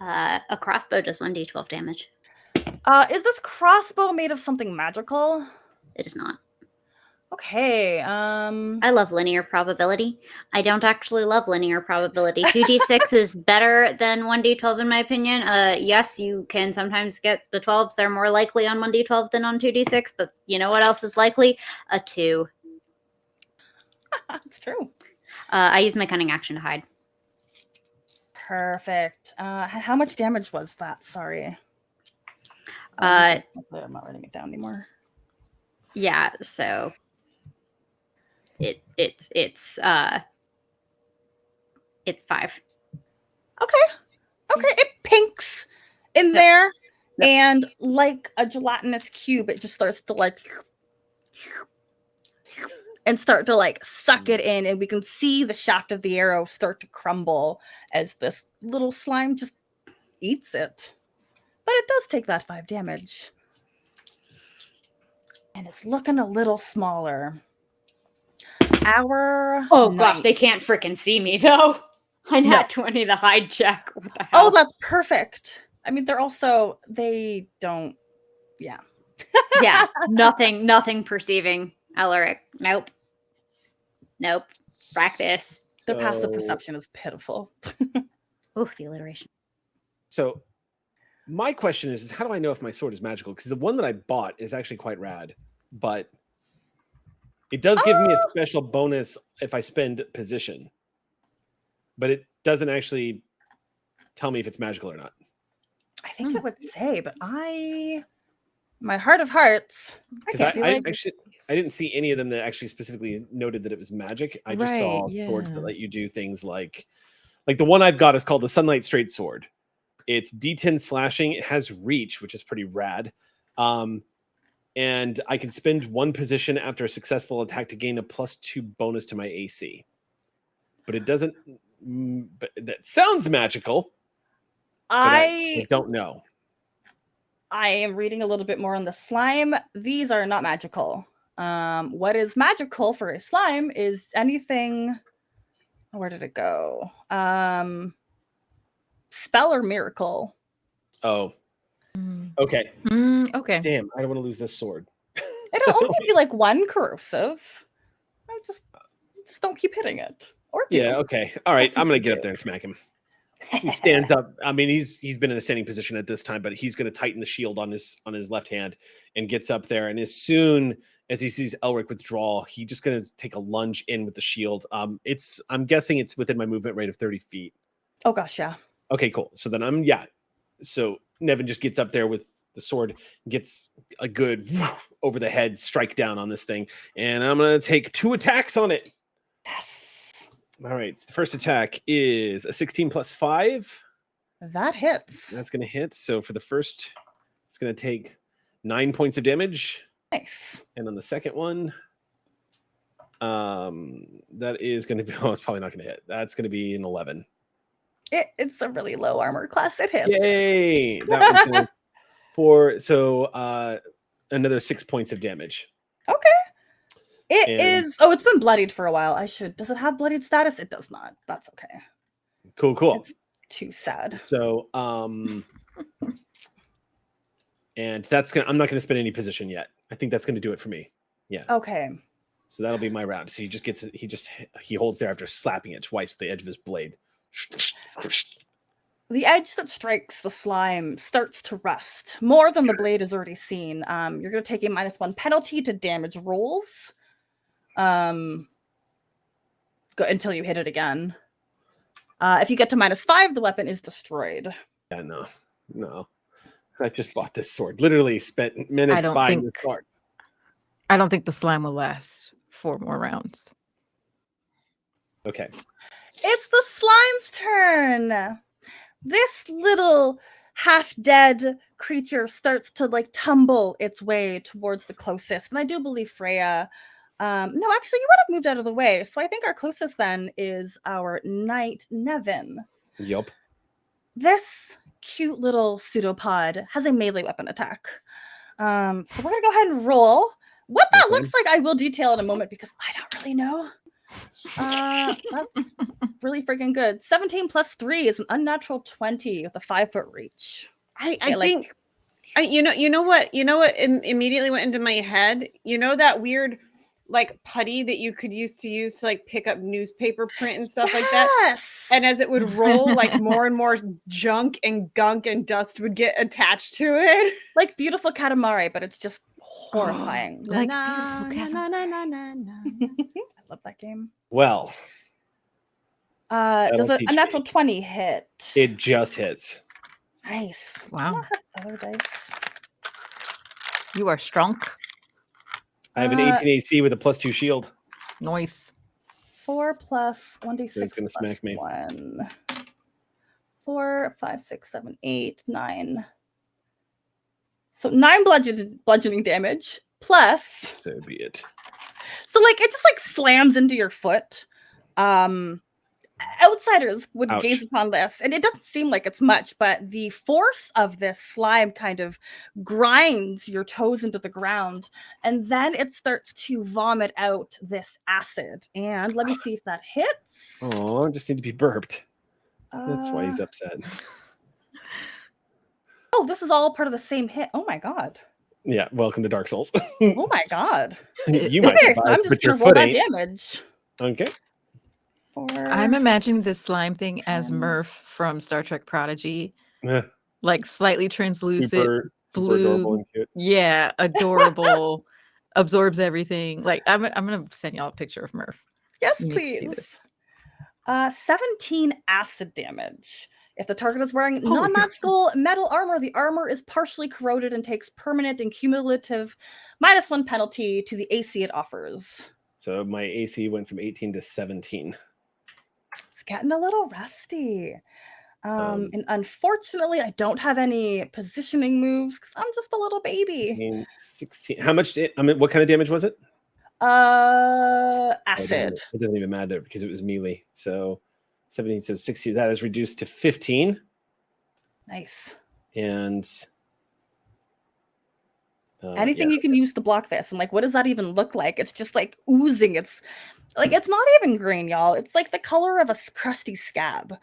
A crossbow does 1d12 damage. Is this crossbow made of something magical? It is not. Okay. I love linear probability. I don't actually love linear probability. 2d6 is better than 1d12 in my opinion. Yes, you can sometimes get the 12s. They're more likely on 1d12 than on 2d6, but you know what else is likely? A 2. It's true. I use my cunning action to hide. Perfect. How much damage was that? Sorry. I'm not writing it down anymore. Yeah, so it's 5. Okay. It pinks in there, and like a gelatinous cube, it just starts to like and start to like suck it in, and we can see the shaft of the arrow start to crumble as this little slime just eats it. But it does take that 5 damage. And it's looking a little smaller. Gosh, they can't freaking see me though. I nat 20 the hide check. What the hell? Oh, that's perfect. I mean, they don't. Yeah. Yeah. Nothing perceiving. Alaric. Nope. Practice. The passive perception is pitiful. Ooh, the alliteration. So my question is how do I know if my sword is magical? Because the one that I bought is actually quite rad, but it does give me a special bonus if I spend position, but it doesn't actually tell me if it's magical or not. I think it would say, but my heart of hearts. Because I didn't see any of them that actually specifically noted that it was magic. I just saw swords that let you do things like the one I've got is called the Sunlight Straight Sword. It's D10 slashing. It has reach, which is pretty rad. And I can spend 1 position after a successful attack to gain a +2 bonus to my AC. But it doesn't. But that sounds magical. I don't know. I am reading a little bit more on the slime. These are not magical. What is magical for a slime is anything. Where did it go? Spell or miracle. Oh. Okay. Okay. Damn, I don't want to lose this sword. It'll only be like 1 corrosive. I just don't keep hitting it. Or yeah, okay. All right, I'm gonna get up there and smack him. He stands up. I mean, he's been in a standing position at this time, but he's gonna tighten the shield on his left hand and gets up there. And as soon as he sees Elric withdraw, he's just gonna take a lunge in with the shield. I'm guessing it's within my movement rate of 30 feet. Oh gosh, yeah. Okay, cool. So then so Nevin just gets up there with the sword, gets a good over the head strike down on this thing, and I'm gonna take 2 attacks on it. Yes. All right. So the first attack is a 16 plus 5. That hits. That's gonna hit. So for the first, it's gonna take 9 points of damage. Nice. And on the second one, that is gonna be. Oh, it's probably not gonna hit. That's gonna be an 11. It's a really low armor class. It hits. Yay! That was for another 6 points of damage. Okay. It's been bloodied for a while. Does it have bloodied status? It does not. That's okay. Cool. It's too sad. So and I'm not gonna spend any position yet. I think that's gonna do it for me. Yeah. Okay. So that'll be my round. So he holds there after slapping it twice with the edge of his blade. The edge that strikes the slime starts to rust more than the blade has already seen. You're going to take a -1 penalty to damage rolls. Until you hit it again. If you get to -5, the weapon is destroyed. Yeah, no. I just bought this sword. Literally spent minutes buying this sword. I don't think the slime will last 4 more rounds. Okay. It's the slime's turn. This little half-dead creature starts to like tumble its way towards the closest. And I do believe Freya. No, actually, you would have moved out of the way. So I think our closest then is our knight, Nevin. Yup. This cute little pseudopod has a melee weapon attack. So we're going to go ahead and roll. What that looks like, I will detail in a moment because I don't really know. That's really freaking good. 17 plus 3 is an unnatural 20 with a 5-foot reach. I think You know what immediately went into my head? You know that weird like putty that you could use to like pick up newspaper print and stuff like that? Yes. And as it would roll, like more and more junk and gunk and dust would get attached to it. Like Beautiful Katamari, but it's just horrifying. Like Na, Beautiful na, Katamari. na, na, na, na, na. I love that game. Well, Does teach a natural me. 20 hit? It just hits. Nice. Wow. I have other dice. You are strong. I have an 18 AC with a +2 shield. Nice. 4 plus 1d6 So it's gonna plus smack me. 1. 4, 5, 6, 7, 8, 9. So 9 bludgeoning damage plus. So be it. So like it just like slams into your foot. Outsiders would Ouch. gaze upon this, and it doesn't seem like it's much, but the force of this slime kind of grinds your toes into the ground, and then it starts to vomit out this acid. And let me see if that hits. Oh, I just need to be burped. That's why he's upset. Oh, this is all part of the same hit. Oh my god. Yeah, welcome to Dark Souls. Oh my god. You might Okay, so survive, I'm but just your gonna roll foot that ain't. damage. Okay. I'm imagining this slime thing as 10. Murph from Star Trek Prodigy, Eh, like slightly translucent, super blue. adorable and cute. Yeah, adorable, absorbs everything. Like I'm gonna send y'all a picture of Murph. Yes, You need to see please. this. 17 acid damage. If the target is wearing Holy non-magical metal armor, the armor is partially corroded and takes permanent and cumulative -1 penalty to the AC it offers. So my AC went from 18 to 17. It's getting a little rusty. And unfortunately, I don't have any positioning moves because I'm just a little baby. 16. How much? What kind of damage was it? Acid. It doesn't even matter because it was melee. So 17, so 60. That is reduced to 15. Nice. And Anything you can use to block this. And like, what does that even look like? It's just like oozing. It's like, it's not even green, y'all. It's like the color of a crusty scab.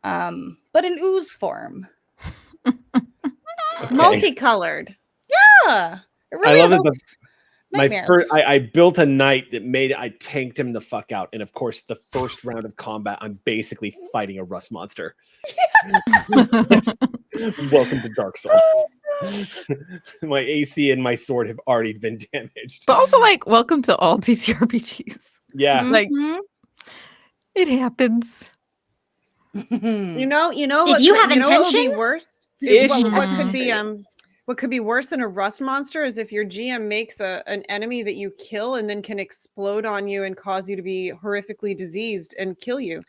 But in ooze form. Okay. Multicolored. Yeah. It really I love that evokes my nightmares. first, I built a knight that I tanked him the fuck out. And of course, the first round of combat, I'm basically fighting a rust monster. Welcome to Dark Souls. My AC and my sword have already been damaged. But also, like, welcome to all TCRPGs. Yeah. Mhm. Like, it happens. You know. Did you have What would be intentions? worse? Ish. What could That's be right. what could be worse than a rust monster is if your GM makes an enemy that you kill and then can explode on you and cause you to be horrifically diseased and kill you.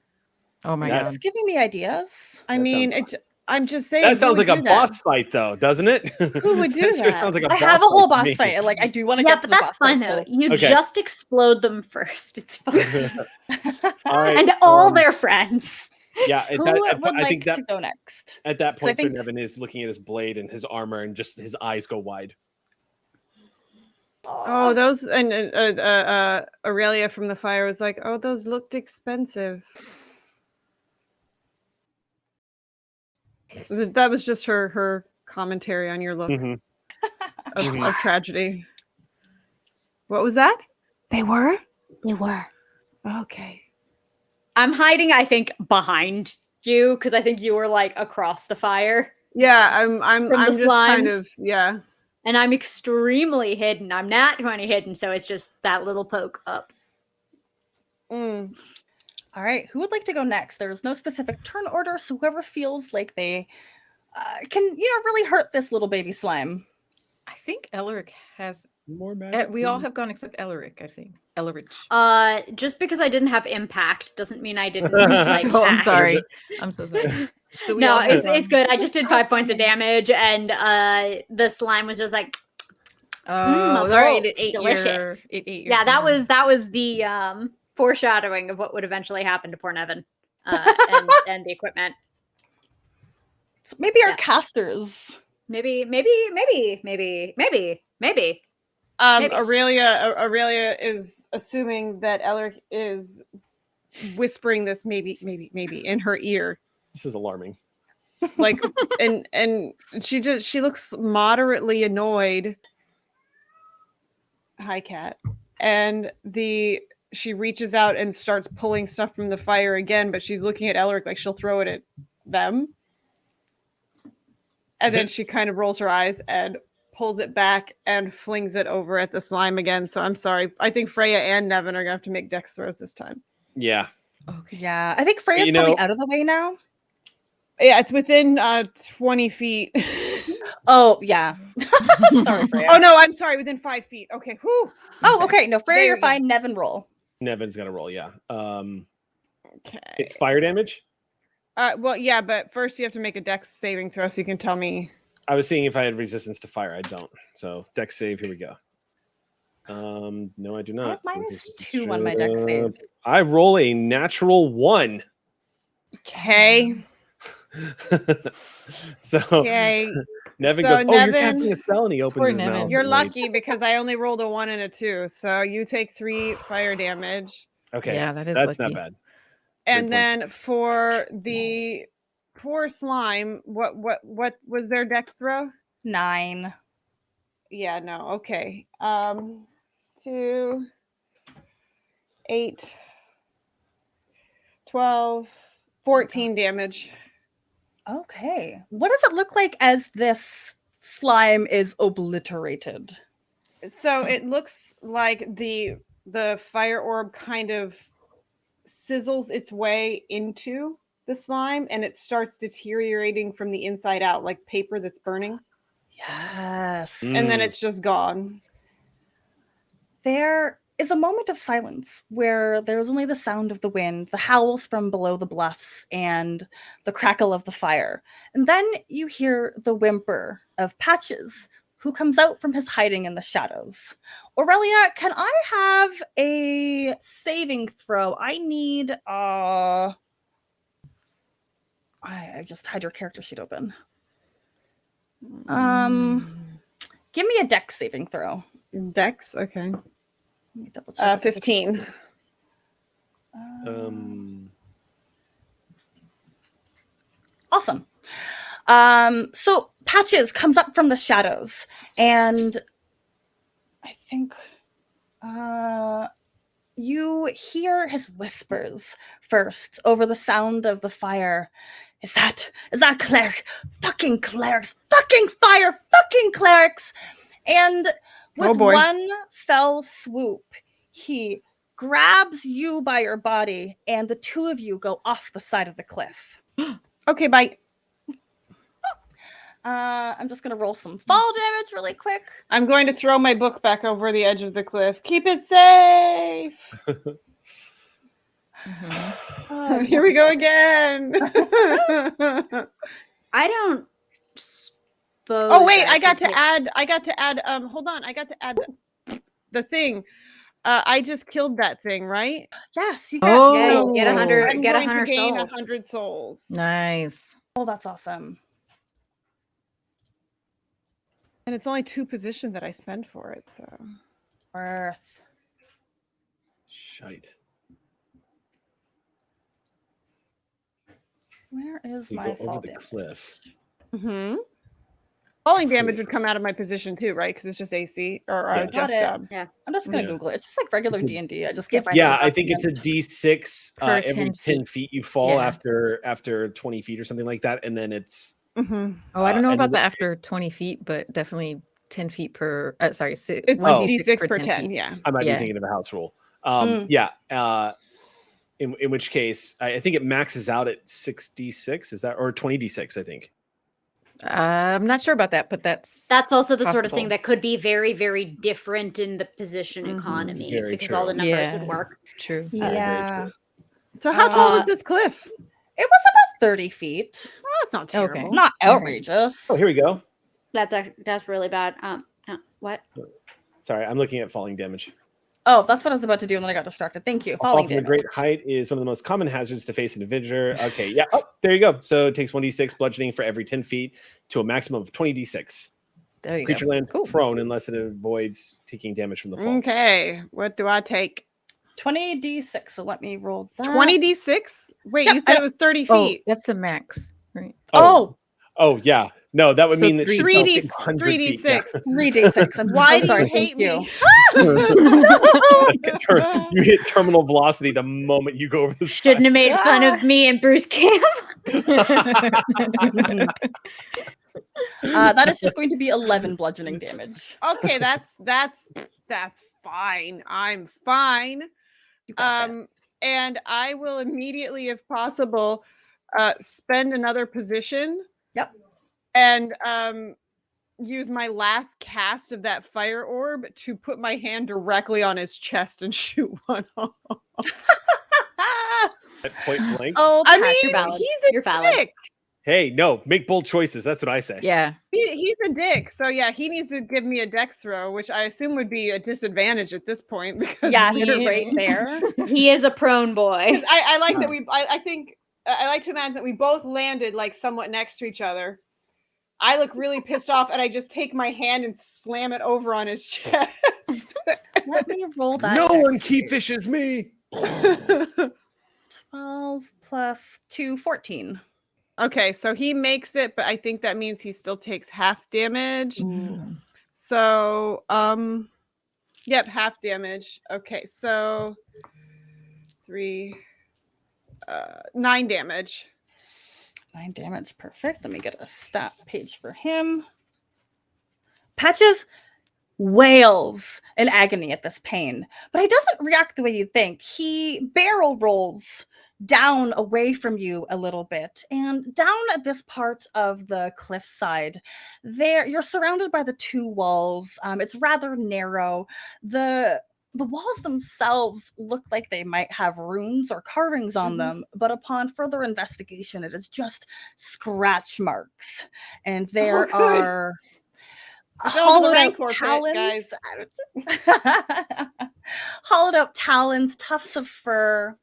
Oh my That's- god. It's giving me ideas. I That mean, sounds I'm just saying. That who sounds would like a do that? boss fight, though, doesn't it? Who would do That sure that? sounds like a I boss have a whole fight to boss me. fight, and like I do want to Yeah, get to but the that's boss fine fight, though. so- You Okay. just explode them first. It's fine. All right, And all their friends. yeah, Who I would like think that to go next? at that 'Cause I point, Sir think- Nevin is looking at his blade and his armor, and just his eyes go wide. Oh, those and Aurelia from the fire was like, "Oh, those looked expensive." That was just her commentary on your look Mhm. of tragedy. What was that? They were? They were. Okay. I'm hiding, I think, behind you because I think you were like across the fire. Yeah, I'm From the just kind slimes? of yeah. And I'm extremely hidden. I'm not 20 hidden, so it's just that little poke up. Mm. All right, who would like to go next? There's no specific turn order, so whoever feels like they can, really hurt this little baby slime. I think Elric has. More magic. We all please. have gone except Elric, I think. Elric. Just because I didn't have impact doesn't mean I didn't like Oh, I'm act. sorry. I'm so sorry. So we No, all have it's good. I just did 5 points of damage. damage, and the slime was just like, Oh, a sorry, bolt. it ate Delicious. It ate your yeah, that finger. was the foreshadowing of what would eventually happen to poor Nevin and the equipment. So maybe our Yeah. casters. Maybe. Aurelia is assuming that Elric is whispering this maybe in her ear. This is alarming. like, and she looks moderately annoyed. Hi, cat. And she reaches out and starts pulling stuff from the fire again, but she's looking at Elric like she'll throw it at them. And then she kind of rolls her eyes and pulls it back and flings it over at the slime again. So I'm sorry. I think Freya and Nevin are gonna have to make dex throws this time. Yeah. Okay. Yeah, I think Freya's probably out of the way now. Yeah, it's within 20 feet. Oh, yeah. Sorry, Freya. Oh, no, I'm sorry. Within 5 feet. Okay. Whew. Oh, okay. No, Freya, you're fine. Nevin, roll. Nevin's got to roll, yeah. Okay. It's fire damage? Well, yeah, but first you have to make a dex saving throw so you can tell me. I was seeing if I had resistance to fire. I don't. So dex save, here we go. No, I do not. I have -2 on my dex save. I roll a natural 1. Okay. So Okay. Nevin So goes, Nevin, you're casting a spell, and he opens his Nevin. mouth. You're and lucky waits. because I only rolled a 1 and a 2. So you take 3 fire damage. Okay. Yeah, that is That's lucky. not bad. And then for the poor slime, what was their dex throw? 9. Yeah, no. Okay. 2, 8, 12, 14 damage. Okay. What does it look like as this slime is obliterated? So it looks like the fire orb kind of sizzles its way into the slime and it starts deteriorating from the inside out like paper that's burning. Yes. And then it's just gone. There is a moment of silence where there's only the sound of the wind, the howls from below the bluffs, and the crackle of the fire. And then you hear the whimper of Patches, who comes out from his hiding in the shadows. Aurelia, can I have a saving throw? I need I just had your character sheet open. Give me a dex saving throw. Dex, okay. Let me double check. 15. Awesome. So Patches comes up from the shadows, and I think you hear his whispers first over the sound of the fire. Is that cleric? Fucking clerics! Fucking fire! Fucking clerics! And with one fell swoop, he grabs you by your body, and the two of you go off the side of the cliff. Okay, bye. I'm just gonna roll some fall damage really quick. I'm going to throw my book back over the edge of the cliff. Keep it safe. Here we go again. I don't suppose. Oh wait, I got to add. Hold on, I got to add the thing. I just killed that thing, right? Yes, you got. Yeah, you get 100. I'm Get going 100 to gain souls. 100 souls. Nice. Oh, that's awesome. And it's only 2 position that I spend for it, so Worth. Shite. Where is So you my go fall over the damage? cliff. Mm-hmm. Falling damage would come out of my position too, right? Because it's just AC or Yeah. just Yeah. I'm just gonna Yeah. Google it. It's just like regular It's a- D&D. I just can't find. Yeah, the I think it's a document. D6 Per every 10 10 feet. feet you fall Yeah. after 20 feet or something like that, and then it's Mm-hmm. Oh, I don't know and about then the after 20 feet, but definitely 10 feet per. Sorry, It's 1d6 D6 per 10. feet. Yeah. I might Yeah. be thinking of a house rule. Mm. Yeah. In which case, I think it maxes out at 6d6. Is that or 20d6? I think. I'm not sure about that, but that's also the sort of thing possible. that could be very, very different in the position economy Very because all true. the numbers Yeah. would work. True. Yeah, So how tall was this cliff? it was about 30 feet. Oh, that's not terrible. Okay. Not All right. outrageous. Oh, here we go. That's really bad. What? Sorry, I'm looking at falling damage. Oh, that's what I was about to do, and then I got distracted. Thank you. A fall Falling from a damage. great height is one of the most common hazards to face an individual. Okay, yeah. Oh, there you go. So it takes 1d6 bludgeoning for every 10 feet to a maximum of 20d6. There you Creature go. lands Cool. prone unless it avoids taking damage from the fall. Okay. What do I take? 20d6. So let me roll that. 20d6? Wait, Yeah, you said it was 30 Oh, feet. that's the max, right? Oh, yeah. No, that would So mean that she 3D, fell 100 feet. 3d6. 3d6. I'm Why so do you sorry. hate Thank me? You hit terminal velocity the moment you go over the side. Shouldn't have made fun of me and Bruce Camp. That is just going to be 11 bludgeoning damage. Okay, that's fine. I'm fine. You got this. And I will immediately, if possible, spend another position. Yep. And use my last cast of that fire orb to put my hand directly on his chest and shoot one off. At point blank. Oh, I Pat, mean, you're valid. he's a You're valid. dick. Hey, no, make bold choices. That's what I say. Yeah. He's a dick. So yeah, he needs to give me a dex throw, which I assume would be a disadvantage at this point because Yeah, you're right there. He is a prone boy. I like that I think I like to imagine that we both landed like somewhat next to each other. I look really pissed off and I just take my hand and slam it over on his chest. Let me roll that. No one dex key save. fishes me. 12 plus 2, 14. Okay, so he makes it, but I think that means he still takes half damage. Ooh. So, yep, half damage. Okay, so 9 damage. 9 damage. Perfect. Let me get a stat page for him. Patches wails in agony at this pain, but he doesn't react the way you think. He barrel rolls down away from you a little bit, and down at this part of the cliffside, there you're surrounded by the two walls. It's rather narrow. The walls themselves look like they might have runes or carvings on them, but upon further investigation, it is just scratch marks. And there good. are Those are the hollowed out Rancor pit, talons, guys. hollowed out talons, tufts of fur.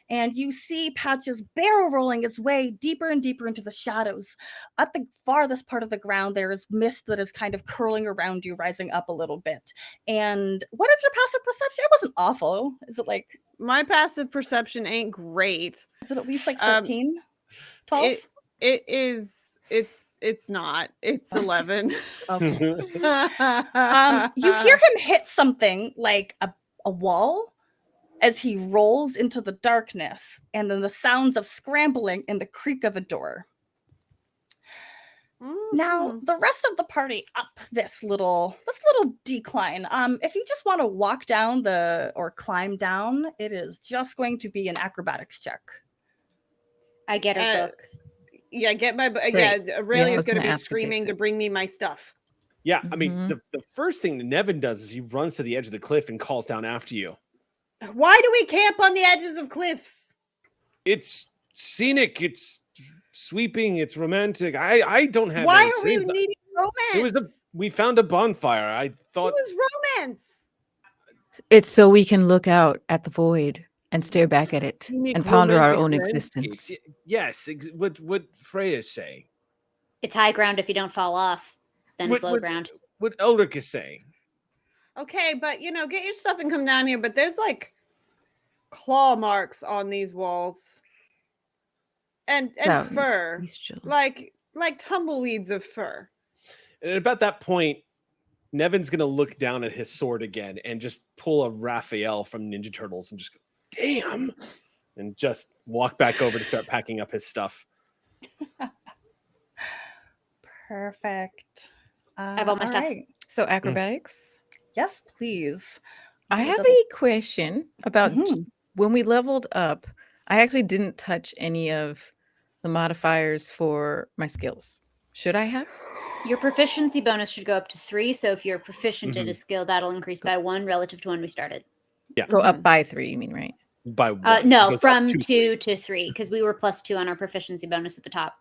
And you see Patches barrel rolling his way deeper and deeper into the shadows. At the farthest part of the ground, there is mist that is kind of curling around you, rising up a little bit. And what is your passive perception? It wasn't awful. Is it like, My passive perception ain't great. is it at least like 13? 12? It is. It's not. It's 11. Okay. You hear him hit something like a wall as he rolls into the darkness, and then the sounds of scrambling and the creak of a door. Now, the rest of the party up this little decline. If you just want to walk down or climb down, it is just going to be an acrobatics check. I get her book. Yeah, get my Great. yeah. Aurelia I is was going to gonna be ask for screaming to Jason. bring me my stuff. Yeah, I mean, Mhm. the first thing that Nevin does is he runs to the edge of the cliff and calls down after you. Why do we camp on the edges of cliffs? It's scenic, it's sweeping, it's romantic. I don't have Why any are we sins. needing romance? We found a bonfire. I It thought was romance. It's so we can look out at the void and stare back at it scenic, and ponder our romantic own landscape. existence. Yes, what Freya say? It's high ground if you don't fall off. Then it's low ground. What Ulrich is saying. Okay, but get your stuff and come down here. But there's like claw marks on these walls, and Sounds fur, bestial. like tumbleweeds of fur. And at about that point, Nevin's gonna look down at his sword again and just pull a Raphael from Ninja Turtles and just go, damn, and just walk back over to start packing up his stuff. Perfect. I have all my stuff. So acrobatics. Yes, please. I Roll have double- a question about Mhm. when we leveled up. I actually didn't touch any of the modifiers for my skills. Should I have? Your proficiency bonus should go up to 3. So if you're proficient at Mhm. a skill, that'll increase by 1 relative to when we started. Go up by 3, you mean, right? By one. No, Goes up from to 2 to 3, because we were +2 on our proficiency bonus at the top.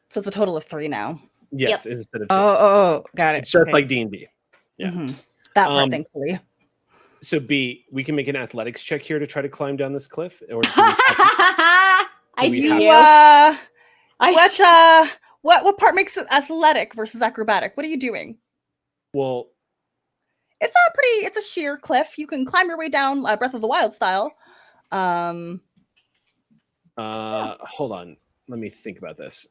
So it's a total of 3 now. Yes, instead of two. Oh, got it. It's just Okay. like D&D. Yeah. Mhm. That part, Um, thankfully. So B, we can make an athletics check here to try to climb down this cliff, or do I we see have- you. What part makes it athletic versus acrobatic? What are you doing? well, It's a sheer cliff. You can climb your way down Breath of the Wild style. hold on. Let me think about this.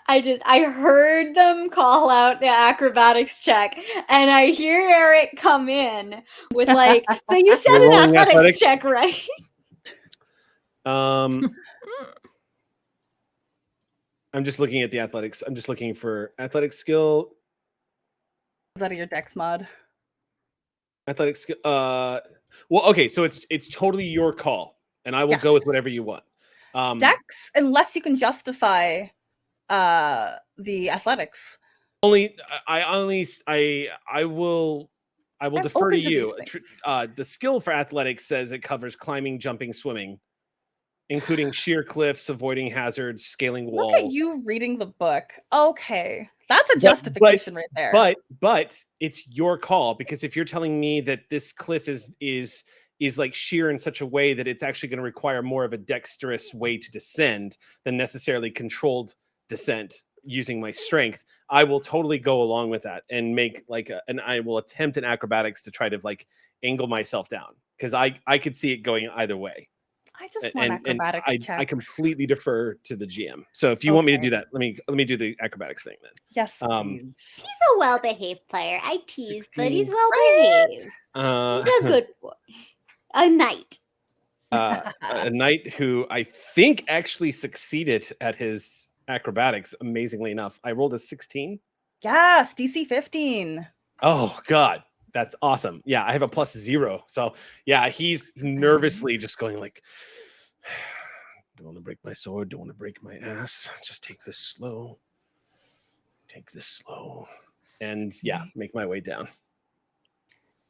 I heard them call out the acrobatics check, and I hear Eric come in with like, so you said an athletics check, right? I'm just looking at the athletics. I'm just looking for athletic skill. Is that your dex mod? Athletic skill. Well, okay, so it's totally your call, and I will go with whatever you want. Dex, unless you can justify the athletics. I will defer to you. The skill for athletics says it covers climbing, jumping, swimming, including sheer cliffs, avoiding hazards, scaling walls. Look at you reading the book. Okay, that's a justification right there. But it's your call, because if you're telling me that this cliff is like sheer in such a way that it's actually going to require more of a dexterous way to descend than necessarily controlled descent using my strength, I will totally go along with that and make like and I will attempt an acrobatics to try to like angle myself down, because I could see it going either way. I just want acrobatics checks. I completely defer to the GM. So if you want me to do that, let me do the acrobatics thing then. Yes, please. He's a well-behaved player. I tease, 16. But he's well-behaved. He's a good boy. A knight. A knight who I think actually succeeded at his acrobatics, amazingly enough. I rolled a 16. Yes, DC 15. Oh God, that's awesome. Yeah, I have a +0. So yeah, he's nervously just going like, don't want to break my sword, don't want to break my ass. Just take this slow. Take this slow. And yeah, make my way down.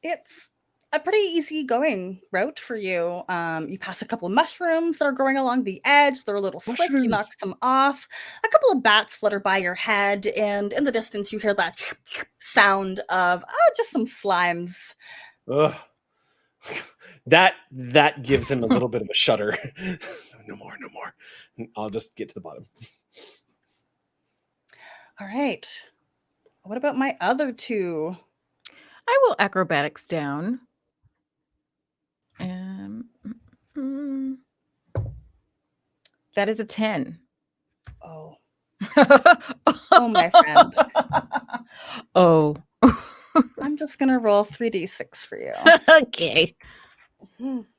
It's a pretty easy-going route for you. You pass a couple of mushrooms that are growing along the edge. They're a little slick. You knock some off. A couple of bats flutter by your head, and in the distance, you hear that sound of just some slimes. Ugh. That gives him a little bit of a shudder. No more. I'll just get to the bottom. All right. What about my other two? I will acrobatics down. That is a 10. Oh. Oh, my friend. Oh. I'm just going to roll 3d6 for you. Okay.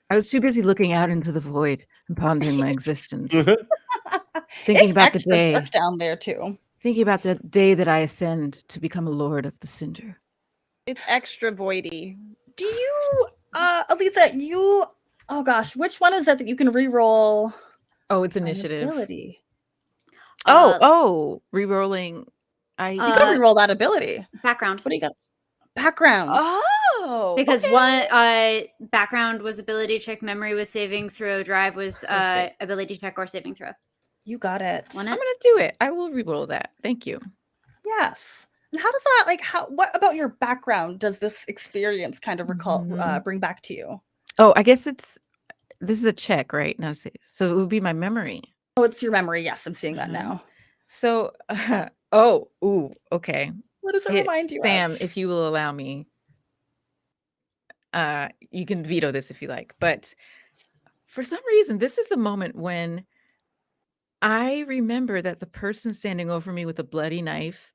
I was too busy looking out into the void and pondering my existence. Thinking about the day down there too. Thinking about the day that I ascend to become a lord of the Cinder. It's extra voidy. Do you, Elisa, oh gosh, which one is that you can re-roll? Oh, it's initiative. Ability. Re-rolling. You gotta re-roll that ability. Background. What do you got? Background. Oh, because one background was ability check, memory was saving throw, drive was ability check or saving throw. You got it. I'm gonna do it. I will re-roll that. Thank you. Yes. And how does that what about your background does this experience kind of bring back to you? Oh, I guess this is a check, right? Not a save. So it would be my memory. Oh, it's your memory. Yes, I'm seeing that now. So, okay. What does it remind you Sam, of? if you will allow me, you can veto this if you like. But for some reason, this is the moment when I remember that the person standing over me with a bloody knife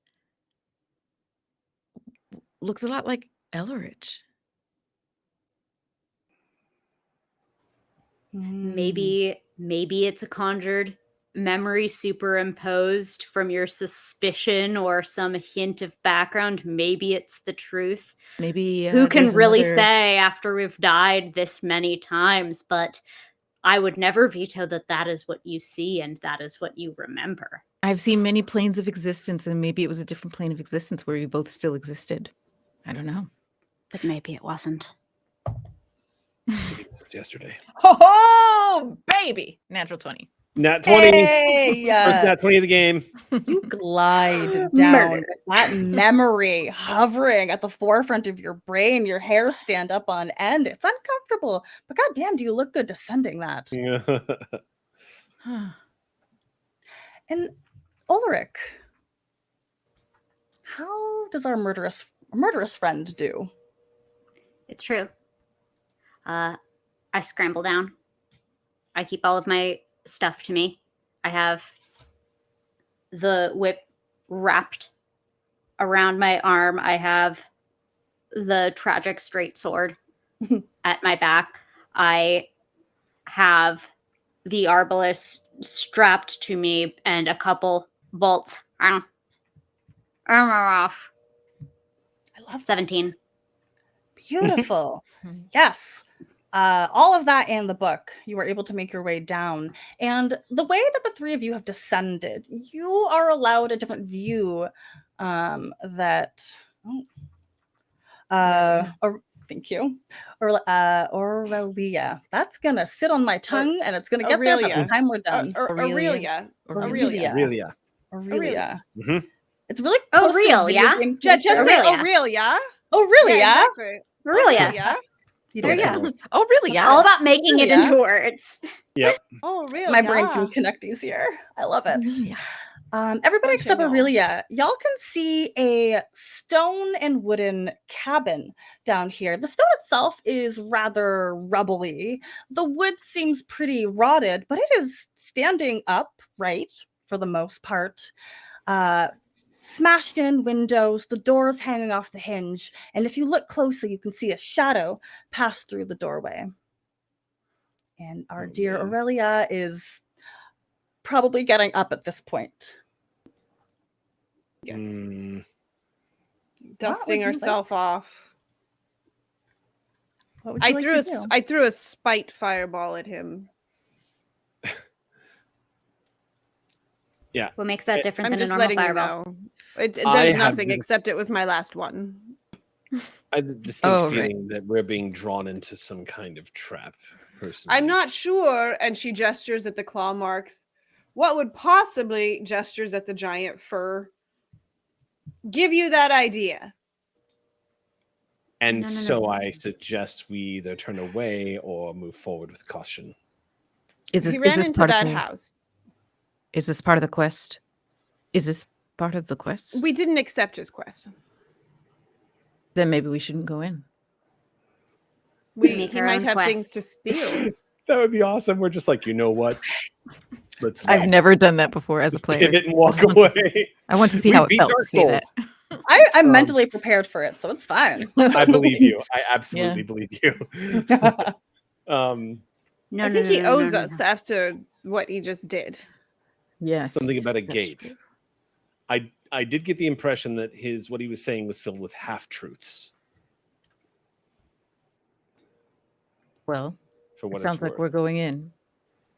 looks a lot like Elleridge. Maybe it's a conjured memory superimposed from your suspicion or some hint of background. Maybe it's the truth. Maybe who can really say after we've died this many times? But I would never veto that is what you see and that is what you remember. I've seen many planes of existence, and maybe it was a different plane of existence where you both still existed. I don't know. But maybe it wasn't. Maybe it was yesterday. Oh, baby! Natural 20. Nat 20. Hey, first Nat 20 of the game. You glide down with that memory hovering at the forefront of your brain. Your hair stand up on end. It's uncomfortable, but goddamn, do you look good descending that? And Ulrich, how does our murderous friend do? It's true. I scramble down. I keep all of my stuff to me. I have the whip wrapped around my arm. I have the tragic straight sword at my back. I have the arbalist strapped to me and a couple bolts. I love 17. Beautiful. Yes. All of that in the book, you were able to make your way down. And the way that the three of you have descended, you are allowed a different view thank you. Aurelia. That's going to sit on my tongue and it's going to get there by the time we're done. Aurelia. Aurelia. Mm-hmm. It's really close Aurelia. Just say Aurelia. Aurelia. Aurelia. Yeah, exactly. Aurelia. You did. Yeah. Oh, really? It's Yeah. all about making it into words. Yep. Oh, really? My brain can connect these here. I love it. Yeah. Everybody Don't except you know? Aurelia, y'all can see a stone and wooden cabin down here. The stone itself is rather rubbly. The wood seems pretty rotted, but it is standing upright for the most part. Smashed in windows, the doors hanging off the hinge, and if you look closely, you can see a shadow pass through the doorway. And our dear Aurelia is probably getting up at this point. Yes. Mm, Dusting herself off. What would you like to do? I threw a spite fireball at him. yeah. What makes that different I'm than a just normal letting fireball? you know. It I does have nothing this- except it was my last one. I have the distinct Oh, right. feeling that we're being drawn into some kind of trap. Personally, I'm not sure. And she gestures at the claw marks. What would possibly gestures at the giant fur give you that idea? And No. so I suggest we either turn away or move forward with caution. Is He this, ran is this into part that of the, house. Is this part of the quest? Is this part of the quest? We didn't accept his quest. Then maybe we shouldn't go in. He our might own have quest. things to steal. That would be awesome. We're just like, you know what? Let's I've never done that before as a just player. pivot and walk I just want to away. I want to see We how it beat felt Dark to see that. Souls. I'm mentally prepared for it, so it's fine. I believe you. I absolutely believe you. No, I think he owes us after what he just did. Yes. Something about a that's gate. true. I did get the impression that what he was saying was filled with half truths. Well, For what it sounds it's like worth. we're going in.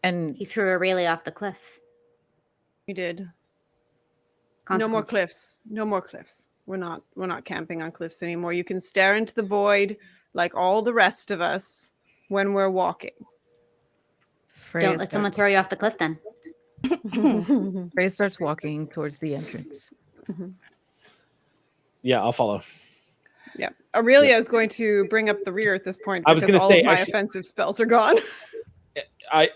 And He threw Aurelia off the cliff. He did. No more Consequence. cliffs. No more cliffs. We're not camping on cliffs anymore. You can stare into the void like all the rest of us when we're walking. Freya Don't let someone throw you off the cliff then. Freya starts walking towards the entrance. Yeah, I'll follow. Yeah. Aurelia is going to bring up the rear at this point. I was because gonna all say, of my actually- offensive spells are gone.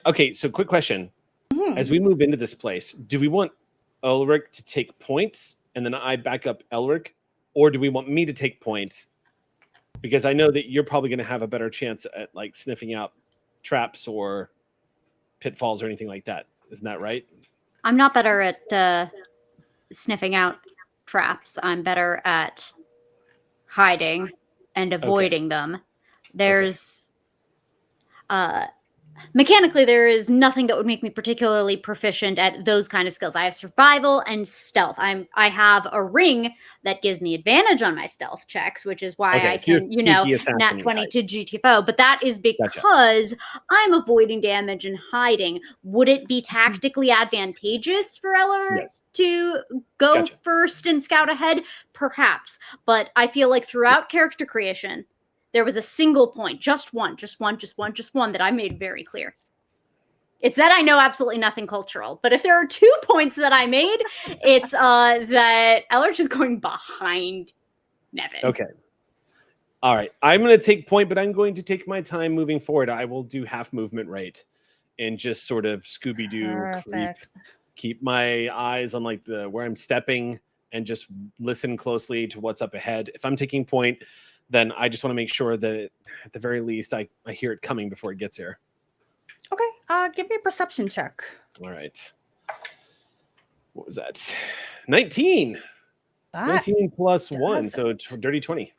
Okay, so quick question. As we move into this place, do we want Ulrich to take points and then I back up Elric? Or do we want me to take points? Because I know that you're probably going to have a better chance at like sniffing out traps or pitfalls or anything like that. Isn't that right? I'm not better at sniffing out traps. I'm better at hiding and avoiding them. There's mechanically, there is nothing that would make me particularly proficient at those kind of skills. I have survival and stealth. I have a ring that gives me advantage on my stealth checks, which is why Okay, I so you're can, nat assassin 20 type. to GTFO. But that is because I'm avoiding damage and hiding. Would it be tactically advantageous for Eller Yes. to go Gotcha. first and scout ahead? Perhaps. But I feel like throughout character creation, there was a single point, just one that I made very clear. It's that I know absolutely nothing cultural. But if there are 2 points that I made, it's that Ellerich is going behind Nevin. Okay. All right. I'm going to take point, but I'm going to take my time moving forward. I will do half movement rate and just sort of Scooby-Doo creep. Perfect. Keep my eyes on like where I'm stepping and just listen closely to what's up ahead. If I'm taking point, then I just want to make sure that at the very least I hear it coming before it gets here. Okay, give me a perception check. All right. What was that? 19. That 19 plus does 1, it. so dirty 20.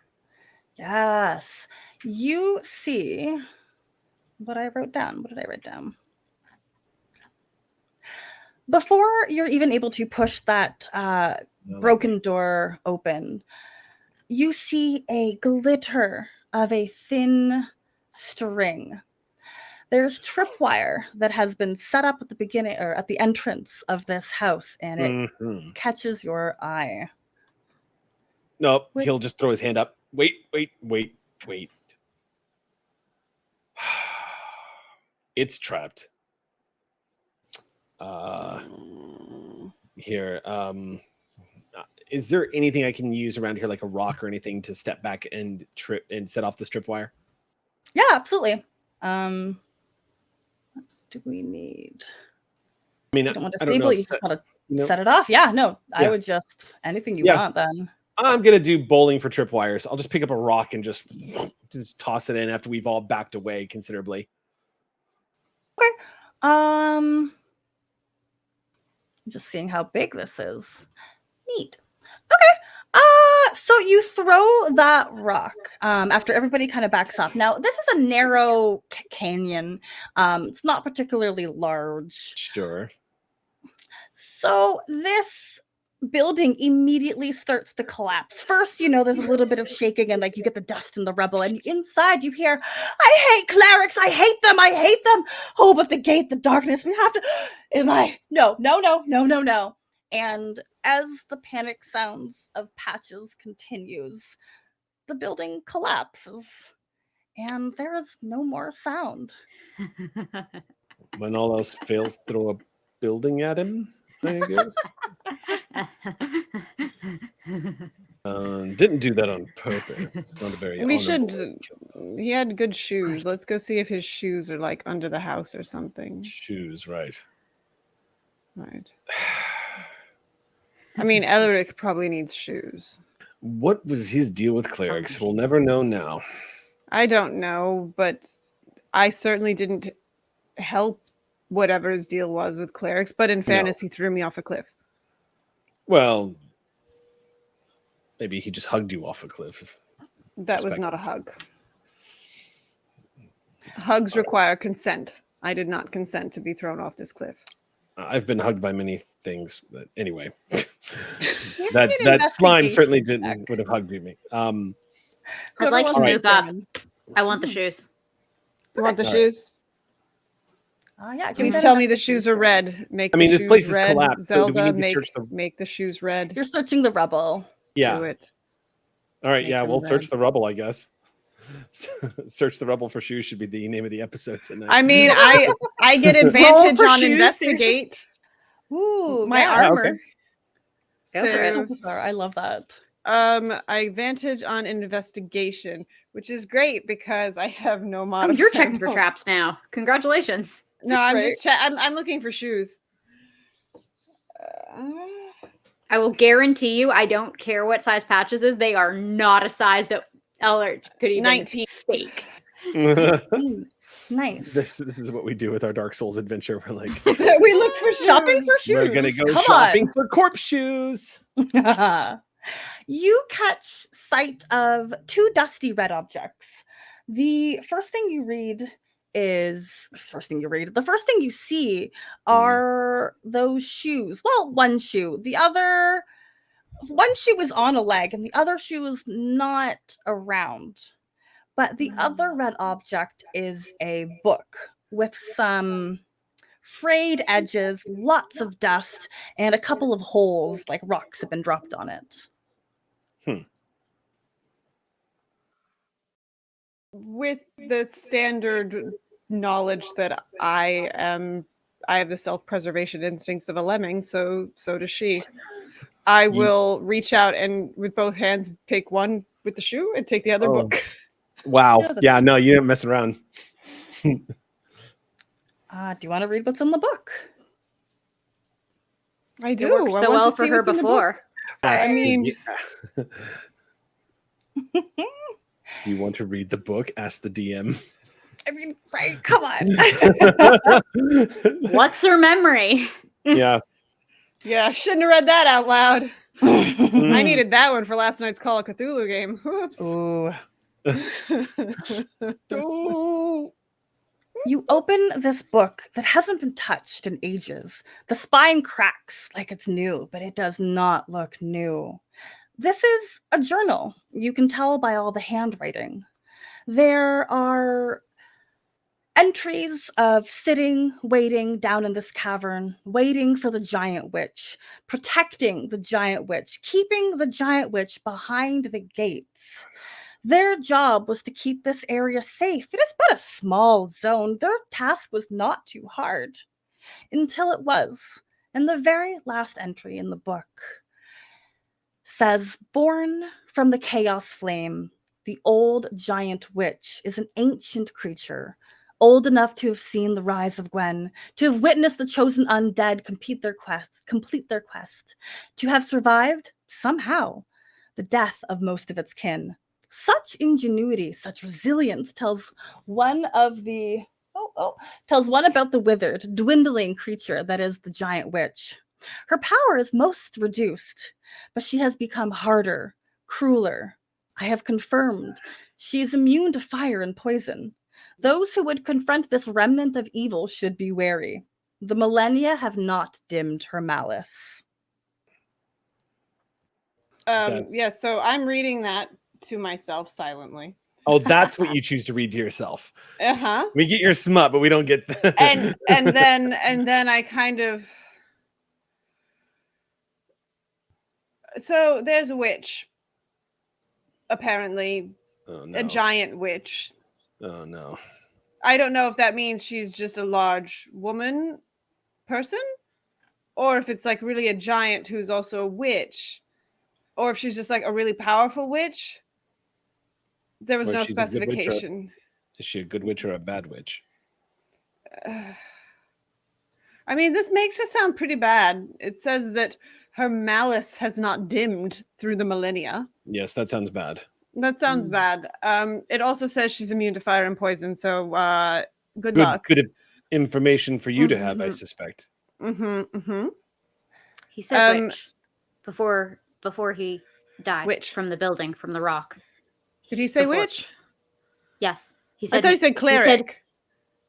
Yes. You see what I wrote down. What did I write down? Before you're even able to push that broken door open, you see a glitter of a thin string. There's tripwire that has been set up at the beginning or at the entrance of this house, and it catches your eye. Nope, he'll just throw his hand up. Wait. It's trapped. Here. Is there anything I can use around here, like a rock or anything, to step back and trip and set off the tripwire? Yeah, absolutely. What do we need? I mean, you don't want to I don't disable know, it. You just want to set it off. Yeah, no, I would just anything you want then. I'm gonna do bowling for tripwires. I'll just pick up a rock and just toss it in after we've all backed away considerably. Okay. Just seeing how big this is. Neat. Okay. So you throw that rock after everybody kind of backs up. Now, this is a narrow canyon. It's not particularly large. Sure. So this building immediately starts to collapse. First, there's a little bit of shaking and like you get the dust and the rubble, and inside you hear, I hate clerics, I hate them. Oh, but the gate, the darkness, we have to. No. And as the panic sounds of Patches continues, the building collapses and there is no more sound. When all else fails, throw a building at him, I guess. Didn't do that on purpose. It's not a very We should. He had good shoes. Let's go see if his shoes are like under the house or something. Shoes, right. I mean, Elric probably needs shoes. What was his deal with clerics? We'll never know now. I don't know, but I certainly didn't help whatever his deal was with clerics. But in fairness, he threw me off a cliff. Well, maybe he just hugged you off a cliff. That was not a hug. Hugs require consent. I did not consent to be thrown off this cliff. I've been hugged by many things, but anyway, that slime certainly would have hugged me. I'd like to move up. I want the shoes. You want the shoes? Yeah. Please tell me the shoes are red. This place is collapsed. Zelda, make the shoes red. You're searching the rubble. Yeah. Do it. All right. Yeah, we'll search the rubble, I guess. Search the rubble for shoes should be the name of the episode tonight. I mean, I get advantage on investigate. Ooh, my armor. That's so bizarre. I love that. I advantage on investigation, which is great because I have no modifier. You're checking for traps now. Congratulations. No, I'm just I'm looking for shoes. I will guarantee you, I don't care what size Patches is. They are not a size that Elric could even 19. fake. Nice. This is what we do with our Dark Souls adventure. We're like, we looked for shopping for shoes. We're gonna go shopping for corpse shoes. You catch sight of two dusty red objects. The first thing you see are those shoes. Well, one shoe. One shoe is on a leg and the other shoe is not around. But the other red object is a book with some frayed edges, lots of dust, and a couple of holes like rocks have been dropped on it. With the standard knowledge that I have the self-preservation instincts of a lemming, so does she. I will reach out and with both hands pick one with the shoe and take the other book. Wow. Yeah, no, you didn't mess around. Do you want to read what's in the book? I do. It worked so well for her before. I mean, do you want to read the book? Ask the DM. I mean, right? Come on. What's her memory? Yeah. Yeah, shouldn't have read that out loud. I needed that one for last night's Call of Cthulhu game. Whoops. Ooh. Oh. You open this book that hasn't been touched in ages. The spine cracks like it's new, but it does not look new. This is a journal. You can tell by all the handwriting. There are entries of sitting, waiting down in this cavern, waiting for the giant witch, protecting the giant witch, keeping the giant witch behind the gates. Their job was to keep this area safe. It is but a small zone. Their task was not too hard. Until it was. And the very last entry in the book says, born from the chaos flame, the old giant witch is an ancient creature, old enough to have seen the rise of Gwen, to have witnessed the chosen undead complete their quest, to have survived, somehow, the death of most of its kin. Such ingenuity, such resilience tells one about the withered, dwindling creature that is the giant witch. Her power is most reduced, but she has become harder, crueler. I have confirmed she is immune to fire and poison. Those who would confront this remnant of evil should be wary. The millennia have not dimmed her malice. Yeah, so I'm reading that to myself silently. Oh, that's what you choose to read to yourself. Uh-huh. We get your smut, but we don't get and then I kind of, so there's a witch, apparently. Oh, no. A giant witch. Oh no. I don't know if that means she's just a large woman person, or if it's like really a giant who's also a witch, or if she's just like a really powerful witch. There was no specification. Is she a good witch or a bad witch? I mean, this makes her sound pretty bad. It says that her malice has not dimmed through the millennia. Yes, that sounds bad. That sounds bad. It also says she's immune to fire and poison, so good luck. Good information for you to have, I suspect. He said witch before he died. Witch from the building, from the rock. Did he say witch? Yes. He said. I thought he said cleric.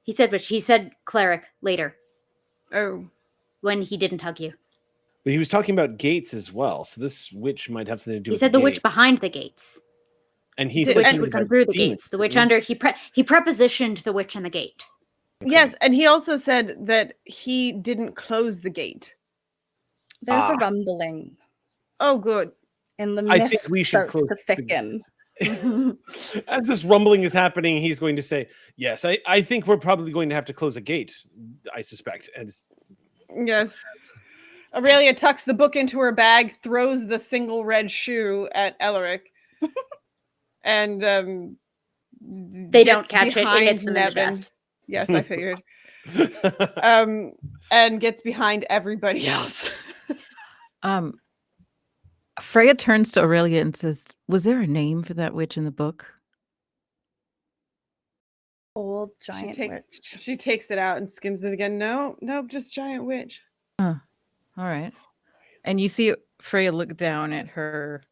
He said witch. He said cleric later. Oh. When he didn't hug you. But he was talking about gates as well, so this witch might have something to do with He said the witch behind the gates. And he the said witch would come through the gates. The witch under he prepositioned the witch in the gate. Okay. Yes, and he also said that he didn't close the gate. There's a rumbling. Oh, good. And the mist starts to thicken. As this rumbling is happening, he's going to say, yes, I think we're probably going to have to close a gate, I suspect. Yes. Aurelia tucks the book into her bag, throws the single red shoe at Elric. And they don't catch it. It hits them in the chest. Yes, I figured. And gets behind everybody else. Freya turns to Aurelia and says, was there a name for that witch in the book? Old giant witch. She takes it out and skims it again. No, just giant witch. All right. And you see Freya look down at her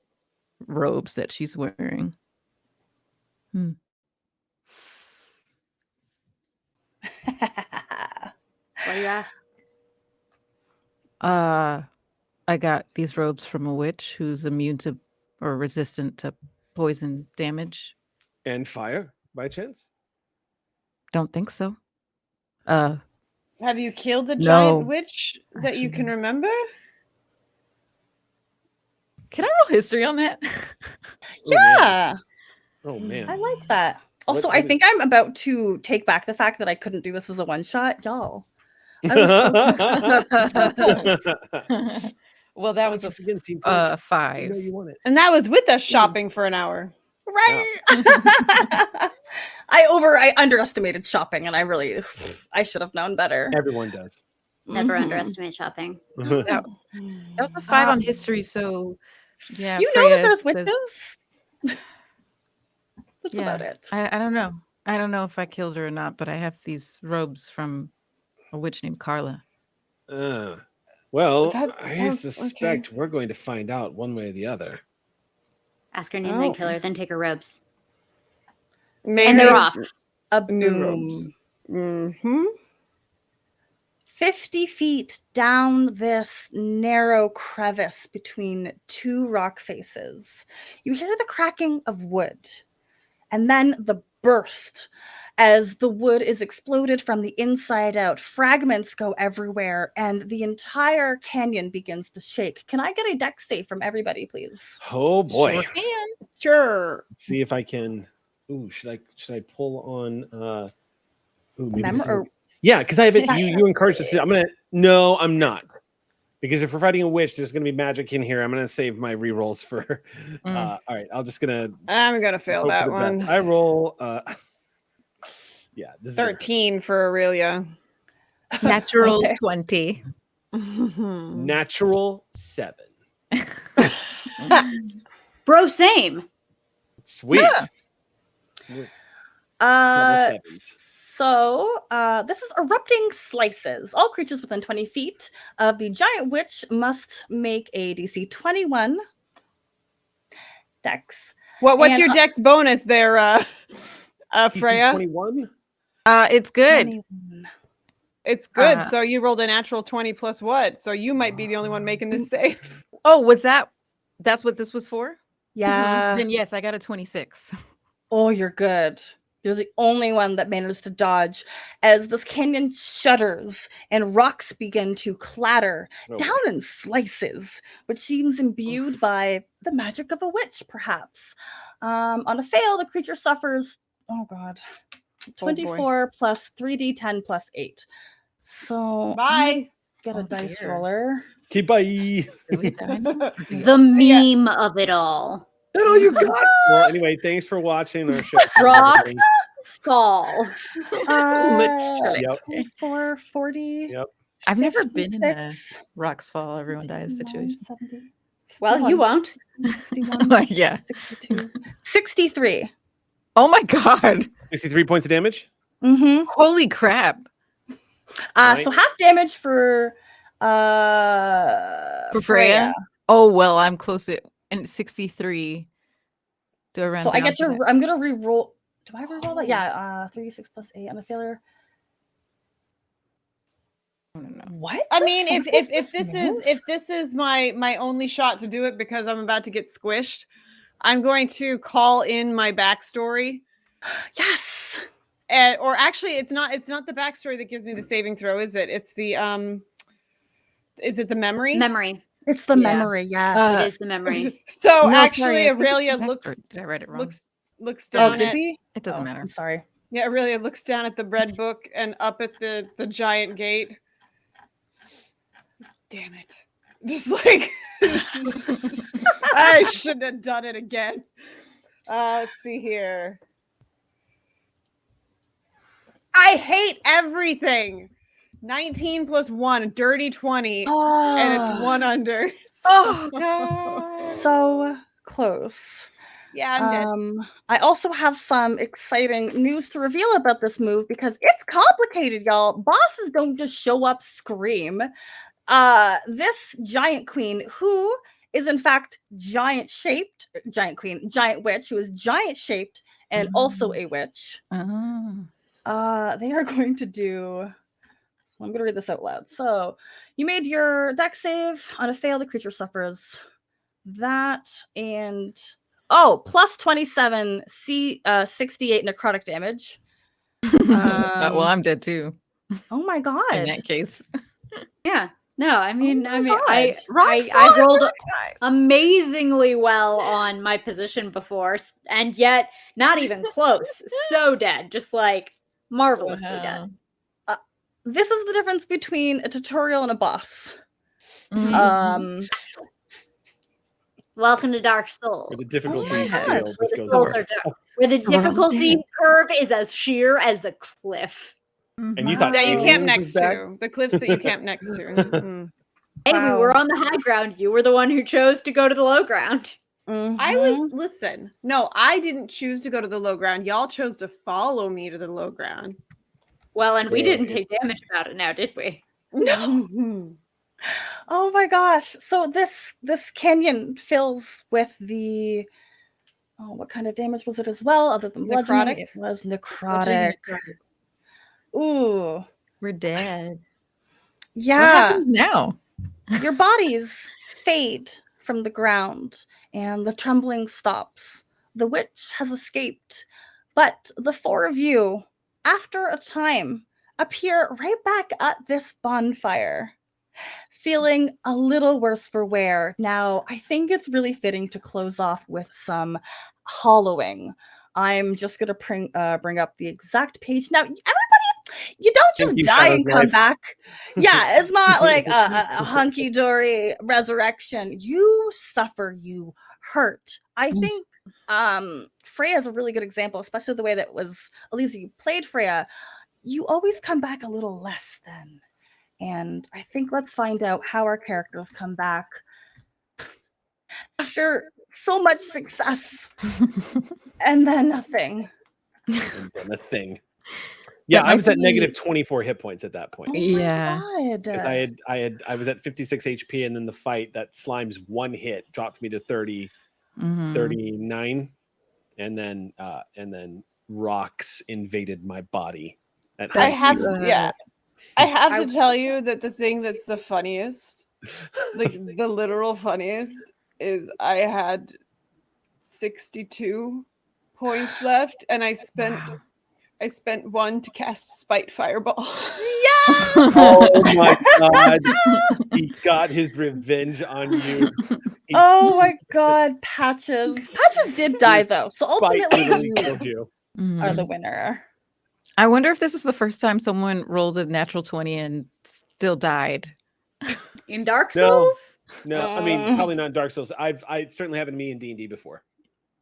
robes that she's wearing. What do you ask? I got these robes from a witch who's immune to or resistant to poison damage. And fire, by chance? Don't think so. Have you killed a giant witch that you can remember? Can I roll history on that? Yeah. Oh man. I like that. Also, I think I'm about to take back the fact that I couldn't do this as a one shot, y'all. Well, that was a 5. No, you want it. And that was with us shopping for an hour. Right. Yeah. I underestimated shopping, and I should have known better. Everyone does. Never underestimate shopping. That was a 5 on history, so yeah. You know that there's witches. That's about it. I don't know. I don't know if I killed her or not, but I have these robes from a witch named Carla. Well, That I sounds- suspect we're going to find out one way or the other. Ask her name, Oh. then kill her, then take her robes. Maybe And they're off. A New boom. robes. Mm-hmm. 50 feet down this narrow crevice between two rock faces, you hear the cracking of wood, and then the burst as the wood is exploded from the inside out. Fragments go everywhere, and the entire canyon begins to shake. Can I get a dex save from everybody, please? Oh boy. Sure can. Sure. Let's see if I can. Ooh, should I pull on ooh, maybe this is- Or yeah, because I haven't Yeah. you encouraged us to. No, I'm not. Because if we're fighting a witch, there's gonna be magic in here. I'm gonna save my rerolls for all right. I'm gonna fail hope for that the best. one. I roll yeah, this is 13 for Aurelia. Natural Okay. 20. natural 7. Bro, same. Sweet. Uh, Double sevens. so this is erupting slices. All creatures within 20 feet of the giant witch must make a DC 21 Dex. What's And, your dex bonus there, Freya? 21? It's good. 21. It's good. Uh, So you rolled a natural 20 plus what? So you might be the only one making this save. Oh, was that's what this was for? Yeah. Then yes, I got a 26. Oh, you're good. You're the only one that managed to dodge as this canyon shudders and rocks begin to clatter Oh, down in slices, which seems imbued by the magic of a witch, perhaps. On a fail, the creature suffers, oh god, 24 plus 3d10 plus 8. So Bye. get a Oh, dice dear. roller. Okay, bye. Did we die? The meme of it all. That all you got? Well, anyway, thanks for watching our show. Rocks fall. Literally. Yep. 24, 40. Yep. I've never been in a 56, rocks fall, everyone dies 59, situation. 70, Well, you won't. 61, Yeah. 62, 63. Oh my god. 63 points of damage. Mm-hmm. Holy crap. So half damage for For Freya? Oh well, I'm close to and 63. Do I round So I down get to to. that? I'm gonna re-roll. Do I re-roll that? Yeah. 36 plus 8 on a failure. I don't know. What? I the mean, fuck if this is my only shot to do it because I'm about to get squished, I'm going to call in my backstory. Yes. Or actually, it's not the backstory that gives me the saving throw, is it? It's the is it the memory? Memory. It's the Yeah. memory. Yes. It is the memory. So No, actually, sorry, I think it's Aurelia the looks backstory. Did I write it wrong? looks Oh, down did at we? It doesn't Oh, matter. I'm sorry. yeah, Aurelia looks down at the bread book and up at the giant gate. Damn it. Just like I shouldn't have done it again. Let's see here. I hate everything. 19 plus 1, a dirty 20, and it's 1 under. Oh god. So close. Yeah, I'm dead. I also have some exciting news to reveal about this move because it's complicated, y'all. Bosses don't just show up scream. This giant queen, who is in fact giant witch, who is giant shaped and also a witch. They are going to do. I'm going to read this out loud. So, you made your dex save. On a fail, the creature suffers that and plus 27 68 necrotic damage. Well, I'm dead too. Oh my god. In that case. Yeah. No, I mean, I Rocks rolled amazingly well on my position before, and yet not even close. So dead, just like marvelously dead. This is the difference between a tutorial and a boss. Welcome to Dark Souls. Where the difficulty my scale God. just Where the goes souls up. are dark. Where the difficulty curve is as sheer as a cliff. And you thought That you aliens camp was next back? to. The cliffs that you camp next to. Mhm. Hey, Wow. we were on the high ground. You were the one who chose to go to the low ground. I was listen. No, I didn't choose to go to the low ground. Y'all chose to follow me to the low ground. Well, and we Screw didn't it. take damage about it now, did we? No. Oh my gosh. So this canyon fills with the what kind of damage was it as well? Other than bludgeoning, Necrotic? it was Bludgeoning necrotic. Ooh. We're dead. Yeah. What happens now? Your bodies fade from the ground and the trembling stops. The witch has escaped, but the four of you, after a time, appear right back at this bonfire, feeling a little worse for wear. Now, I think it's really fitting to close off with some hollowing. I'm just going to bring up the exact page. Now, everybody, you don't just die and come back. Yeah, it's not like a hunky-dory resurrection. You suffer, you hurt. I think Freya is a really good example, especially the way that was, Elisa, you played Freya. You always come back a little less than. And I think let's find out how our characters come back after so much success and then nothing. And then a thing. Yeah, I was at negative 24 hit points at that point. Oh Yeah. my God. Because I was at 56 HP, and then the fight, that slime's one hit dropped me to 30, 39, and then rocks invaded my body. I have to tell you that the thing that's the funniest, like the literal funniest, is I had 62 points left, and I spent one to cast Spite Fireball. Yes! Oh my God. He got his revenge on you. Oh my God, Patches. Patches did die though, so ultimately killed you. are the winner. I wonder if this is the first time someone rolled a natural 20 and still died. In Dark Souls? No, I mean probably not Dark Souls. I certainly happened to me in D&D before.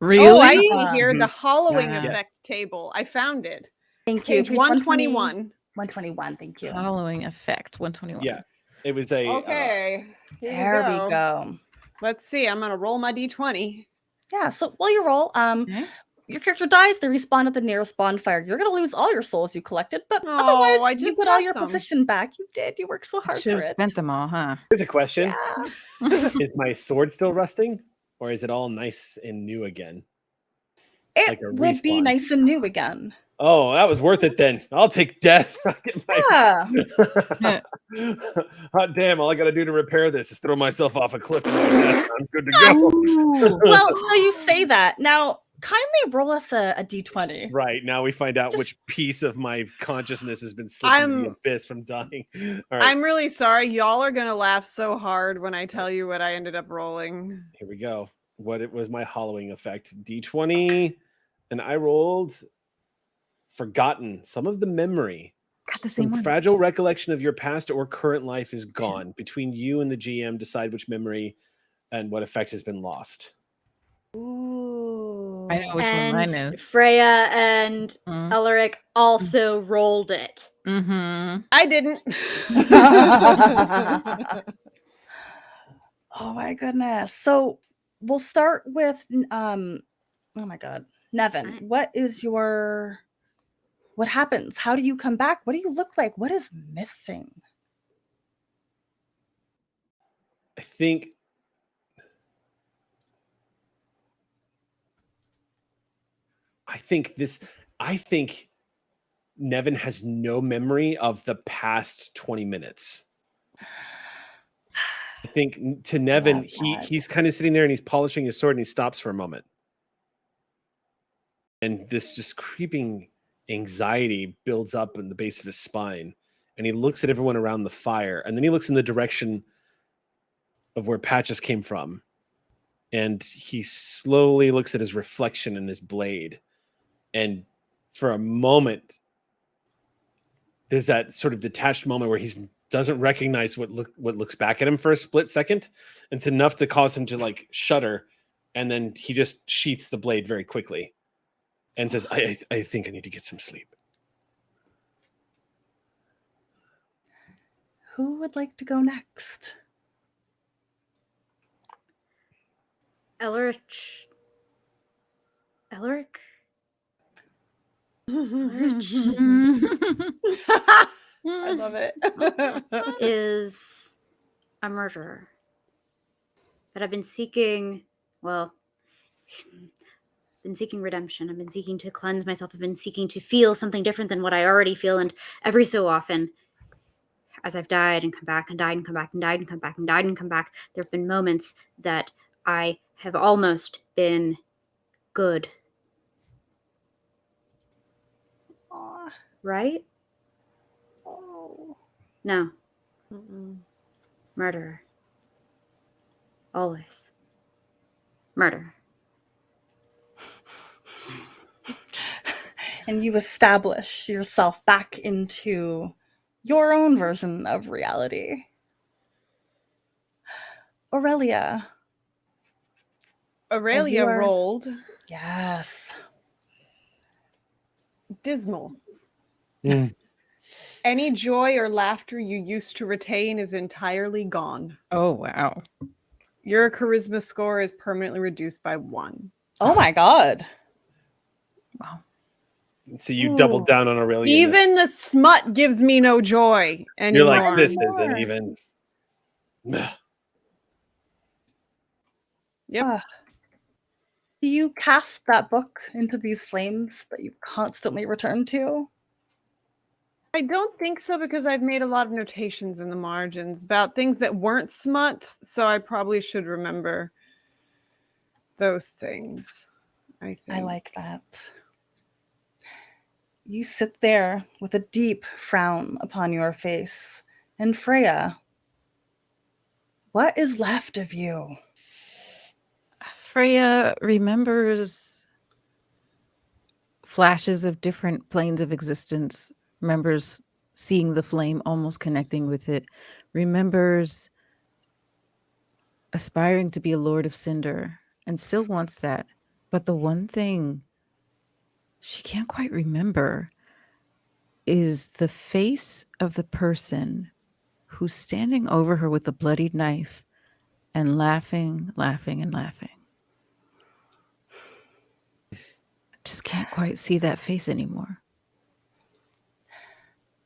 Really? Oh, I see here the hollowing Yeah. effect table. I found it. Thank you. Page 121. 121, thank you. Following effect 121. Yeah, it was a Okay. There we go. Let's see. I'm gonna roll my d20. Yeah, so while you roll, your character dies, they respawn at the nearest bonfire. You're gonna lose all your souls you collected, but otherwise I you just get all got your some. position back. You did. You worked so hard Should for have it. spent them all, huh? Here's a question. Yeah. Is my sword still rusting, or is it all nice and new again? It Like a would be respawn. nice and new again. Oh, that was worth it then. I'll take death. Yeah. Hot damn, all I gotta do to repair this is throw myself off a cliff and I'm good to go. Well, so you say that. Now, kindly roll us a d20. Right, now we find out which piece of my consciousness has been slipped into the abyss from dying. All right. I'm really sorry. Y'all are gonna laugh so hard when I tell you what I ended up rolling. Here we go. What it was my hollowing effect. D20, and I rolled forgotten. Some of the memory. Got the same Some one. fragile recollection of your past or current life is gone. Between you and the GM, decide which memory and what effect has been lost. Ooh. I know which one mine is. Freya and Elric also rolled it. I didn't. Oh my goodness. So we'll start with oh my God, Nevin. What happens? How do you come back? What do you look like? What is missing? I think Nevin has no memory of the past 20 minutes. I think to Nevin, he's kind of sitting there and he's polishing his sword and he stops for a moment. And this just creeping anxiety builds up in the base of his spine. And he looks at everyone around the fire. And then he looks in the direction of where Patches came from. And he slowly looks at his reflection in his blade. And for a moment, there's that sort of detached moment where he doesn't recognize what looks back at him for a split second. And it's enough to cause him to like shudder. And then he just sheaths the blade very quickly and says, I think I need to get some sleep. Who would like to go next? Elric. I love it. Is a murderer. But I've been seeking, redemption. I've been seeking to cleanse myself. I've been seeking to feel something different than what I already feel. And every so often, as I've died and come back and died and come back and died and come back and died and come back, there have been moments that I have almost been good. Aw. Right? Oh. No. Mm-mm. Murderer. Always. Murder. And you establish yourself back into your own version of reality. Aurelia. Aurelia rolled Yes. dismal. Mm. Any joy or laughter you used to retain is entirely gone. Oh, wow. Your charisma score is permanently reduced by 1. Oh my god. Wow. So you doubled down on Aurelia. Even the smut gives me no joy anymore. You're like, this isn't even. Yep. Do you cast that book into these flames that you constantly return to? I don't think so, because I've made a lot of notations in the margins about things that weren't smut, so I probably should remember those things. I like that. You sit there with a deep frown upon your face. And Freya, what is left of you? Freya remembers flashes of different planes of existence, remembers seeing the flame, almost connecting with it, remembers aspiring to be a Lord of Cinder, and still wants that. But the one thing she can't quite remember is the face of the person who's standing over her with a bloodied knife and laughing, laughing, and laughing. Just can't quite see that face anymore.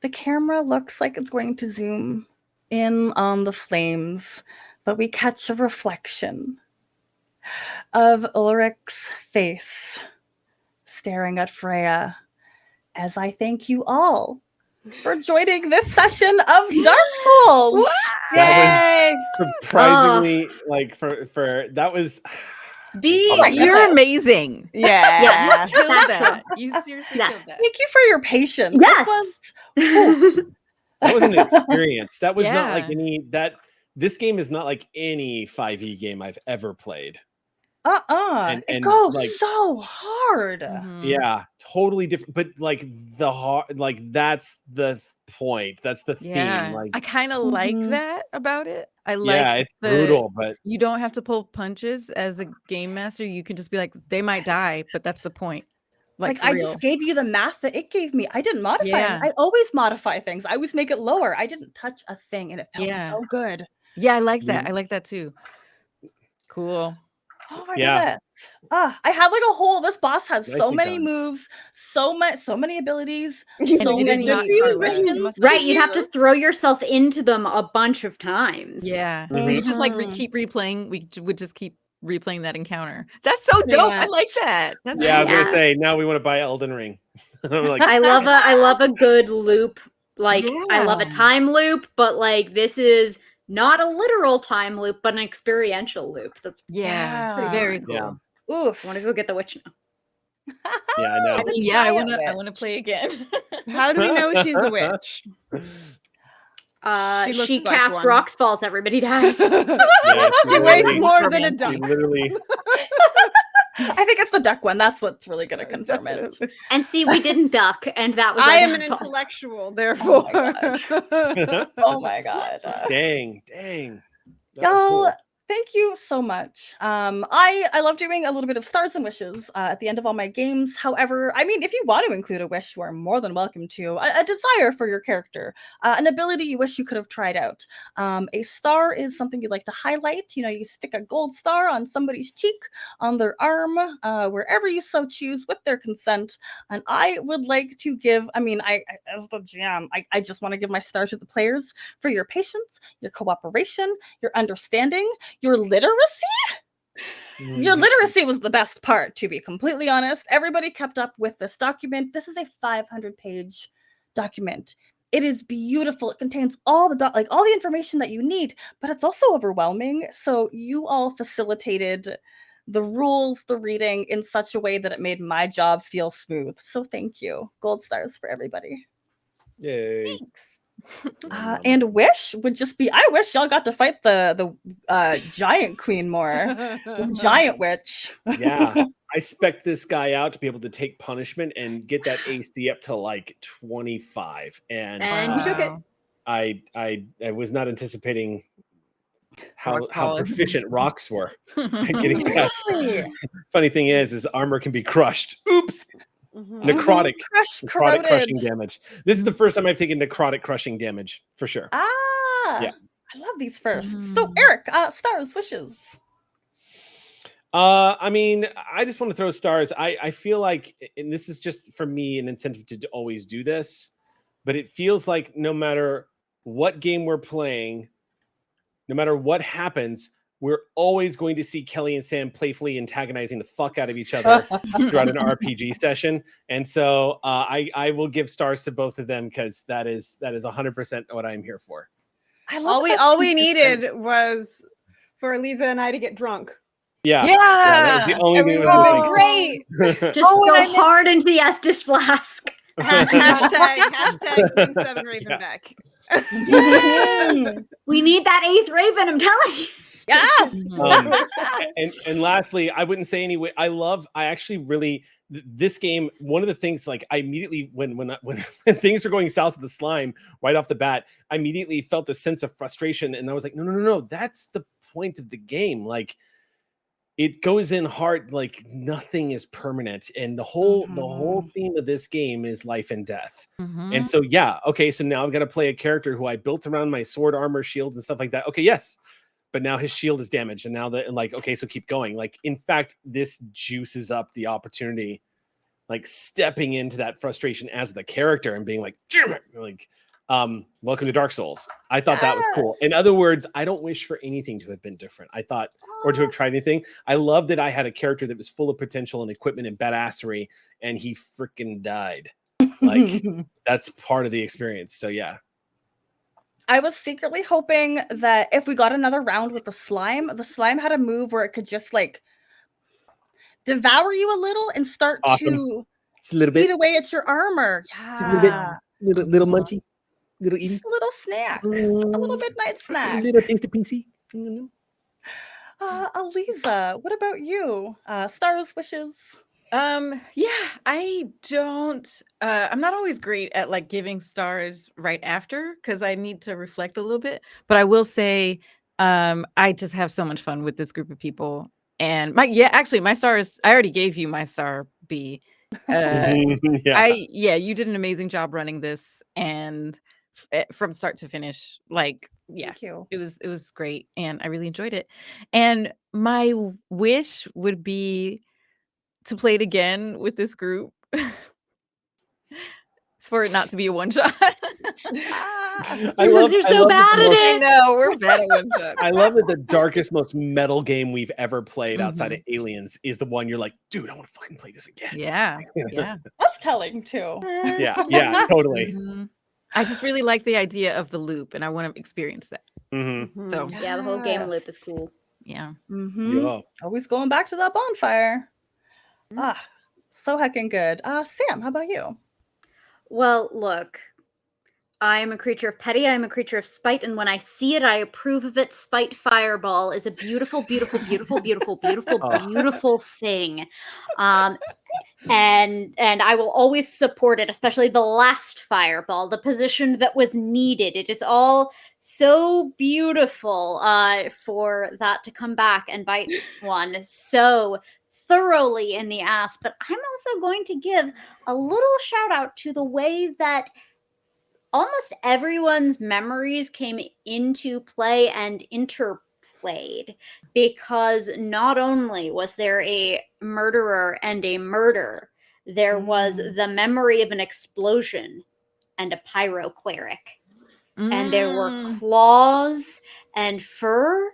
The camera looks like it's going to zoom in on the flames, but we catch a reflection of Ulrich's face staring at Freya as I thank you all for joining this session of Dark Souls. That was surprisingly for that was. You're amazing. Yeah. You killed that. You seriously killed that. Thank you for your patience. Yes. That was an experience. That was not like Yeah. this game is not like any 5e game I've ever played. It And, goes like, so hard. Mhm. Yeah, totally different. But like the hard, like that's the point. That's the Yeah. theme. Like, I kind of like Mhm. that about it. I yeah, like it's brutal, but you don't have to pull punches as a game master. You can just be like, they might die, but that's the point. Like for I real. just gave you the math that it gave me. I didn't modify it. Yeah. I always modify things. I always make it lower. I didn't touch a thing and it felt Yeah. so good. Yeah, I like that. I like that too. Cool. Oh my Yeah. goodness. I had like a whole, this boss has so Nicely many done. moves, so many abilities, And so it is many not fun, right? questions. Right, you'd have to throw yourself into them a bunch of times. Yeah. So Mhm. you just like Mhm. keep replaying. We would just keep replaying that encounter. That's so dope. Yeah. I like that. That's yeah, I was Yeah. gonna say now we want to buy Elden Ring. I'm like, I love a good loop. Like I love a Yeah. time loop, but like this is not a literal time loop, but an experiential loop. That's Yeah. Yeah. Very Yeah. cool. Oof. I want to go get the witch now. yeah, I know. I mean, yeah, I want to play again. How do we know she's a witch? She looks She like cast one. Rocks Falls, everybody dies. Yeah, She weighs more than a She duck. literally. I think it's the duck one. That's what's really going to confirm it. And see, we didn't duck, and that was I am an identifiable. intellectual, therefore. Oh my god. Dang. That was Y'all, cool. Thank you so much. I love doing a little bit of stars and wishes at the end of all my games. However, I mean, if you want to include a wish, you are more than welcome to. A desire for your character, an ability you wish you could have tried out. A star is something you'd like to highlight. You know, you stick a gold star on somebody's cheek, on their arm, wherever you so choose with their consent. And I would like to give, I mean, I as the GM, I just want to give my star to the players for your patience, your cooperation, your understanding, your literacy. Your literacy was the best part, to be completely honest. Everybody kept up with this document. This is a 500-page document. It is beautiful. It contains all the all the information that you need, but it's also overwhelming. So you all facilitated the rules, the reading in such a way that it made my job feel smooth. So thank you. Gold stars for everybody. Yay. Thanks. And wish would just be, I wish y'all got to fight the giant queen more. Giant witch. Yeah. I spec this guy out to be able to take punishment and get that AC up to like 25. And you took it. I was not anticipating how falling. proficient rocks were at getting past. Seriously. Funny thing is armor can be crushed. Oops. Necrotic. Necrotic Corroded. crushing damage. This is the first time I've taken necrotic crushing damage for sure. Yeah. I love these firsts. So Eric, stars, wishes. I mean, I just want to throw stars. I feel like, and this is just for me an incentive to always do this, but it feels like no matter what game we're playing, no matter what happens, we're always going to see Kelly and Sam playfully antagonizing the fuck out of each other throughout an RPG session. And so I will give stars to both of them because that is 100% what I'm here for. All we needed was for Eliza and I to get drunk. Yeah. That was the only thing that was Great. Just go hard into the Estus flask. hashtag bring 7 Raven back. We need that 8th Raven, I'm telling you. And lastly, I wouldn't say anyway. I actually really this game. One of the things, like, I immediately when things were going south with the slime right off the bat, I immediately felt a sense of frustration, and I was like, no, that's the point of the game. Like, it goes in hard. Like, nothing is permanent, and the whole theme of this game is life and death. And so so now I'm gonna play a character who I built around my sword, armor, shields, and stuff like that. Okay, yes. But now his shield is damaged, and now okay, so keep going. Like, in fact, this juices up the opportunity, like stepping into that frustration as the character and being like, damn it, like, welcome to Dark Souls. I thought that was cool. In other words, I don't wish for anything to have been different. I thought, or to have tried anything. I love that I had a character that was full of potential and equipment and badassery, and he freaking died. Like, that's part of the experience. So yeah. I was secretly hoping that if we got another round with the slime had a move where it could just like devour you a little and start to just a little bit. eat away at your armor. Yeah. Little munchy. Little eating. Just a little snack. Just a little midnight snack. A little taste of PC. Eliza, what about you? Stars, wishes? I don't I'm not always great at like giving stars right after because I need to reflect a little bit, but I will say I just have so much fun with this group of people. And my stars, I already gave you my star B. You did an amazing job running this, and from start to finish, like, Thank you. it was great, and I really enjoyed it. And my wish would be to play it again with this group. For it not to be a one shot. Because you're so bad at it. No, we're bad at one shot. I love that the darkest, most metal game we've ever played outside of Aliens is the one you're like, dude, I want to fucking play this again. Yeah. That's telling too. Yeah, totally. I just really like the idea of the loop, and I want to experience that. So the whole game loop is cool. Yeah. Always going back to that bonfire. So heckin' good. Sam, how about you? Well, look, I am a creature of petty. I am a creature of spite, and when I see it, I approve of it. Spite Fireball is a beautiful, beautiful, beautiful, beautiful, beautiful, beautiful thing. and I will always support it, especially the last fireball, the position that was needed. It is all so beautiful for that to come back and bite one so thoroughly in the ass. But I'm also going to give a little shout out to the way that almost everyone's memories came into play and interplayed, because not only was there a murderer and a murder, there was the memory of an explosion and a pyro cleric. And there were claws and fur,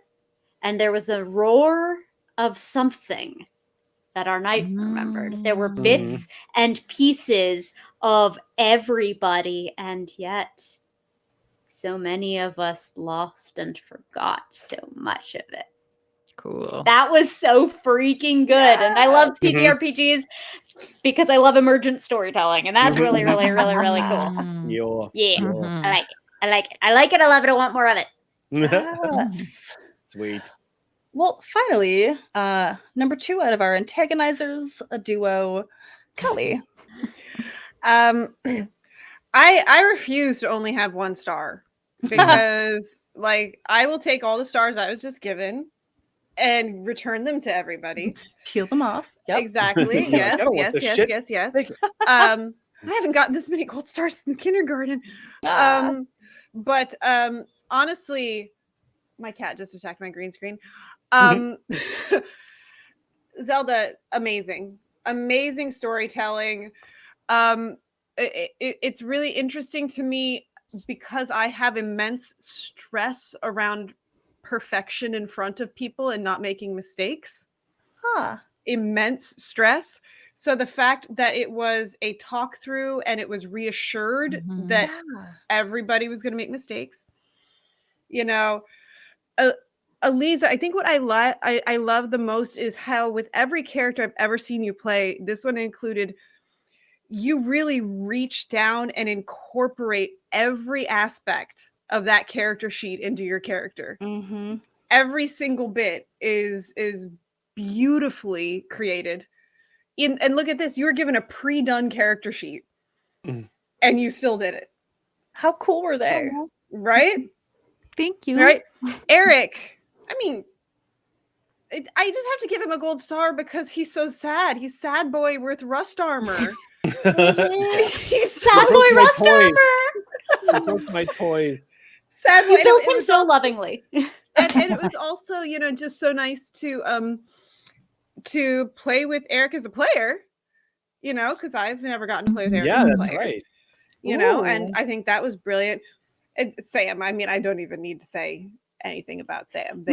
and there was a roar of something that our knight remembered. There were bits and pieces of everybody, and yet so many of us lost and forgot so much of it. Cool. That was so freaking good. And I love TTRPGs because I love emergent storytelling, and that's really, really, really, really cool. Yeah. I like it. I like it. I like it. I love it. I want more of it. Yes. Sweet. Well, finally, number 2 out of our antagonizers, a duo, Kelly. I refuse to only have 1 star, because like I will take all the stars I was just given and return them to everybody. Peel them off. Yep. Exactly. Yes. I haven't gotten this many gold stars since kindergarten. But honestly, my cat just attacked my green screen. Zelda, amazing storytelling. It's really interesting to me because I have immense stress around perfection in front of people and not making mistakes. Immense stress. So the fact that it was a talk through and it was reassured that everybody was going to make mistakes, Eliza, I think what I love the most is how with every character I've ever seen you play, this one included, you really reach down and incorporate every aspect of that character sheet into your character. Every single bit is beautifully created. And look at this, you were given a pre-done character sheet and you still did it. How cool were they? Right? Thank you. Right? Sad because he's so sad. He's sad boy with rust armor. He's sad boy rust armor. I broke my toys. Sad boy. You built him so lovingly. and it was also, just so nice to play with Eric as a player, because I've never gotten to play with Eric as a player. Yeah, that's right. And I think that was brilliant. And Sam, I don't even need to say anything about Sam.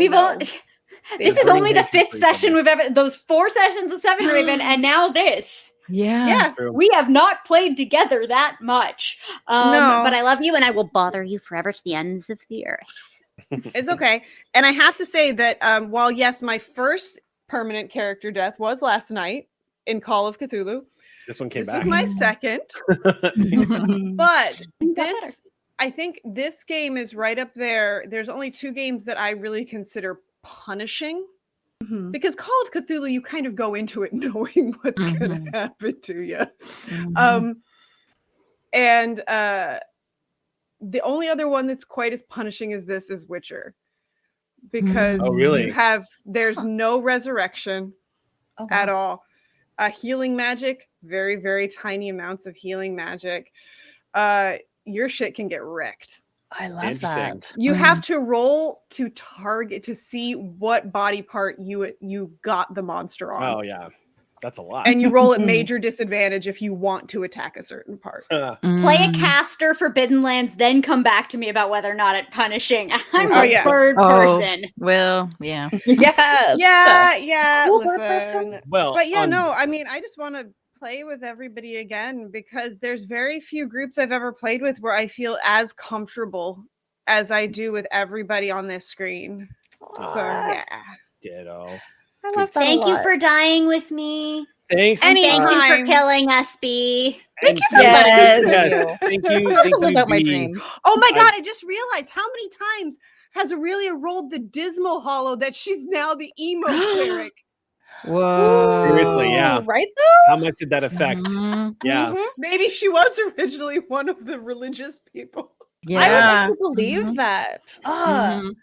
This is only the 5th session we've ever, those 4 sessions of Seven Raven, and now this. Yeah. We have not played together that much. No. But I love you and I will bother you forever to the ends of the earth. It's okay. And I have to say that while yes, my first permanent character death was last night in Call of Cthulhu. This one came this back. Was my second. But I think this game is right up there. There's only 2 games that I really consider punishing, because Call of Cthulhu, you kind of go into it knowing what's going to happen to you. And the only other one that's quite as punishing as this is Witcher, because there's no resurrection at all. Healing magic, very, very tiny amounts of healing magic. Your shit can get wrecked. I love that. You have to roll to target to see what body part you got the monster on. Oh yeah, that's a lot. And you roll at major disadvantage if you want to attack a certain part. Play a caster Forbidden Lands, then come back to me about whether or not it's punishing. I'm a bird person. Well, yeah. Yes. Yeah. Cool bird person. Well, but yeah, no. I just want to play with everybody again, because there's very few groups I've ever played with where I feel as comfortable as I do with everybody on this screen. So yeah. Ditto. I love that. Thank you for dying with me. Thanks. And thank you for killing us, B. Thank you for letting me Thank you. To live out my dream. Oh my god, I just realized how many times has Aurelia rolled the dismal hollow that she's now the emo cleric. Whoa. Seriously, yeah. Right though? How much did that affect? Yeah. Mhm. Maybe she was originally one of the religious people. Yeah. I would like to believe that.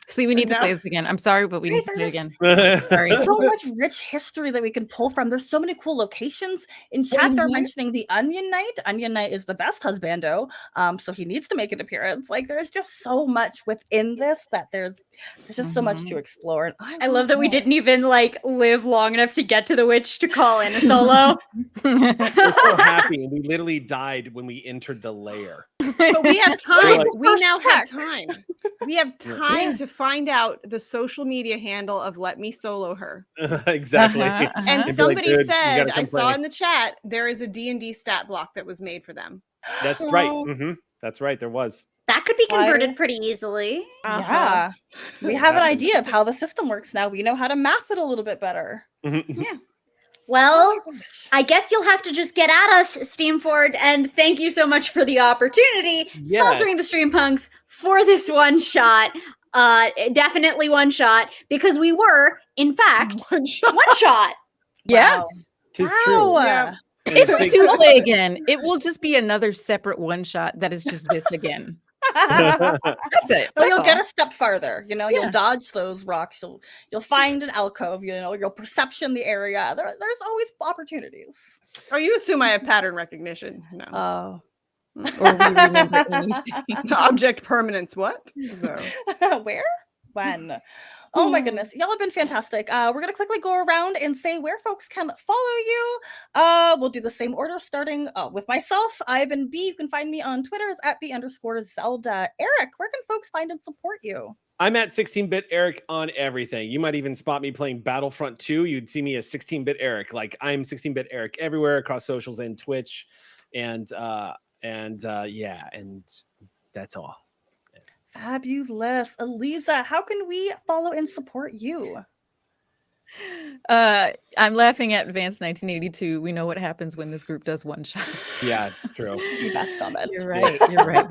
See, we need to No. play this again. I'm sorry, but we need Right, to play there's it again. Sorry. so much rich history that we can pull from. There's so many cool locations. In chat, they're mentioning the Onion Knight. Onion Knight is the best husbando, so he needs to make an appearance. Like, there's just so much within this that there's just so much to explore. And I love that we didn't even like live long enough to get to the witch to call in a solo. We're so happy, and we literally died when we entered the lair. But we have time. Like- We now have First time. We have time to find out the social media handle of Let Me Solo Her. Exactly. And And be like, somebody "Dude, you said, gotta I come saw play." in the chat, there is a D&D stat block that was made for them. That's right. That's right. There was. That could be converted Why- pretty easily. Yeah. We have an idea of how the system works now. We know how to math it a little bit better. Well, Oh my gosh. I guess you'll have to just get at us, Steamford, and thank you so much for the opportunity sponsoring the Streampunks for this one shot. Definitely one shot, because we were, in fact, One shot. one shot. Yeah. Wow. Tis true. Wow. Yeah. And If it's we big- do play again, it will just be another separate one shot that is just this again. That's it. No, you'll That's get all. a step farther. You know, Yeah. you'll dodge those rocks. You'll find an alcove. You know, you'll perception the area. There's always opportunities. Oh, you assume I have pattern recognition? No. Oh. Or we remember anything. Object permanence. What? No. Where? When? Oh my goodness. Y'all have been fantastic. We're going to quickly go around and say where folks can follow you. We'll do the same order starting with myself. I've been B. You can find me on Twitter as at B_Zelda. Eric, where can folks find and support you? I'm at 16-bit Eric on everything. You might even spot me playing Battlefront 2. You'd see me as 16-bit Eric. Like, I'm 16-bit Eric everywhere across socials and Twitch. And yeah, and that's all. Fabulous. Eliza, how can we follow and support you? I'm laughing at Advanced 1982. We know what happens when this group does one shot. Yeah, true. The best comment. You're right. You're right,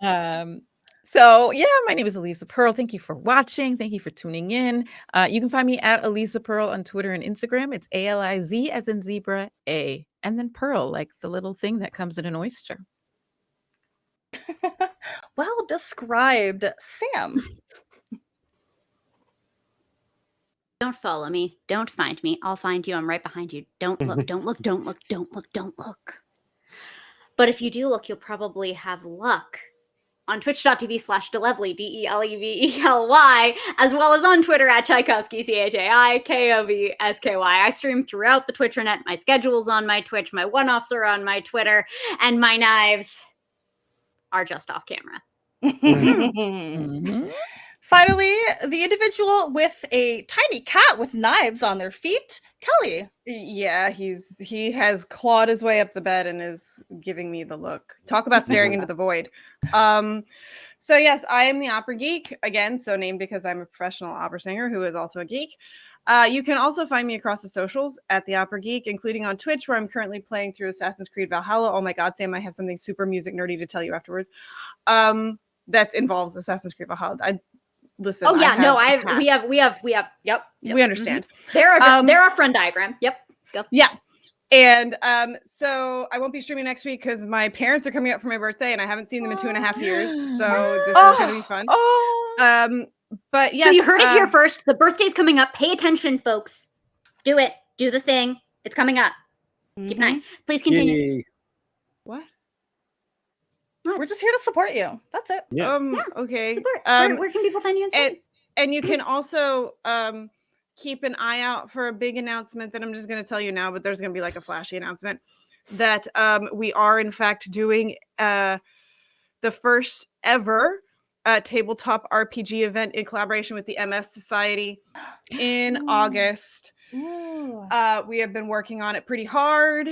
man. So yeah, my name is Elisa Pearl. Thank you for watching. Thank you for tuning in. You can find me at Elisa Pearl on Twitter and Instagram. It's ALIZ as in zebra A, and then Pearl, like the little thing that comes in an oyster. Well described. Sam. Don't follow me. Don't find me. I'll find you. I'm right behind you. Don't look. Don't look. Don't look. Don't look. Don't look. But if you do look, you'll probably have luck. On twitch.tv/Delevely, DELEVELY, as well as on Twitter at Tchaikovsky, CHAIKOVSKY. I stream throughout the Twitchernet. My schedule's on my Twitch, my one-offs are on my Twitter, and my knives are just off camera. Finally, the individual with a tiny cat with knives on their feet, Kelly. Yeah, he has clawed his way up the bed and is giving me the look. Talk about staring into the void. So yes, I am the opera geek again, so named because I'm a professional opera singer who is also a geek. You can also find me across the socials at the Opera Geek, including on Twitch, where I'm currently playing through Assassin's Creed Valhalla. Oh my God, Sam, I have something super music nerdy to tell you afterwards. That involves Assassin's Creed Valhalla. Listen. Oh yeah, we have. Yep. We understand. There are friend diagram. Yep. Go. Yeah. And so I won't be streaming next week because my parents are coming up for my birthday and I haven't seen them in 2.5 years. So this is going to be fun. But yes. So you heard it here first. The birthday's coming up. Pay attention, folks. Do it. Do the thing. It's coming up. Keep an eye. Please continue. Yay. What? We're just here to support you. That's it. Yeah. Okay. Support. Where can people find you? And you can also keep an eye out for a big announcement that I'm just going to tell you now, but there's going to be like a flashy announcement that we are in fact doing the first ever tabletop RPG event in collaboration with the MS Society in August. We have been working on it pretty hard,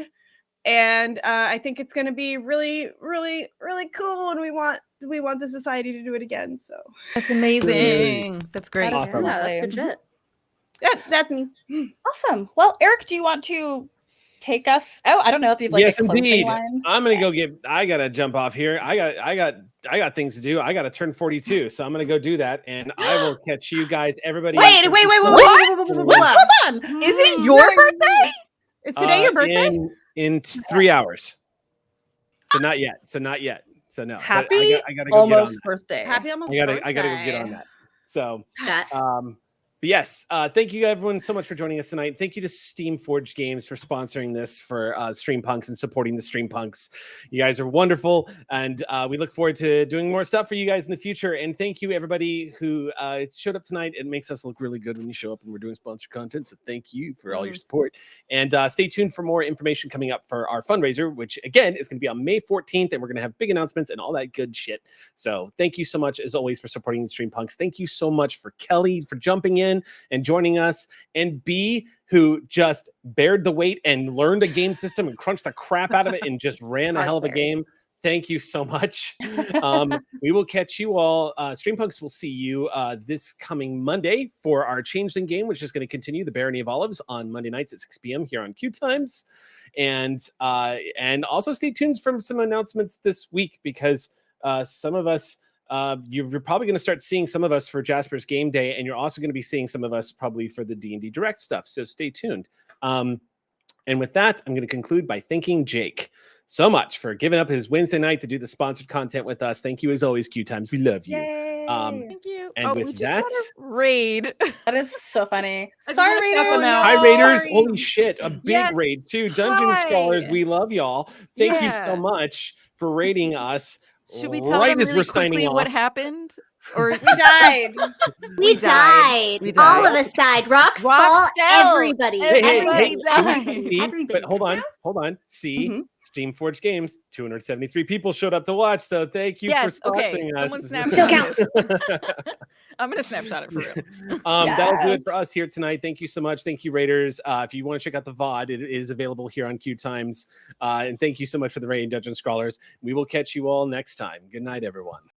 and I think it's going to be really, really, really cool. And we want the society to do it again. So That's amazing. That's great. That is Awesome. Yeah, that's good shit. yeah, that's me. Awesome. Well, Eric, do you want to take us out? I don't know if you've like yes, a closing indeed. line. I'm gonna go get. I gotta jump off here. I got things to do. I gotta turn 42, so I'm gonna go do that, and I will catch you guys. Everybody, Wait. Hold on. Is it your birthday? Is today your birthday? In 3 hours. So not yet. So no. But Happy I gotta go almost get on birthday. Happy almost that. I gotta go get on that. So That- but yes, thank you everyone so much for joining us tonight. Thank you to Steamforged Games for sponsoring this for Streampunks and supporting the Streampunks. You guys are wonderful, and we look forward to doing more stuff for you guys in the future. And thank you everybody who showed up tonight. It makes us look really good when you show up and we're doing sponsored content. So thank you for all your support. And stay tuned for more information coming up for our fundraiser, which again is going to be on May 14th, and we're going to have big announcements and all that good shit. So thank you so much as always for supporting the Streampunks. Thank you so much for Kelly for jumping in and joining us, and B, who just bared the weight and learned a game system and crunched the crap out of it and just ran a hell of a game. Thank you so much. We will catch you all. Streampunks will see you this coming Monday for our Changeling game, which is going to continue the Barony of Olives on Monday nights at 6 p.m. here on Q Times. And also stay tuned for some announcements this week, because some of us, you're probably going to start seeing some of us for Jasper's Game Day, and you're also going to be seeing some of us probably for the D&D Direct stuff. So stay tuned. And with that, I'm going to conclude by thanking Jake so much for giving up his Wednesday night to do the sponsored content with us. Thank you as always, Q Times. We love you. Thank you. And we with just that, got a raid. That is so funny. I just Sorry, wanna shout them Raiders. out. hi Raiders. Sorry. Holy shit, a big raid too. Dungeon Hi. Scholars, we love y'all. Thank you so Yeah. much for raiding us. Should we tell right them as really we're signing quickly what off? happened? Or We died. We died. We All died. of us died. Rocks Rocks fall. fell. Everybody. Hey, Everybody died. see, Everybody but hold died. on. See, Mhm. Steamforged Games, 273 people showed up to watch, so thank you for Yes, okay. sponsoring us. Someone snap Still counts. I'm gonna snapshot it for real. That'll do it for Yes. us here tonight. Thank you so much. Thank you, Raiders. If you want to check out the VOD, it is available here on Q Times. And thank you so much for the raid, Dungeon Scrawlers. We will catch you all next time. Good night, everyone.